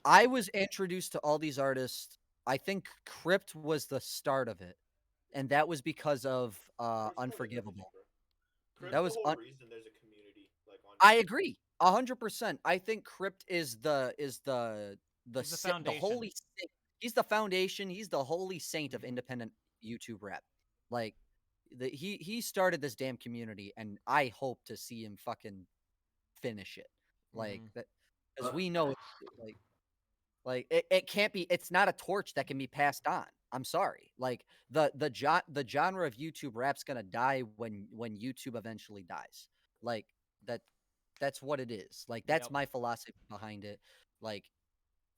I was introduced to all these artists. I think Crypt was the start of it, and that was because of Crypt's more than Unforgivable. everything, bro. That Crypt's was the whole reason there's a community like on I YouTube. agree 100%. I think Crypt is the He's the the foundation. holy saint. He's the foundation. He's the holy saint of independent YouTube rap. Like he started this damn community, and I hope to see him fucking finish it. Like that, because we know like it can't be. It's not a torch that can be passed on. I'm sorry. Like the genre of YouTube rap's gonna die when YouTube eventually dies. Like that that's what it is. Like that's Yep. my philosophy behind it. Like,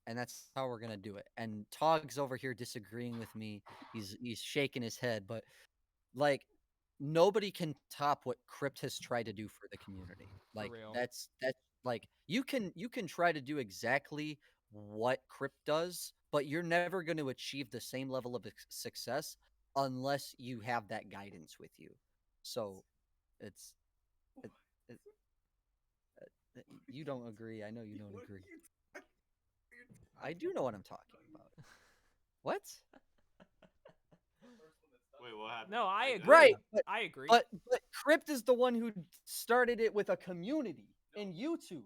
and that's how we're gonna do it. And Togg's over here disagreeing with me. He's shaking his head, but like nobody can top what Crypt has tried to do for the community. Like real. that's like you can try to do exactly what Crypt does, but you're never going to achieve the same level of success unless you have that guidance with you. So it's it, it, you don't agree. I know you don't agree. I do know what I'm talking about. What? Wait, what happened? No, I Like, agree. Right, I agree. But Crypt is the one who started it with a community in YouTube.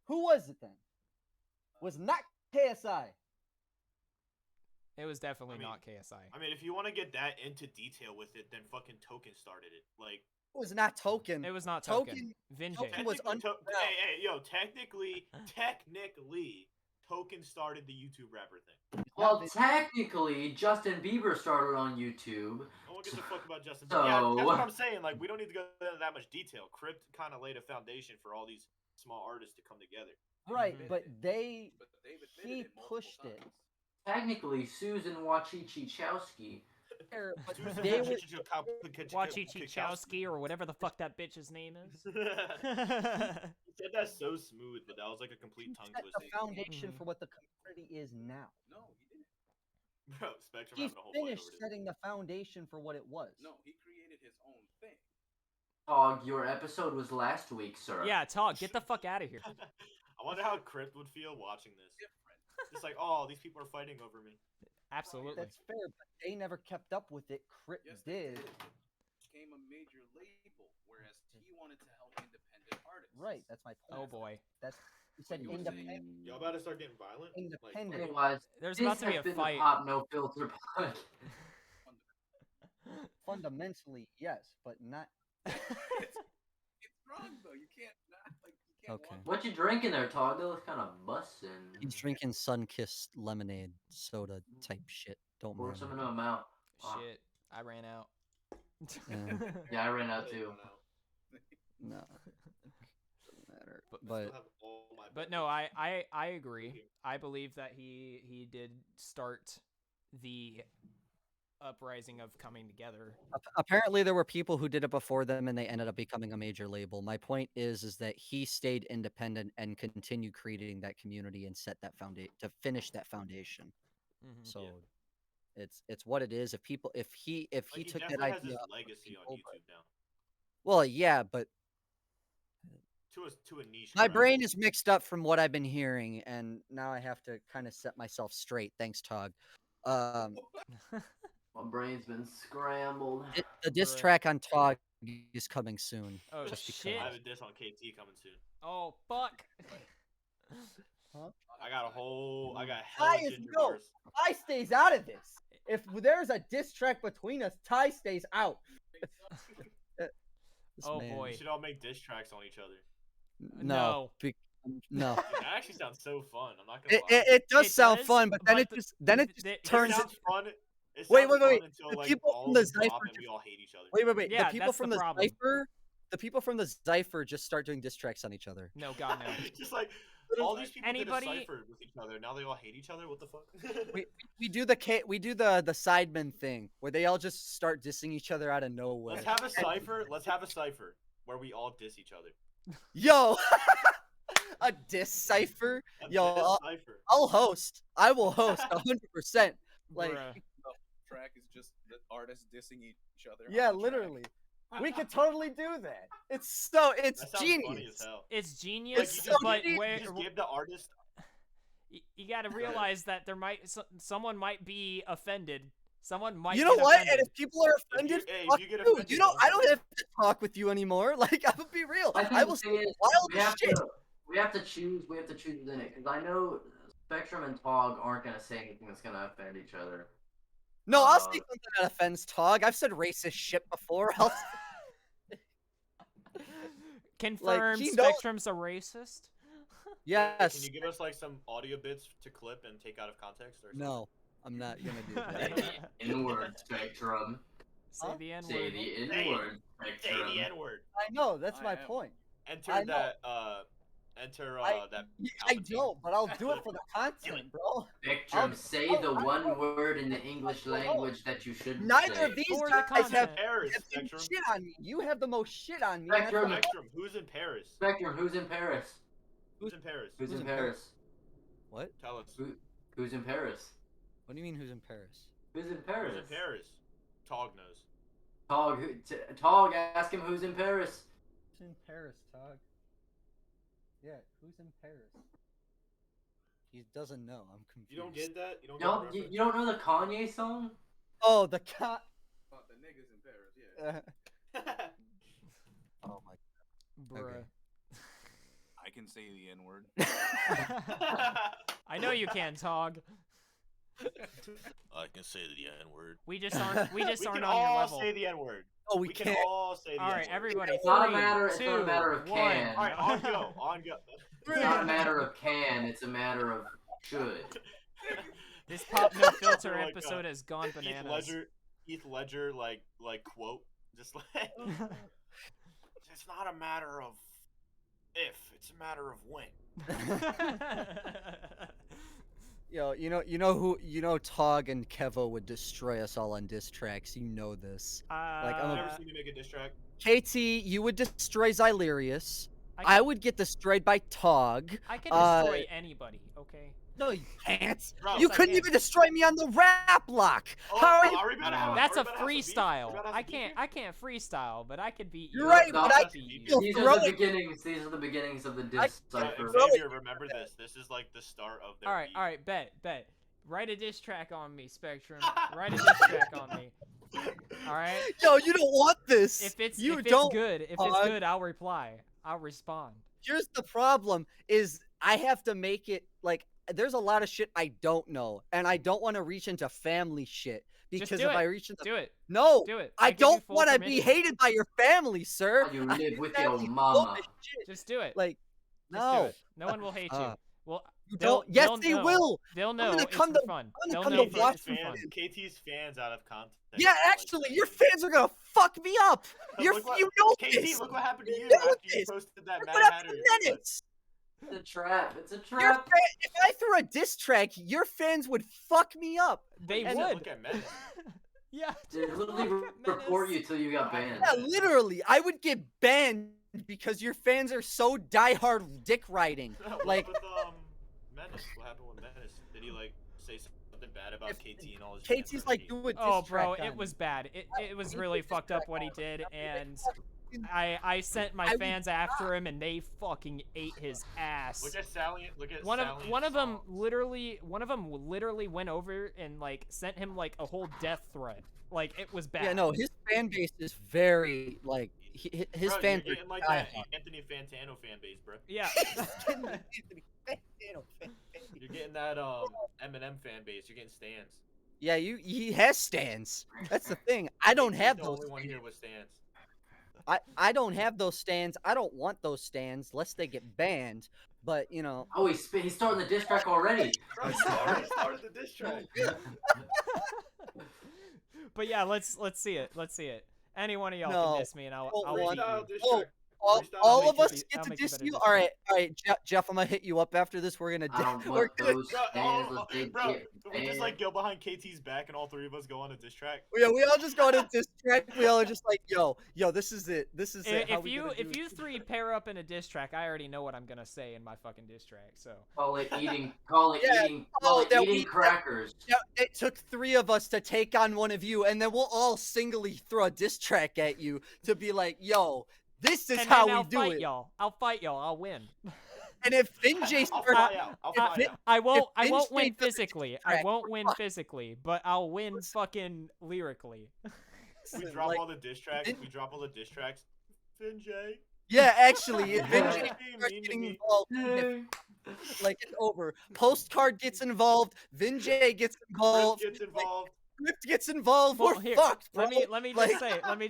Who was it then? Was not KSI. It was definitely I mean- not KSI. I mean, if you want to get that into detail with it, then fucking Token started it. Like, It was not Token. It was not Token. Token- Vinjay. Token was technically, underground. hey, yo, technically, Token started the YouTube rapper thing. Well, technically, Justin Bieber started on YouTube. No one gives a fuck about Justin. So- Yeah, that's what I'm saying. Like, we don't need to go into that much detail. Crypt kind of laid a foundation for all these small artists to come together. Right, Mhm. but they've admitted he it multiple pushed it. times. Technically, Susan Wachichichowski. But Susan they were Wachichichowski or whatever the fuck that bitch's name is. He said that so smooth, but that was like a complete tongue set the twisting. foundation Mhm. for what the community is now. No, he didn't. Bro, Spectrum He having a whole fight finished over this. setting the foundation for what it was. No, he created his own thing. Tog, your episode was last week, sir. Yeah, Todd, get the fuck out of here. I wonder how Crypt would feel watching this. Different. Just like, oh, these people are fighting over me. Absolutely. That's fair, but they never kept up with it. Crypt Yes, they did. Became a major label, whereas he wanted to help independent artists. Right, that's my point. Oh boy. That's you said You were independent. Y'all about to start getting violent? Independent. Anyways, There's this about to be has a been fight. the Pop No Filter pod. Fundamentally, yes, but not. It's wrong though. You can't not like you can't. Okay. What you drinking there, Tog? That was kind of bussin'. He's drinking sun-kissed lemonade soda type shit. Don't Pour mind some me. into a mouth. Shit, I ran out. Yeah. Yeah, I ran out too. No, doesn't matter. But- But But no, I agree. I believe that he did start the uprising of coming together. apparently there were people who did it before them, and they ended up becoming a major label. My point is that he stayed independent and continued creating that community and set that foundation to finish that foundation. Mhm. So it's what it is. If he Like, he took that definitely has idea, his up legacy on people, YouTube now. well, yeah, but To a niche. my crowd. brain is mixed up from what I've been hearing, and now I have to kind of set myself straight. Thanks, Tog. My brain's been scrambled. The diss Bruh. track on Tog is coming soon. Oh just shit. I because. have a diss on KT coming soon. Oh fuck. I got Ty hella is ginger no. bars. Ty stays out of this. If there's a diss track between us, Ty stays out. This Oh, man- boy. We should all make diss tracks on each other. No. No. Dude, that actually sounds so fun. I'm not gonna It, lie. it, it does It sound does, fun, but then but it the- just it turns. It sounds fun. It Wait, sounds wait, fun wait. Until, The like, people all from the of them drop Zypher and we all hate each other. Wait. Yeah, the people that's from the the problem. Zypher, the people from the Zypher just start doing diss tracks on each other. No, God no. Just like all these people Anybody- did a cipher with each other. Now they all hate each other. What the fuck? We do the Sidemen thing where they all just start dissing each other out of nowhere. Let's have a cipher. Let's have a cipher where we all diss each other. Yo, a diss cipher. A Yo, diss I'll, cipher. I'll host. I will host 100%. Like, Bruh. Track is just the artists dissing each other. on yeah, the track. literally. We could totally do that. It's That sounds funny genius. as hell. It's Like, genius, It's so but genius. where You just give the artist. you got to realize that there might someone might be offended. Someone might. You know get what? offended. And if people are you- offended, hey, if fuck you get you. offended, You know, don't I don't do have to talk with you anymore. Like, I'm gonna be real. I think I will the say thing is, wild we have shit. to choose. We have to choose within it because I know Spectrum and Tog aren't gonna say anything that's gonna offend each other. No, I'll say something that offends Tog. I've said racist shit before. Confirmed he knows- Spectrum's a racist? Yes. Can you give us like some audio bits to clip and take out of context or something? No, I'm not gonna do Say that. the N-word, Spectrum. Say the N-word. Say the N-word, Say Spectrum. the N-word. I know, that's I my am. point. Enter I know. that. Enter that. I Palpatine. don't, but I'll do it for the content, bro. Spectrum, say the one know. word in the English language that you shouldn't Neither say. of these For the guys have content. Paris, have been Spectrum. shit on me. You have the most shit on me. and that's Spectrum. why- Spectrum. Who's in Paris? Spectrum, who's in Paris? Who's in Paris? Who's Who's in in Paris? What? Tell us. Who's in Paris? What do you mean who's in Paris? Who's in Paris? Who's in Paris? Tog knows. Tog, Tog, ask him who's in Paris. Who's in Paris, Tog? Yeah, who's in Paris? He doesn't know. I'm confused. You don't get that? You don't No, get the reference? you don't know the Kanye song? Oh, the cat. About the niggas in Paris, yeah. Oh my. Bruh. Okay. I can say the N word. I know you can, Tog. I can say the N-word. We just aren't We aren't can on your all level. say the N-word. Oh, we We can can't. all say the All right, N-word. everybody. It's not a 3, matter- it's 2, not a matter of 1. can. All right, on go, on go. It's not a matter of can, it's a matter of should. This Pop No Filter Like, episode has gone bananas. Heath Ledger, like quote, just like it's not a matter of if, it's a matter of when. Yo, you know Tog and Kevo would destroy us all on diss tracks. You know this. I've I'm a- never seen you make a diss track. KT, you would destroy Xylerius. I can, would get destroyed by Tog. I can destroy uh, anybody, okay? No, you can't. Bro, You I couldn't can. even destroy me on the rap block. Oh, How are you? we about to have That's are a we about to have some beef? freestyle. Are we about to have I some beef can't here? I can't freestyle, but I could beat you. You're right, No, but I that's can easy. still These throw are the it. beginnings. These are the beginnings of the diss cipher. throw it. Xavier, remember this. This is like the start of their beef. All right, bet. Write a diss track on me, Spectrum. Write a diss track on me. All right. Yo, you don't want this. If it's you if don't. it's good, if it's Tog. good, I'll reply. I'll respond. Here's the problem: is I have to make it like there's a lot of shit I don't know, and I don't want to reach into family shit because do if it. I reach into Do it. no, Do it. I give you don't full want to be permission. hated by your family, sir. You live with Family's your full mama. of shit. Just do it. Like, Just do no, it. No one will hate you. Uh, Well, you they'll- don't. Yes, they'll they know. will. they'll gonna know it's come for to- fun. I'm They'll gonna know come to that watch it's for you fun. KT's fans out of context. Yeah, actually, your fans are gonna fuck me up. You know KT, this. look what happened to you know after you this. posted that Look Mad what happened Hatter. to Menace. It's a trap. It's a Your trap. if I threw a diss track, your fans would fuck me up. They You said would. Look at Menace. Yeah. They literally Look at report Menace. you till you got banned. Yeah, literally, I would get banned because your fans are so diehard dick riding. What Like, with Menace? What happened with Menace? Did he like say something bad about If- KT and all his KT's fans, or like, he- do a diss Oh, bro, track on it was me. bad. It was do a really diss fucked up track what he on did, me. and Fucking- I sent my I would fans after him, and they fucking ate his ass. Look at Salient. Look at One of Salient's them songs. literally went over and like sent him like a whole death threat. Like it was bad. Yeah, no, his fan base is very like his Bro, fans you're are getting like that diehard. Anthony Fantano fan base, bro. Yeah. You're getting that Eminem fan base. You're getting stands. Yeah, he has stands. That's the thing. I don't KT's have the those. only one here with stands. I don't have those stands. I don't want those stands lest they get banned. But you know, Oh, he's starting the diss track already. Bro, he started the diss track. But yeah, let's see it. Let's see it. Any one of y'all No, can diss me, and I'll don't beat want- you. Freestyle diss Oh, track. all, Freestyle, all make of you us be- get I'll to make you diss better you. diss All track. right, Jeff. I'm gonna hit you up after this. We're gonna. I don't We're want gonna those Bro, stands. Let's they bro, get we just banned. like go behind KT's back and all three of us go on a diss track. yeah, we all just go to diss track. We all are just like, yo, this is it. This is it. How If we you gonna do if it? you three pair up in a diss track, I already know what I'm gonna say in my fucking diss track. So Call it eating. Call it Yeah, eating. Call it that eating we- crackers. Yeah, it took 3 of us to take on one of you, and then we'll all singly throw a diss track at you to be like, yo, this is and how then we I'll do fight it. y'all. I'll fight y'all. I'll win. And if Vinjay I'll starts, fly out. I'll fly Vin- out. I won't Vince win made the diss physically. I track, won't we're win fucked. physically, but I'll win fucking lyrically. We drop like, all the diss tracks. We drop all the diss tracks. Finjay. yeah, actually, if You're Vinjay being starts mean to getting me. involved, if Like it's over. Postcard gets involved. Vinjay gets Griff involved. gets involved. Grift gets involved. Well, We're here, fucked, bro. let me Like-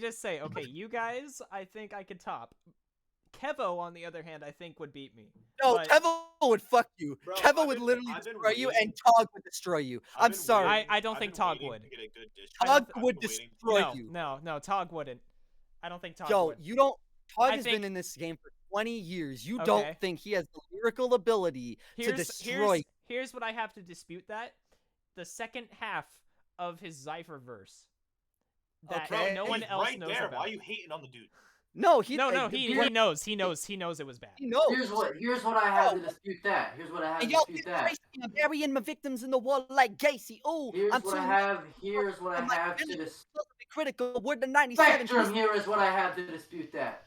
just say, okay, you guys, I think I could top. Kevo, on the other hand, I think would beat me. No, but Kevo would fuck you. Bro, Kevo would literally I've been destroy you, and waiting- Tog would destroy you. I've I'm been sorry. waiting- I don't I've think been Tog waiting would. to get a good diss I don't track. Tog would I've been waiting- destroy No, you. no, Tog wouldn't. I don't think Tog Yo, would. you don't. Tog I has think- been in this game for 20 years. You Okay. don't think he has the lyrical ability to destroy? Here's what I have to dispute that. The second half of his Zypher verse. That Okay. no one He's else right knows there. about. Why are you hating on the dude? No, he knows. He knows it was bad. He knows. Here's what I have to dispute that. Here's what I have And to y'all dispute get that. crazy. I'm burying my victims in the wall like Gacy. Ooh, Here's I'm what too I have. Here's what I I'm like, have to really? dispute. critical. We're the 97. Spectrum. Here is what I have to dispute that.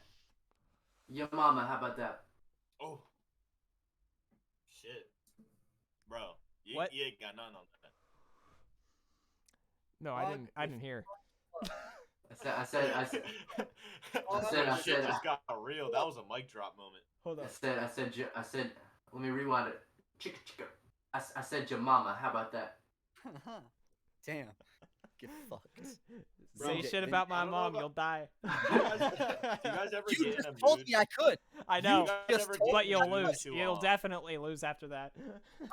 Your mama. How about that? Oh. Shit. Bro. You What? ain't got none on that. No, I didn't hear. I said. Shit just got real. That was a mic drop moment. Hold on. I said. Let me rewind it. Chicka chicka. I said your mama. How about that? Damn. Get fucked. Bro, Say shit about my I don't know mom, about- you'll die. Do you guys ever You get in a just told mood? me I could. I know, You guys ever get but in a you'll mood lose. to, You'll definitely lose after that.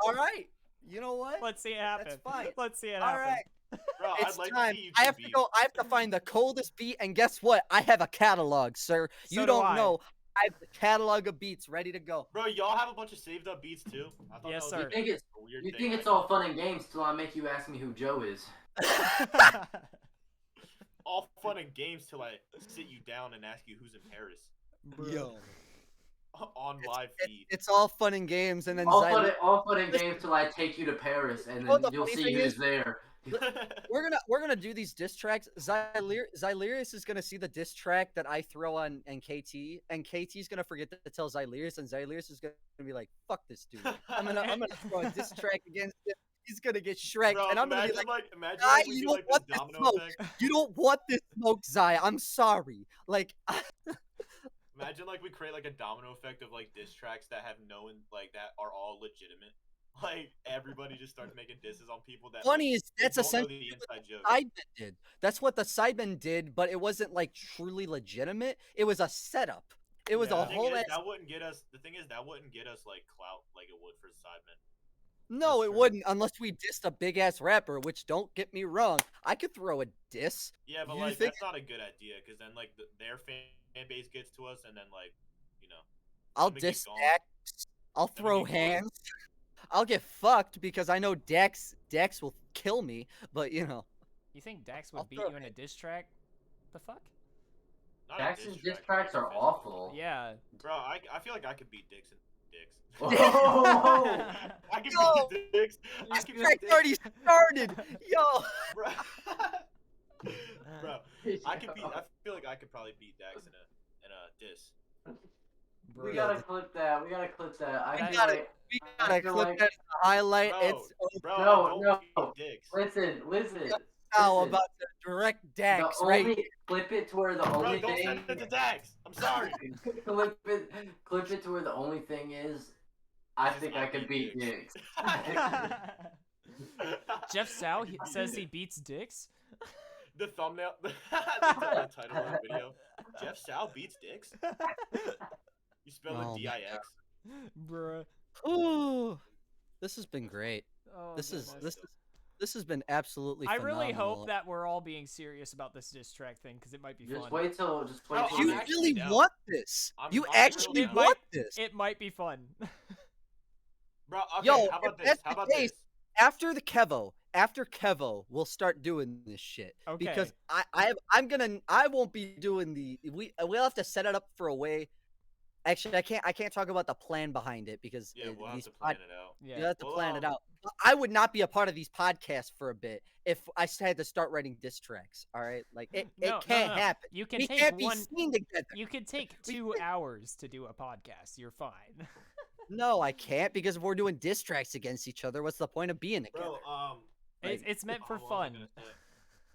All right. You know what? Let's see it happen. fine. Let's see it All happen. right. Bro, It's I'd like time. to see you I two have to beef. go. I have to find the coldest beat, and guess what? I have a catalog, sir. So You do don't I. know. I have the catalog of beats ready to go. Bro, y'all have a bunch of saved up beats too? I thought Yes, that was sir. You think it's a weird You thing. think it's all fun and games till I make you ask me who Joe is? all fun and games till I sit you down and ask you who's in Paris Yo, on live feed. it's all fun and games, and then All Xylo- fun and games till I take you to Paris, and know what then the you'll funny see thing who's is? there. we're gonna do these diss tracks. Xylerius is gonna see the diss track that I throw on and KT, and KT's gonna forget to tell Xylerius, and Xylerius is gonna be like, "Fuck this dude." I'm gonna throw a diss track against him. He's gonna get shreked, Bro, and I'm gonna be imagine like, imagine "Guy, we you do don't like want this this domino smoke. effect. You don't want this smoke, Zai. I'm sorry." Like, Imagine like we create like a domino effect of like diss tracks that have no like that are all legitimate. Like everybody just starts making disses on people that funny is like, that's don't know essentially the what inside joke. the Sidemen did. That's what the Sidemen did, but it wasn't like truly legitimate. It was a setup. It was Yeah. a The thing whole is, ass. that wouldn't get us. The thing is, that wouldn't get us like clout like it would for Sidemen. No, That's it true. wouldn't unless we dissed a big ass rapper. Which, don't get me wrong, I could throw a diss. Yeah, but You like think- that's not a good idea because then like their fan base gets to us and then like you know. I'll Let me get diss going. Dax. I'll Let me throw get going. hands. I'll get fucked because I know Dax will kill me. But you know, You think Dax I'll would beat throw you in a diss track? The fuck? Not a Dax's diss track, tracks like, are physical. awful. Yeah. Bro, I feel like I could beat dicks and dicks. Whoa! I can Yo, beat dicks. I this can track beat already dicks. started. Yo, Bro. Bro, I could beat. I feel like I could probably beat Dax in a diss. We Bruh. gotta clip that. We gotta clip that. I We feel gotta- like. we I gotta feel clip like- that as a highlight. Bro, It's Bro, No, I don't no. beat dicks. Listen. now listen. about to direct The Dax, right? only clip it to where the Bro, only don't thing. send it to Dax. I'm sorry. clip it to where the only thing is. I think I could beat dicks. Jeff Sow says he beats dicks. The thumbnail, the title of the video. Jeff Sow beats dicks. You spell Oh it my D-I-X. Bruh. Ooh, this has been great. Oh, This is goodness. this has been absolutely. I really phenomenal. hope that we're all being serious about this diss track thing because it might be Just fun. wait till. Bro, till You I'm actually really down. want this. You I'm actually real down. want this. It might be fun. Bro, okay, Yo, how if about this? that's How the about case, this? After Kevo, we'll start doing this shit. Because Okay. I won't be doing we'll have to set it up for a way. Actually, I can't talk about the plan behind it because Yeah, we'll have these to plan it out. you Yeah. have to Well, plan it out. But I would not be a part of these podcasts for a bit if I had to start writing diss tracks. All right, like it No, can't no. happen. You can We take can't be one. seen together. You could take 2 hours to do a podcast. You're fine. No, I can't because if we're doing diss tracks against each other, what's the point of being together? Bro, It's meant for what was I fun. gonna say?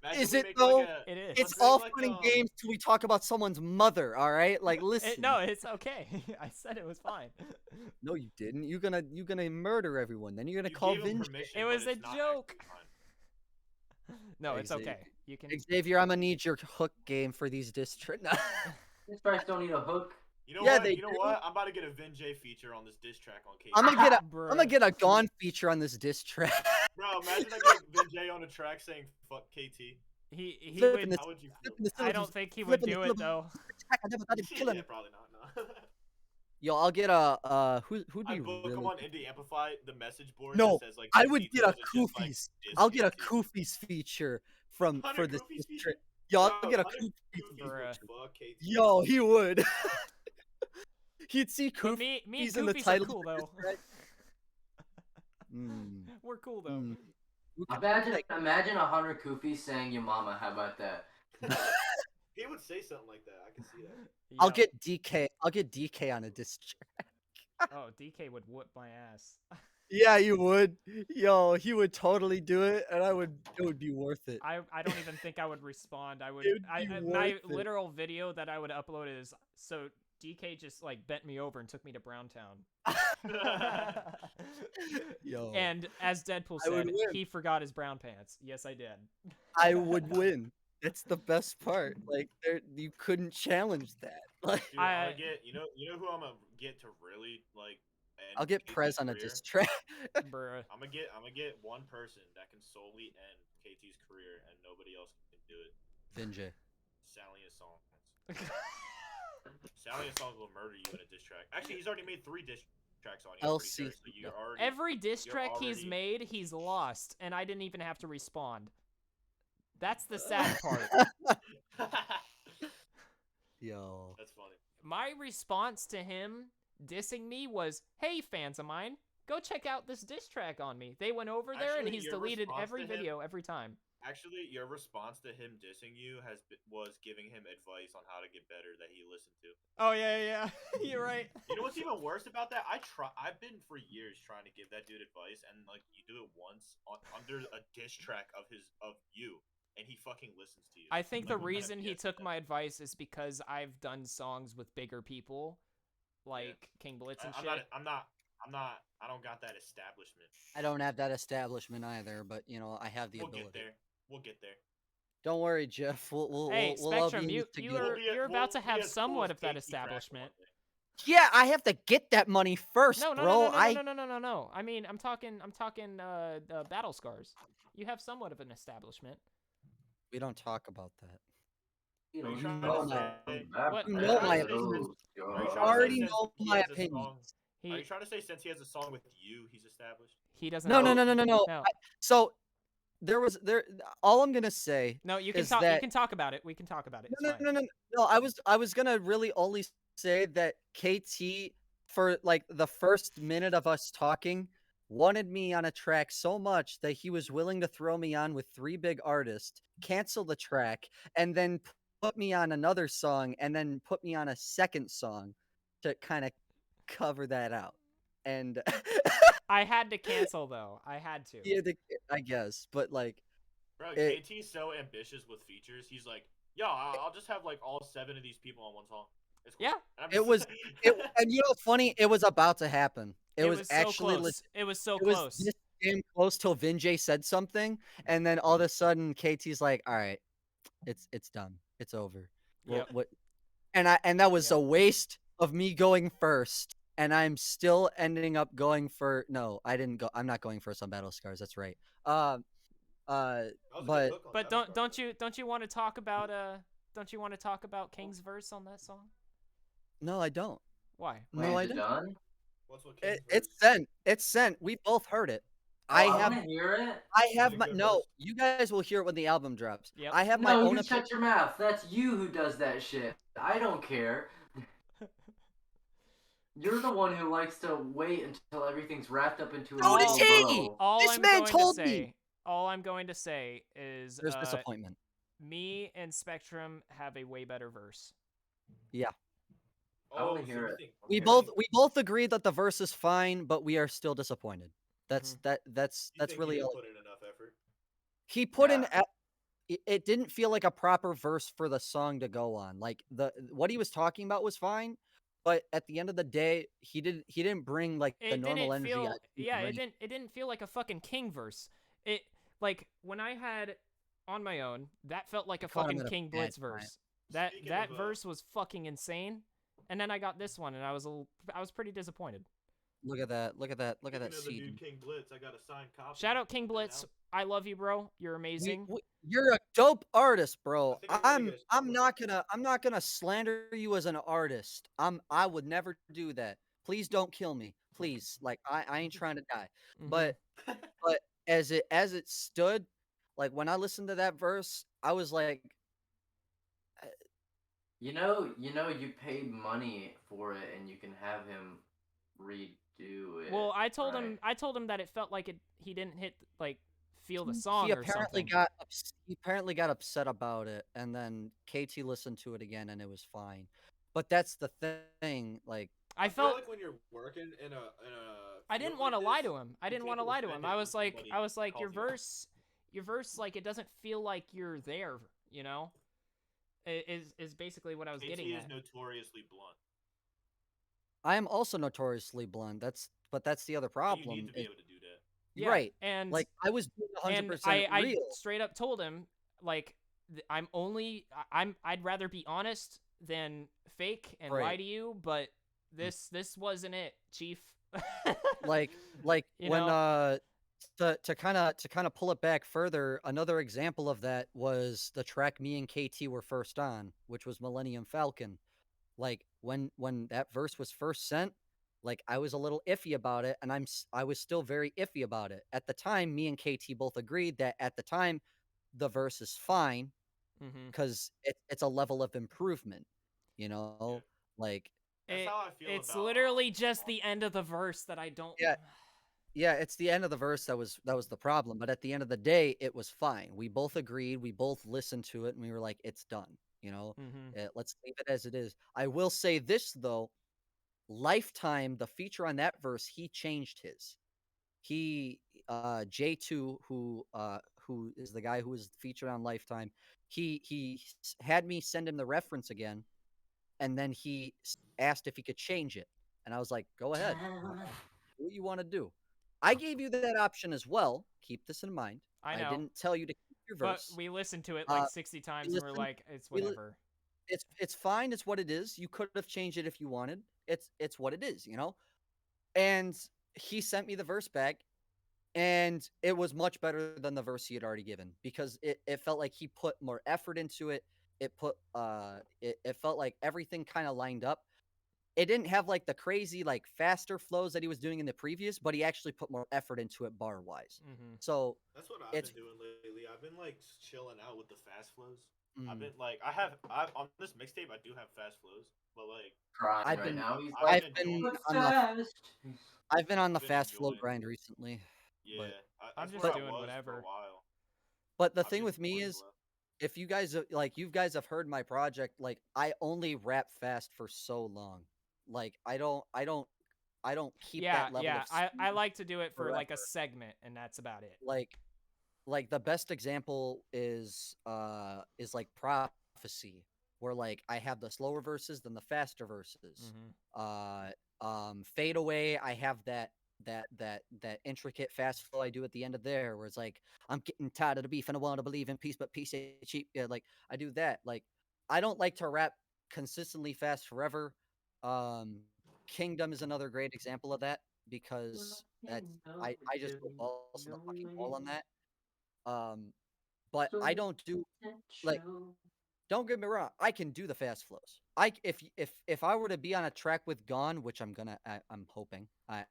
Imagine Is we it make, though? Like, a, It is. It's let's all make, fun and games till we talk about someone's mother. All right, like listen. No, it's okay. I said it was fine. No, you didn't. You're gonna murder everyone. Then you're gonna You call gave him Vince. permission, It but was a it's not joke. actually fine. No, it's Xavier. okay. You can. Xavier, I'm gonna need your hook game for these No. These tracks don't need a hook. You know Yeah, what? they You know do. what? I'm about to get a Vinjay feature on this diss track on K. I'm Bruh. gonna get a Gone feature on this diss track. Bro, imagine I get Vinjay on a track saying "fuck KT." He Flipping would. this- How would you feel? flipping the I don't syllables, think he would flipping the do it syllables. though. I never thought he'd kill him. Yeah, probably not. No. Yo, I'll get a who'd I be book really him on Indie Amplify, the message board No, that says like. I KT would get a does it just like Koofies. diss I'll get a KT. Koofies feature for 100 this Koofies feature? trip. Yo, I'll Bro, get a 100 Koofy. Koofies would Bruh. fuck KT. Yo, he would. He'd see But Koofies me and in the Goofies are title. cool though. Mm, We're cool though. mm. Imagine 100 Koofies saying your mama. How about that? He would say something like that. I can see that. I'll Yo. get DK. I'll get DK on a disc track. Oh, DK would whoop my ass. Yeah, you would. Yo, he would totally do it, and it would be worth it. I don't even think I would respond. I would. It would I be my worth it. literal video that I would upload is so DK just like bent me over and took me to Browntown. Yo, And as Deadpool I would said, win. he forgot his brown pants. Yes, I did. I would win. That's the best part. Like, you couldn't challenge that. Like, Dude, I'm I- gonna get you know who I'm gonna get to really like. end I'll get KT's Prez on a career? diss track. Bruh. I'm gonna get one person that can solely end KT's career and nobody else can do it. Vinjay. Sally and Songs. Sally and Songs will murder you in a diss track. Actually, he's already made 3 diss tracks on you. I'm pretty LC. sure, so you're already. Every diss You're track he's already- made, he's lost, and I didn't even have to respond. That's the sad part. Yo. That's funny. My response to him dissing me was, "Hey, fans of mine, go check out this diss track on me." They went over there, and Actually, he's your deleted response every to him- video every time. Actually, your response to him dissing you was giving him advice on how to get better that he listened to. Oh yeah. You're right. You know what's even worse about that? I've been for years trying to give that dude advice, and like you do it once under a diss track of you, and he fucking listens to you. I think Like, the what kind of reason he BS took is my advice is because I've done songs with bigger people, like King Blitz that? and I'm shit. not. I don't got that establishment. I don't have that establishment either, but you know, I have the We'll ability. get there. We'll get there. Don't worry, Jeff. We'll Hey, we'll all be Spectrum, in you this you together. are you're about to have somewhat of that establishment. Yeah, I have to get that money first, No, no, bro. no, no, no, no, no, no, no. I mean, I'm talking battle scars. You have somewhat of an establishment. We don't talk about that. You Are you know, trying you to know say- What? You know my Are you trying to say already since know he my has a opinions. song- Are you He trying to say since he has a song with you, he's established? he doesn't. No, have- no, no, no, no, no. No. So all I'm gonna say. No, you can is talk. You that- can talk about it. We can talk about it. It's No, fine. no, no, no, no. I was gonna really only say that KT for like the first minute of us talking wanted me on a track so much that he was willing to throw me on with 3 big artists, cancel the track, and then put me on another song, and then put me on a second song to kind of cover that out. And I had to cancel though. I had to. yeah, I guess, but like. Bro, It- KT's so ambitious with features. He's like, yo, I'll just have like all 7 of these people on one song. It's cool. Yeah. And I'm It just- was- And you know, funny, it was about to happen. It was so actually close. It was so it was close. this damn close till Vinjay said something, and then all of a sudden KT's like, "All right, it's done. It's over." Yep. What? And that was Yep. a waste of me going first, and I'm still ending up going for. No, I didn't go. I'm not going first on Battle Scars. That's right. That was a good but- hook on But Battle don't Scars. you want to talk about King's verse on that song? No, I don't. Why? No, Wait, I is it don't. done? What's with King's It's verse? sent. It's sent. We both heard it. I Oh, have. wanna hear it. I have it a my good no. verse? You guys will hear it when the album drops. Yep. I have my No, own you opinion. shut your mouth. That's you who does that shit. I don't care. You're the one who likes to wait until everything's wrapped up into a So little does he! bow. All This I'm man going told to me! say, all I'm going to say is There's disappointment. me and Spectrum have a way better verse. I wanna so hear you it. think- We okay. both agree that the verse is fine, but we are still disappointed. That's Mm-hmm. that's You think he really didn't all. put in enough effort. He put in. Yeah. it didn't feel like a proper verse for the song to go on. Like what he was talking about was fine, but at the end of the day, he didn't bring like the It normal didn't energy I feel, see yeah, in rap. it didn't feel like a fucking King verse. It, like, when I had On My Own, that felt like I a caught him fucking at a King bad Blitz time. verse. Speaking of That verse was fucking insane. And then I got this one, and I was pretty disappointed. Look at that! Look at that! Look at speaking that of the seed. dude King Blitz, I got a signed copy. Shout out King Put that Blitz. out. I love you, bro. You're amazing. You're a dope artist, I bro. think I'm gonna get a I'm not gonna slander you as an artist. I would never do that. Please don't kill me. Please. Like I ain't trying to die. Mm-hmm. But but as it stood, like when I listened to that verse, I was like, uh, You paid money for it, and you can have him redo it. Well, right? I told him that it felt like he didn't feel the he song or something. he apparently got upset about it, and then KT listened to it again, and it was fine. But that's the thing, like I I feel felt like when you're working in a I field didn't want to like lie this, to him. I you didn't want can't to get lie to him. offended when somebody I was like calls you out. your verse like it doesn't feel like you're there, you know? Is basically what I was KT getting is at. notoriously blunt. I am also notoriously blunt. That's the other But you need problem. to be able to do that. Yeah, Right. Like I was being and 100% I real. straight up told him like I'd rather be honest than fake and lie Right. to you, but this wasn't it, chief. Like You when know? to kind of pull it back further, another example of that was the track me and KT were first on, which was Millennium Falcon. Like when that verse was first sent, like I was a little iffy about it, and I was still very iffy about it. At the time, me and KT both agreed that at the time the verse is fine Mhm. because it's a level of improvement, you Yeah, know? Like that's how I feel It's about literally just the end of the verse that I don't. yeah, yeah, it's the end of the verse that was the problem, but at the end of the day, it was fine. We both agreed, we both listened to it, and we were like, "It's done," you know? Mhm. Let's leave it as it is. I will say this though, Lifetime, the feature on that verse, he changed his. He J2 who is the guy who was featured on Lifetime, had me send him the reference again, and then asked if he could change it. And I was like, "Go ahead. Do what you want to do." I gave you that option as well. Keep this in mind. I I know, didn't tell you to keep your but verse. we listened to it like Uh, 60 we times and we're listened. like, it's We li- whatever. it's fine. It's what it is. You could have changed it if you wanted. It's what it is. You know. And he sent me the verse back, and it was much better than the verse he had already given because it felt like he put more effort into it. It felt like everything kind of lined up. It didn't have like the crazy like faster flows that he was doing in the previous, but he actually put more effort into it bar wise. Mhm. So that's what I've it's been doing lately. I've been like chilling out with the fast flows. I've mm, been like I on this mixtape I do have fast flows, but like Crying I've right been now. He's I've like, been I've been enjoying. "But on the fast." fast flow Enjoying. grind recently, but Yeah, I'm that's just where I doing was for a whatever. while. the I've thing just with been me bored as is well. if you guys like you guys have heard my project, like I only rap fast for so long. Like I don't keep Yeah, that level yeah. of speed I like to do it for like a forever. segment, and that's about it. Like the best example is like prophecy, where like I have the slower verses than the faster verses. Mhm. uh Fade Away, I have that intricate fast flow I do at the end of there, where it's like I'm getting tired of the beef and I want to believe in peace, but peace ain't cheap. Yeah, like I do that. Like I don't like to rap consistently fast forever. um Kingdom is another great example of that because that's I just go balls to the fucking wall on that. um, but I don't do like don't get me wrong, I can do the fast flows. If I were to be on a track with Gone, which I'm hoping. I'm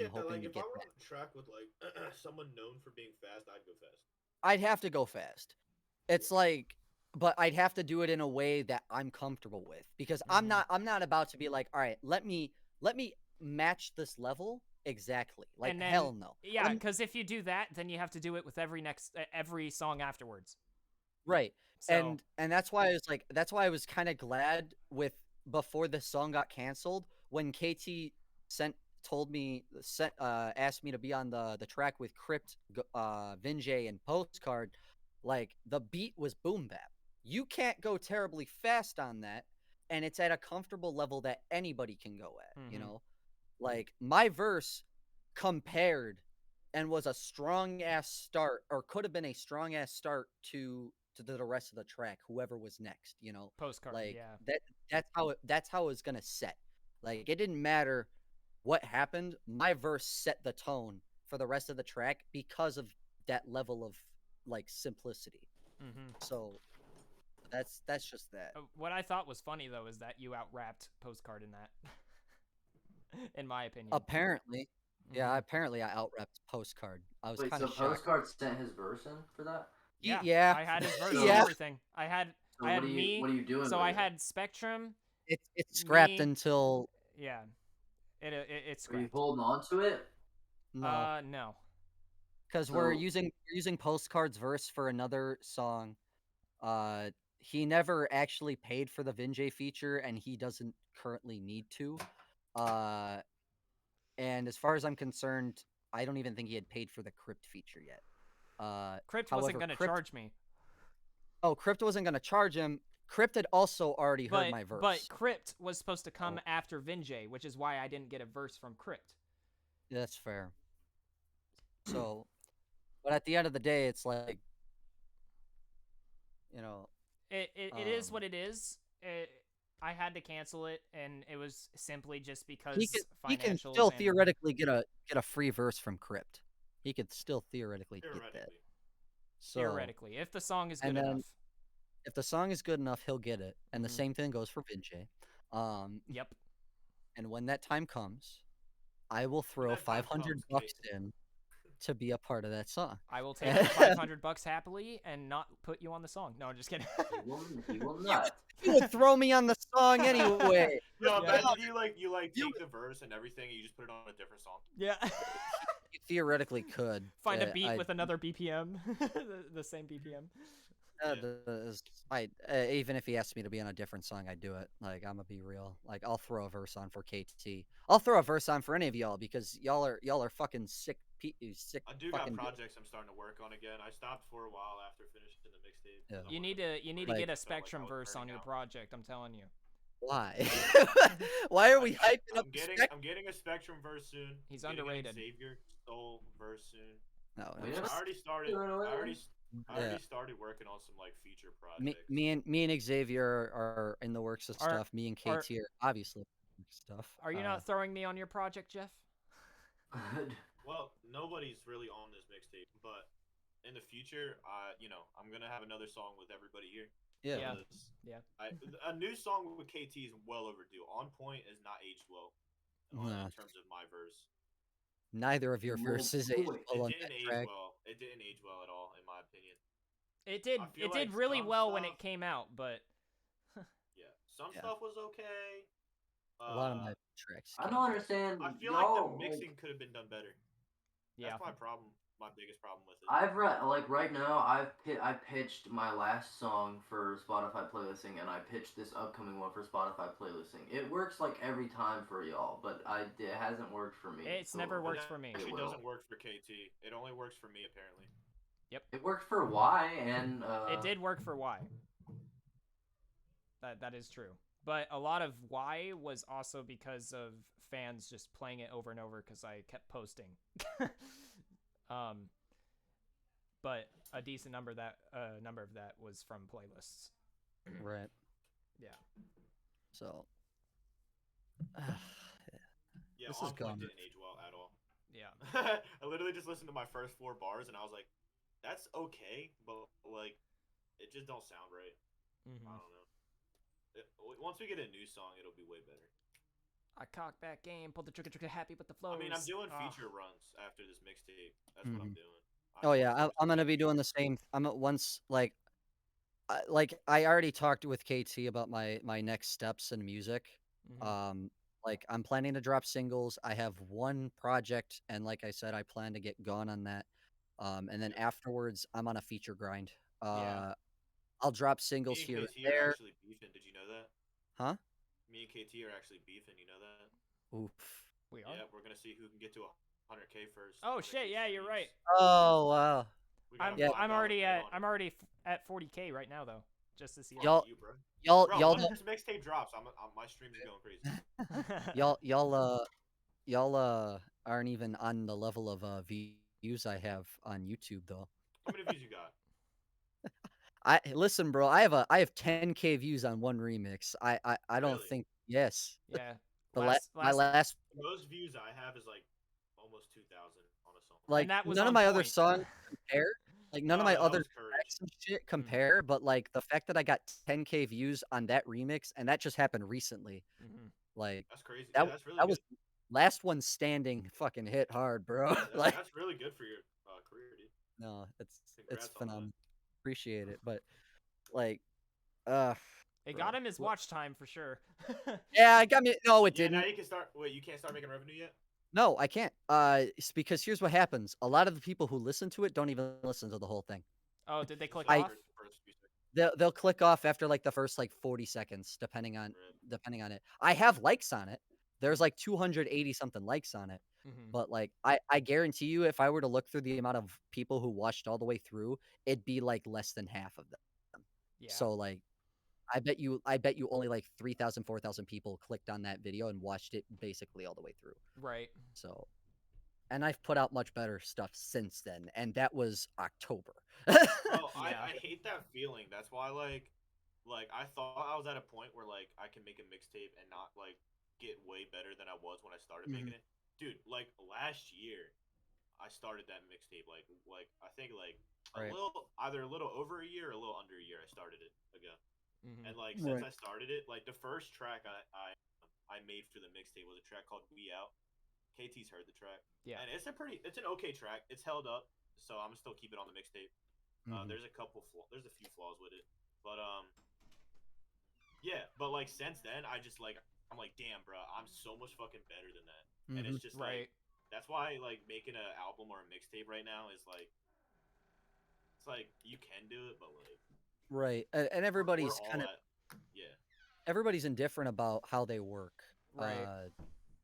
Yeah, hoping like to if I get were that. on a track with like someone known for being fast, I'd go fast. I'd have to go fast. It's like but I'd have to do it in a way that I'm comfortable with because Mhm. I'm not about to be like, "All right, let me match this level exactly." Like And then hell no. yeah, I'm because if you do that, then you have to do it with every song afterwards. Right. So And that's why I was kind of glad with before the song got canceled when KT sent told me sent asked me to be on the track with Crypt, Vinjay and Postcard. Like the beat was boom bap. You can't go terribly fast on that, and it's at a comfortable level that anybody can go at, you Mhm. know? Like my verse compared and was a strong ass start, or could have been a strong ass start to the rest of the track, whoever was next, you know? Postcard, Like yeah. that's how it was gonna set. Like it didn't matter what happened, my verse set the tone for the rest of the track because of that level of like simplicity. Mhm. So that's just that. What I thought was funny though is that you out rapped Postcard in that. In my opinion. Apparently, yeah, Mhm. apparently I out-repped Postcard. I was Wait, kind so of shocked. Postcard sent his verse in for that? Yeah, Yeah, I had his verse and So, yeah. everything. I had so I what had are you me. what are you doing So with I it? had Spectrum, It's scrapped me. until Yeah, it's Are you scrapped. holding on to it? no, No. because So we're using Postcard's verse for another song. He never actually paid for the Vinjay feature, and he doesn't currently need to. Uh, and as far as I'm concerned, I don't even think he had paid for the Crypt feature yet. Crypt wasn't However, gonna charge me, Crypt wasn't gonna charge him. Crypt had also already heard my but verse. Crypt was supposed to come Oh, after Vinjay, which is why I didn't get a verse from Crypt. that's fair. So, but at the end of the day, it's like, you know, It is um, what it is. I had to cancel it, and it was simply just he can because he can financials still and theoretically get a free verse from Crypt. He could still theoretically get that. Theoretically. So, theoretically, if the song is and good enough. then if the song is good enough, he'll get it. And the Mhm. same thing goes for Vinci. Yep. And when that time comes, I will When throw that time 500 comes, bucks Kate. in to be a part of that song. I will take the 500 bucks happily and not put you on the song. No, I'm just kidding. He will you not. you would throw me on the song anyway. No, Yeah. imagine you You take the verse and everything and you just put it on a different song. Yeah. you theoretically could. Find a beat I with another BPM, the same BPM. Yeah. even if he asked me to be on a different song, I'd do it. Like I'm gonna be real. Like I'll throw a verse on for KT. I'll throw a verse on for any of y'all because y'all are fucking sick. Sick I do got fucking. projects I'm starting to work on again. I stopped for a while after finishing the mixtape. Yeah. You need to Like- get a I felt like I Spectrum was verse on burning your out. project. I'm telling you. Why? Why are we hyping up? I'm getting a Spectrum verse soon. He's I'm getting underrated. An Xavier Soul verse soon. No, We it's never I already started. doing away I already. with I already started working on some like feature projects. me and Xavier are in the works of Are- stuff. Me and are- KT are obviously stuff. Are you not throwing me on your project, Jeff? it. Well, nobody's really on this mixtape, but in the future, I'm gonna have another song with everybody here. Yeah. Yeah. because Yeah. a new song with KT is well overdue. On Point is not aged well Nah. in terms of my verse. Neither of your Well, verses boy, age It well on didn't that age track. well. It didn't age well at all, in my opinion. It did. I feel It did like really some well when it stuff- came out, but Yeah, some Yeah. stuff was okay. A lot of my tracks. I came don't out. understand. I feel like y'all, the mixing could have been done better. yeah. That's my problem. My biggest problem with it. I've read like right now. I pitched my last song for Spotify playlisting, and I pitched this upcoming one for Spotify playlisting. It works like every time for y'all, but it hasn't worked for me. It's never But works that for me. actually It will. doesn't work for KT. It only works for me apparently. It worked for Y, and It did work for Y. That is true. But a lot of Y was also because of fans just playing it over and over because I kept posting. But a decent number of that was from playlists. Right. Yeah. So. Yeah, This On is Point gone. didn't age well at all. Yeah. I literally just listened to my first 4 bars and I was like, that's okay, but like, it just don't sound right. I Mm-hmm. don't know. Once we get a new song, it'll be way better. I cocked that game, pulled the trigger, happy with the flows. I mean, I'm doing Ah. feature runs after this mixtape. That's what I'm doing. Oh yeah, I'm gonna be doing the same. I'm at once like I already talked with KT about my next steps in music. Mhm. Like I'm planning to drop singles. I have one project, and like I said, I plan to get gone on that. And then afterwards, I'm on a feature grind. Yeah. I'll drop singles Me and here and KT are there. actually beefing. Did you know that? Huh? Me and KT are actually beefing. You know that? Oof. We are. Yeah, we're gonna see who can get to 100K first. Oh 100K shit! Yeah, you're right. streams. Oh wow. We got a Yeah. I'm $5 already bet at on it. I'm already at 40K right now though, just this year. Y'all- Fuck you, bro. Y'all, Bro, y'all, when don't- this mixtape drops, my streams are going crazy. y'all aren't even on the level of views I have on YouTube though. How many views you got? Listen, bro. I have 10K views on one remix. I don't Really? think yes. Yeah. My Last last The most views I have is like almost 2,000 on a song. like that was none of on my other point. songs compare. Like none of No, my that other was courage. tracks and shit compare, but like the fact that I got 10K views on that remix and that just happened recently. Mhm. Like That's crazy. that Yeah, that's really that good. was last one standing fucking hit hard, bro. Like That's really good for your career, dude. no, it's Congrats on that. phenomenal. Appreciate it, but like uh It bro. got him his watch time for sure. Yeah, it got me. No, it Yeah, didn't. now you can start. Wait, you can't start making revenue yet? No, I can't. It's because here's what happens. A lot of the people who listen to it don't even listen to the whole thing. Oh, did they click Just off? the first few seconds. They'll click off after like the first like 40 seconds, depending on it. I have likes on it. There's like 280 something likes on it. Mhm. But like I guarantee you, if I were to look through the amount of people who watched all the way through, it'd be like less than half of them. Yeah. So like I bet you only like 3,000, 4,000 people clicked on that video and watched it basically all the way through. Right. So, and I've put out much better stuff since then, and that was October. Bro, Yeah. I hate that feeling. That's why like I thought I was at a point where like I can make a mixtape and not like get way better than I was when I started Mhm. making it. Dude, like last year I started that mixtape like I think like Right. either a little over a year or a little under a year I started it again. Mhm. And like since Right. I started it, like the first track I made for the mixtape was a track called We Out. KT's heard the track. Yeah. And it's an okay track. It's held up, so I'm gonna still keep it on the mixtape. Mhm. There's a few flaws with it, but yeah. But like since then, I'm like, damn, bro, I'm so much fucking better than that. And it's Mhm. just Right. like that's why like making an album or a mixtape right now is like it's like you can do it, but like Right. And we're everybody's all kind of at yeah. everybody's indifferent about how they work. Right.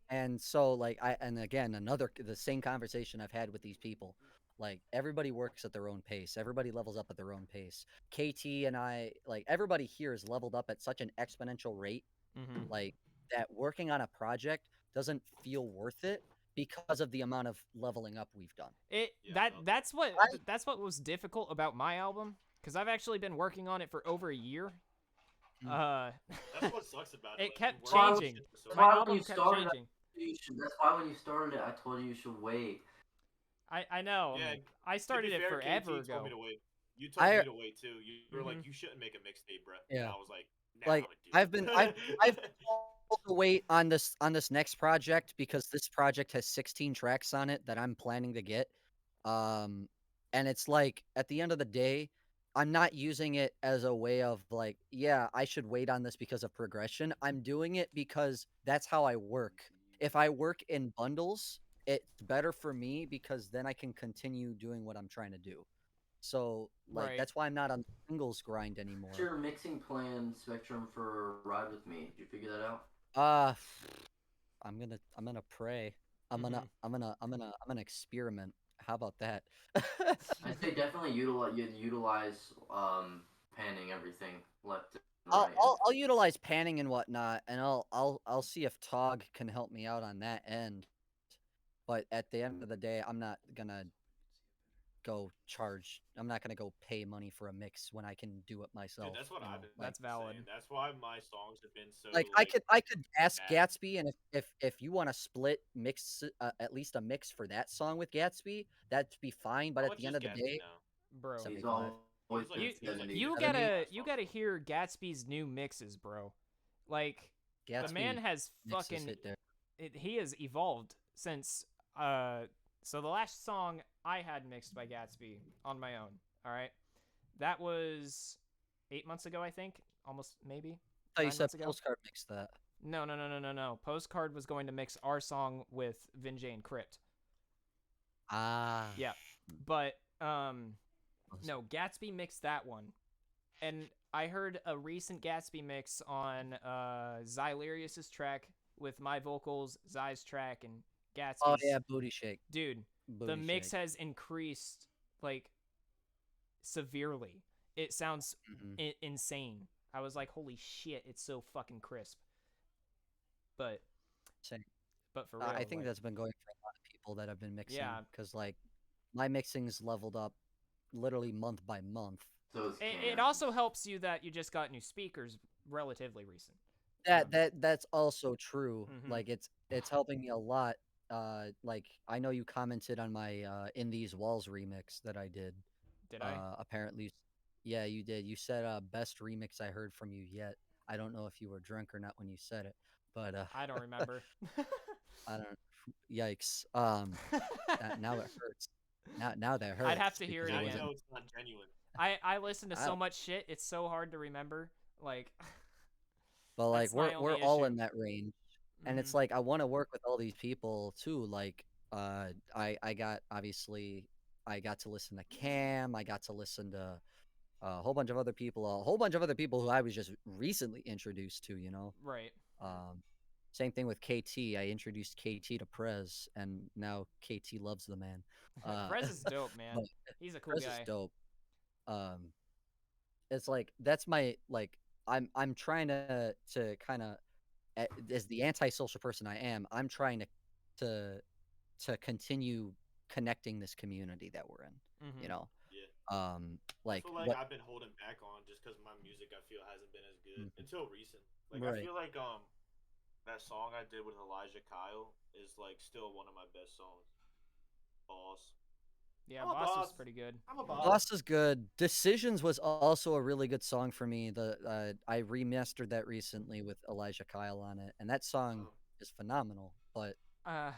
And so like and again the same conversation I've had with these people. Like everybody works at their own pace. Everybody levels up at their own pace. KT and I, like everybody here is leveled up at such an exponential rate, Mhm. like that working on a project doesn't feel worth it because of the amount of leveling up we've done. It Yeah, that no. that's what was difficult about my album because I've actually been working on it for over a year. That's what sucks about it. It like, kept you work on changing. shit for so My why long. when album you kept started, changing. that's why when you started it, I told you should wait. I know. Yeah, I To started be it fair, forever KT told ago. me to wait. You told I me to wait too. You were like, Mhm. you shouldn't make a mixtape, bro. Yeah. And I was like, nah, Like I'm gonna do it. I've told to wait on this next project because this project has 16 tracks on it that I'm planning to get. And it's like at the end of the day, I'm not using it as a way of like, yeah, I should wait on this because of progression. I'm doing it because that's how I work. If I work in bundles, it's better for me because then I can continue doing what I'm trying to do. So like Right. that's why I'm not on the singles grind anymore. What's your mixing plan, Spectrum, for Ride With Me? Did you figure that out? Uh I'm gonna pray. Mhm. I'm gonna experiment. How about that? I'd say definitely utilize panning everything left and I'll, right. I'll I'll utilize panning and whatnot, and I'll see if Tog can help me out on that end. But at the end of the day, I'm not gonna go charge. I'm not gonna go pay money for a mix when I can do it myself. Dude, that's what you know, I've been like, That's valid. saying. That's why my songs have been so like like I could ask bad. Gatsby, and if you want to split mix at least a mix for that song with Gatsby, that'd be fine. But How at much the is end of the Gatsby day, now? Bro. He's 75. always He was like- been You he was like 70. you 70? gotta last you song. gotta hear Gatsby's new mixes, bro. Like Gatsby the man has mixes fucking hit there. he has evolved since so the last song I had mixed by Gatsby on my own, all right? That was 8 months ago, I think. Almost maybe. I thought you 9 said months ago. Postcard mixed that. No. Postcard was going to mix our song with Vinjay and Crypt. Ah. Yeah. But no, Gatsby mixed that one. And I heard a recent Gatsby mix on Xylerius's track with my vocals, Zy's track, and Gatsby's. Oh yeah, booty shake. Dude, Booty the mix shake. has increased like severely. It sounds Mhm. insane. I was like, holy shit, it's so fucking crisp. But Same. for I real, think like, that's been going for a lot of people that have been mixing, yeah, because like my mixing's leveled up literally month by month. So is it Cam's. also helps you that you just got new speakers relatively recent. That's also true. Mm-hmm. Like it's helping me a lot. Like I know you commented on my In These Walls remix that I did. Did I? Apparently, yeah, you did. You said best remix I heard from you yet. I don't know if you were drunk or not when you said it, but I don't remember. I don't. Yikes. Now it hurts. Now that I'd have hurts to hear because it it Now you again. wasn't. know it's not genuine. I listen to I so don't, much shit. It's so hard to remember. Like, but like that's my we're only all issue. in that range, and Mm-hmm. it's like I want to work with all these people too. Like I got obviously I got to listen to Cam. I got to listen to a whole bunch of other people, a whole bunch of other people who I was just recently introduced to. Right. Um, Same thing with KT. I introduced KT to Prez, and now KT loves the man. Uh, Prez is dope, man. but He's a cool Prez is guy. dope. Um, it's like that's my like I'm trying to kind of as the antisocial person I am, I'm trying to continue connecting this community that we're in. You Mm-hmm. know, Yeah. That's like what like what? I've been holding back on just because my music I feel hasn't been as good Mhm. until recent. Like I Right. feel like that song I did with Elijah Kyle is like still one of my best songs. Boss. Yeah, I'm a Boss was boss. pretty good. I'm a boss. Boss is good. Decisions was also a really good song for me. The I remastered that recently with Elijah Kyle on it, and that song Um, is phenomenal. But Uh,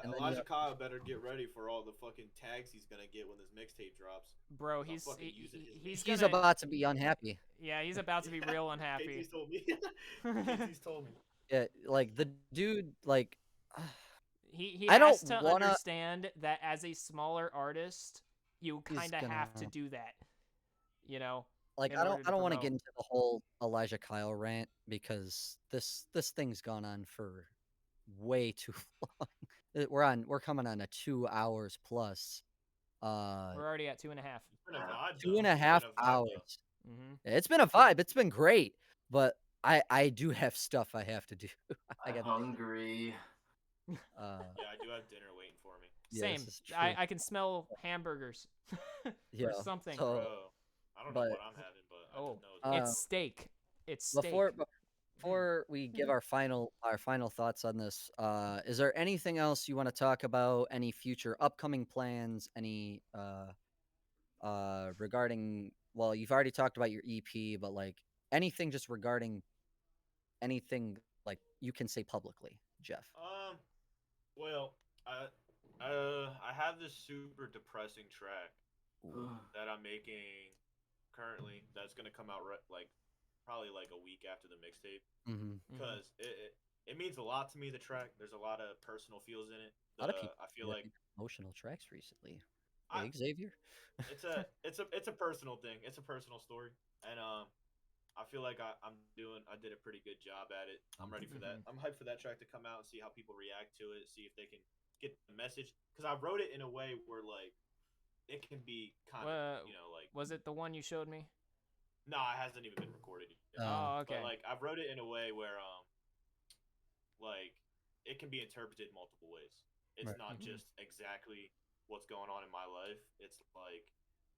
and then Elijah Kyle better get ready for all the fucking tags he's gonna get when this mixtape drops. bro, Cause I'm fucking using his he's music. he's gonna. about to be unhappy. Yeah, he's about to be Yeah, real unhappy. KT's told me. KT's told me. Yeah, like the dude, like He I don't has to wanna. understand that as a smaller artist, you He's kind of have to gonna do that, you know, like in order I to don't want to get promote. into the whole Elijah Kyle rant because this thing's gone on for way too long. We're coming on a 2 hours plus. Uh, We're already at 2.5. It's been a vibe two though. and a It's been half a vibe though. hours. Mm-hmm. It's been a vibe. It's been great, but I do have stuff I have to do. I I'm got hungry. Yeah, I do have dinner waiting for me. yeah, Same. this is true. I can smell hamburgers or Yeah. something. So, Bro, I don't know but what I'm having, but I Oh, just know it's gonna be it's uh, dope. steak. It's steak. before before we give our final thoughts on this, is there anything else you want to talk about? Any future upcoming plans? Any regarding? Well, you've already talked about your EP, but like anything just regarding anything like you can say publicly, Jeff. Um, well, I have this super depressing track Ooh. that I'm making currently that's gonna come out like probably like a week after the mixtape Mm-hmm. Mm-hmm. because it means a lot to me. The track, there's a lot of personal feels in it. A lot of people I feel that like make emotional tracks recently. I Hey, Xavier. it's a personal thing. It's a personal story, and I feel like I did a pretty good job at it. I'm ready for that. Mm-hmm. I'm hyped for that track to come out and see how people react to it, see if they can get the message. Because I wrote it in a way where like it can be kind of like Was it the one you showed me? nah, it hasn't even been recorded yet. Oh, Oh, But okay. like I wrote it in a way where like it can be interpreted multiple ways. It's right. not Mm-hmm. just exactly what's going on in my life. It's like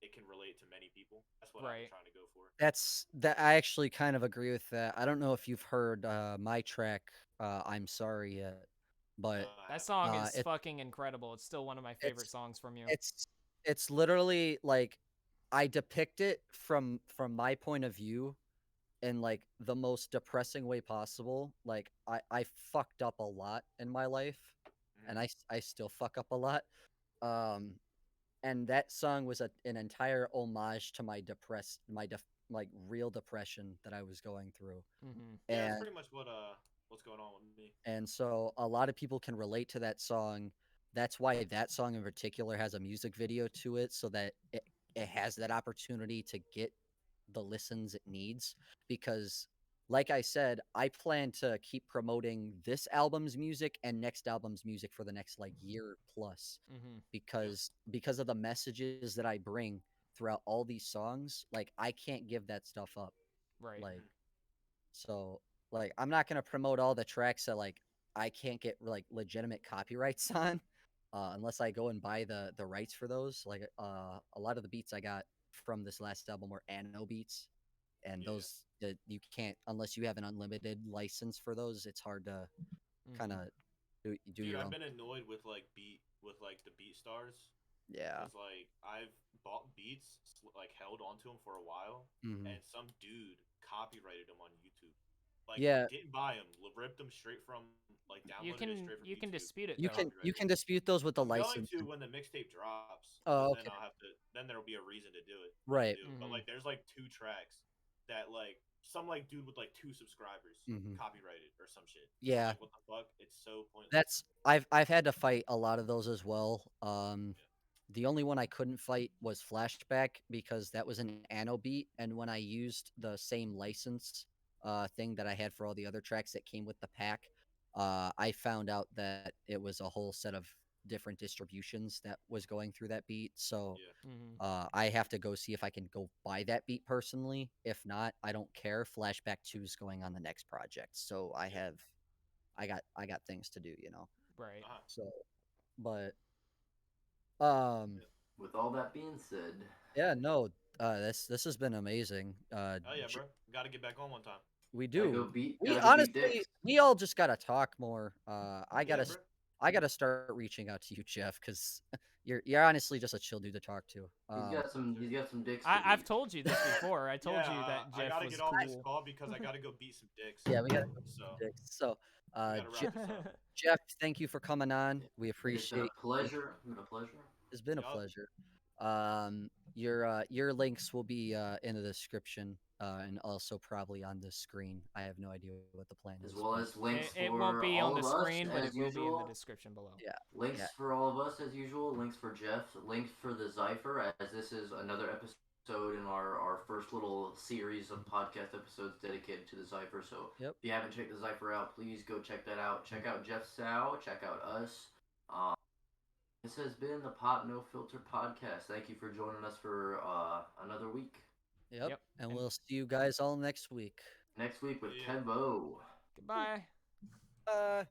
it can relate to many people. That's what I've Right. been trying to go for. That's that. I actually kind of agree with that. I don't know if you've heard my track. I'm sorry yet, but I That haven't. song is it fucking incredible. It's still one of my favorite it's songs from you. it's it's literally like I depict it from my point of view in like the most depressing way possible. Like I fucked up a lot in my life, Mhm. and I still fuck up a lot. Um, and that song was an entire homage to my like real depression that I was going through. Mm-hmm. Yeah, it's And pretty much what's going on with me. so a lot of people can relate to that song. That's why that song in particular has a music video to it, so that it has that opportunity to get the listens it needs. Because like I said, I plan to keep promoting this album's music and next album's music for the next like year plus, Mm-hmm. Yeah. because of the messages that I bring. throughout all these songs, like I can't give that stuff up. Right. Like so like I'm not gonna promote all the tracks that like I can't get like legitimate copyrights on, unless I go and buy the rights for those. Like a lot of the beats I got from this last album were Anno beats, and Yeah. those that you can't unless you have an unlimited license for those. It's hard to kind Mhm. of do Dude, your I've own. been annoyed with like the beat stars Yeah. because like I've bought beats like held onto them for a while, Hmm. and some dude copyrighted them on YouTube. Like Yeah. didn't buy them, ripped them straight from like You downloaded it can straight from you can YouTube dispute it and though. You copyrighted can it. dispute those with the I'm going license. to when the mixtape drops, because Oh, then okay. I'll have to. Then there'll be a reason to do it when I Right. do. But Mhm. like, there's like two tracks that like some like dude with like two subscribers Hmm. copyrighted or some shit. And I'm Yeah. like, what the fuck? It's so pointless. That's I've had to fight a lot of those as well. The only one I couldn't fight was Flashback because that was an Anno beat, and when I used the same license thing that I had for all the other tracks that came with the pack, I found out that it was a whole set of different distributions that was going through that beat. So Yeah, Mhm. I have to go see if I can go buy that beat personally. If not, I don't care. Flashback 2 is going on the next project, so yeah. I got things to do, you know. Right. Uh-huh. So, but um, Yeah. With all that being said, yeah, no, this has been amazing. Oh yeah, bro. Got to get back on one time. We gotta do. go beat, We gotta go beat honestly, dicks. we all just gotta talk more. Yeah, bro. I gotta start reaching out to you, Jeff, because you're honestly just a chill dude to talk to. He's got some dicks to I've beat. told you this before. I told Yeah, you that I Jeff got to was get off this cool. call because I got to go beat some dicks. yeah, we gotta go So to dicks. So, we got to Je- wrap this up. Jeff, thank you for coming on. We It has been a appreciate you. pleasure. It's been a pleasure. It's been a Yup. pleasure. Your links will be in the description and also probably on the screen. I have no idea what the plan As is, well but as links It won't for be on all the of us screen, but it as will be in the usual. description below. yeah, Links yeah, for all of us as usual. Links for Jeff. Links for the Zypher, as this is another episode in our first little series of podcast episodes dedicated to the Zypher. So yep, if you haven't checked the Zypher out, please go check that out. Check out Jeff Sow. Check out us. Um, this has been the Pop No Filter podcast. Thank you for joining us for another week. yep. Yep. And And we'll see you guys all next week. Next week with Yeah. Kevo. goodbye. Uh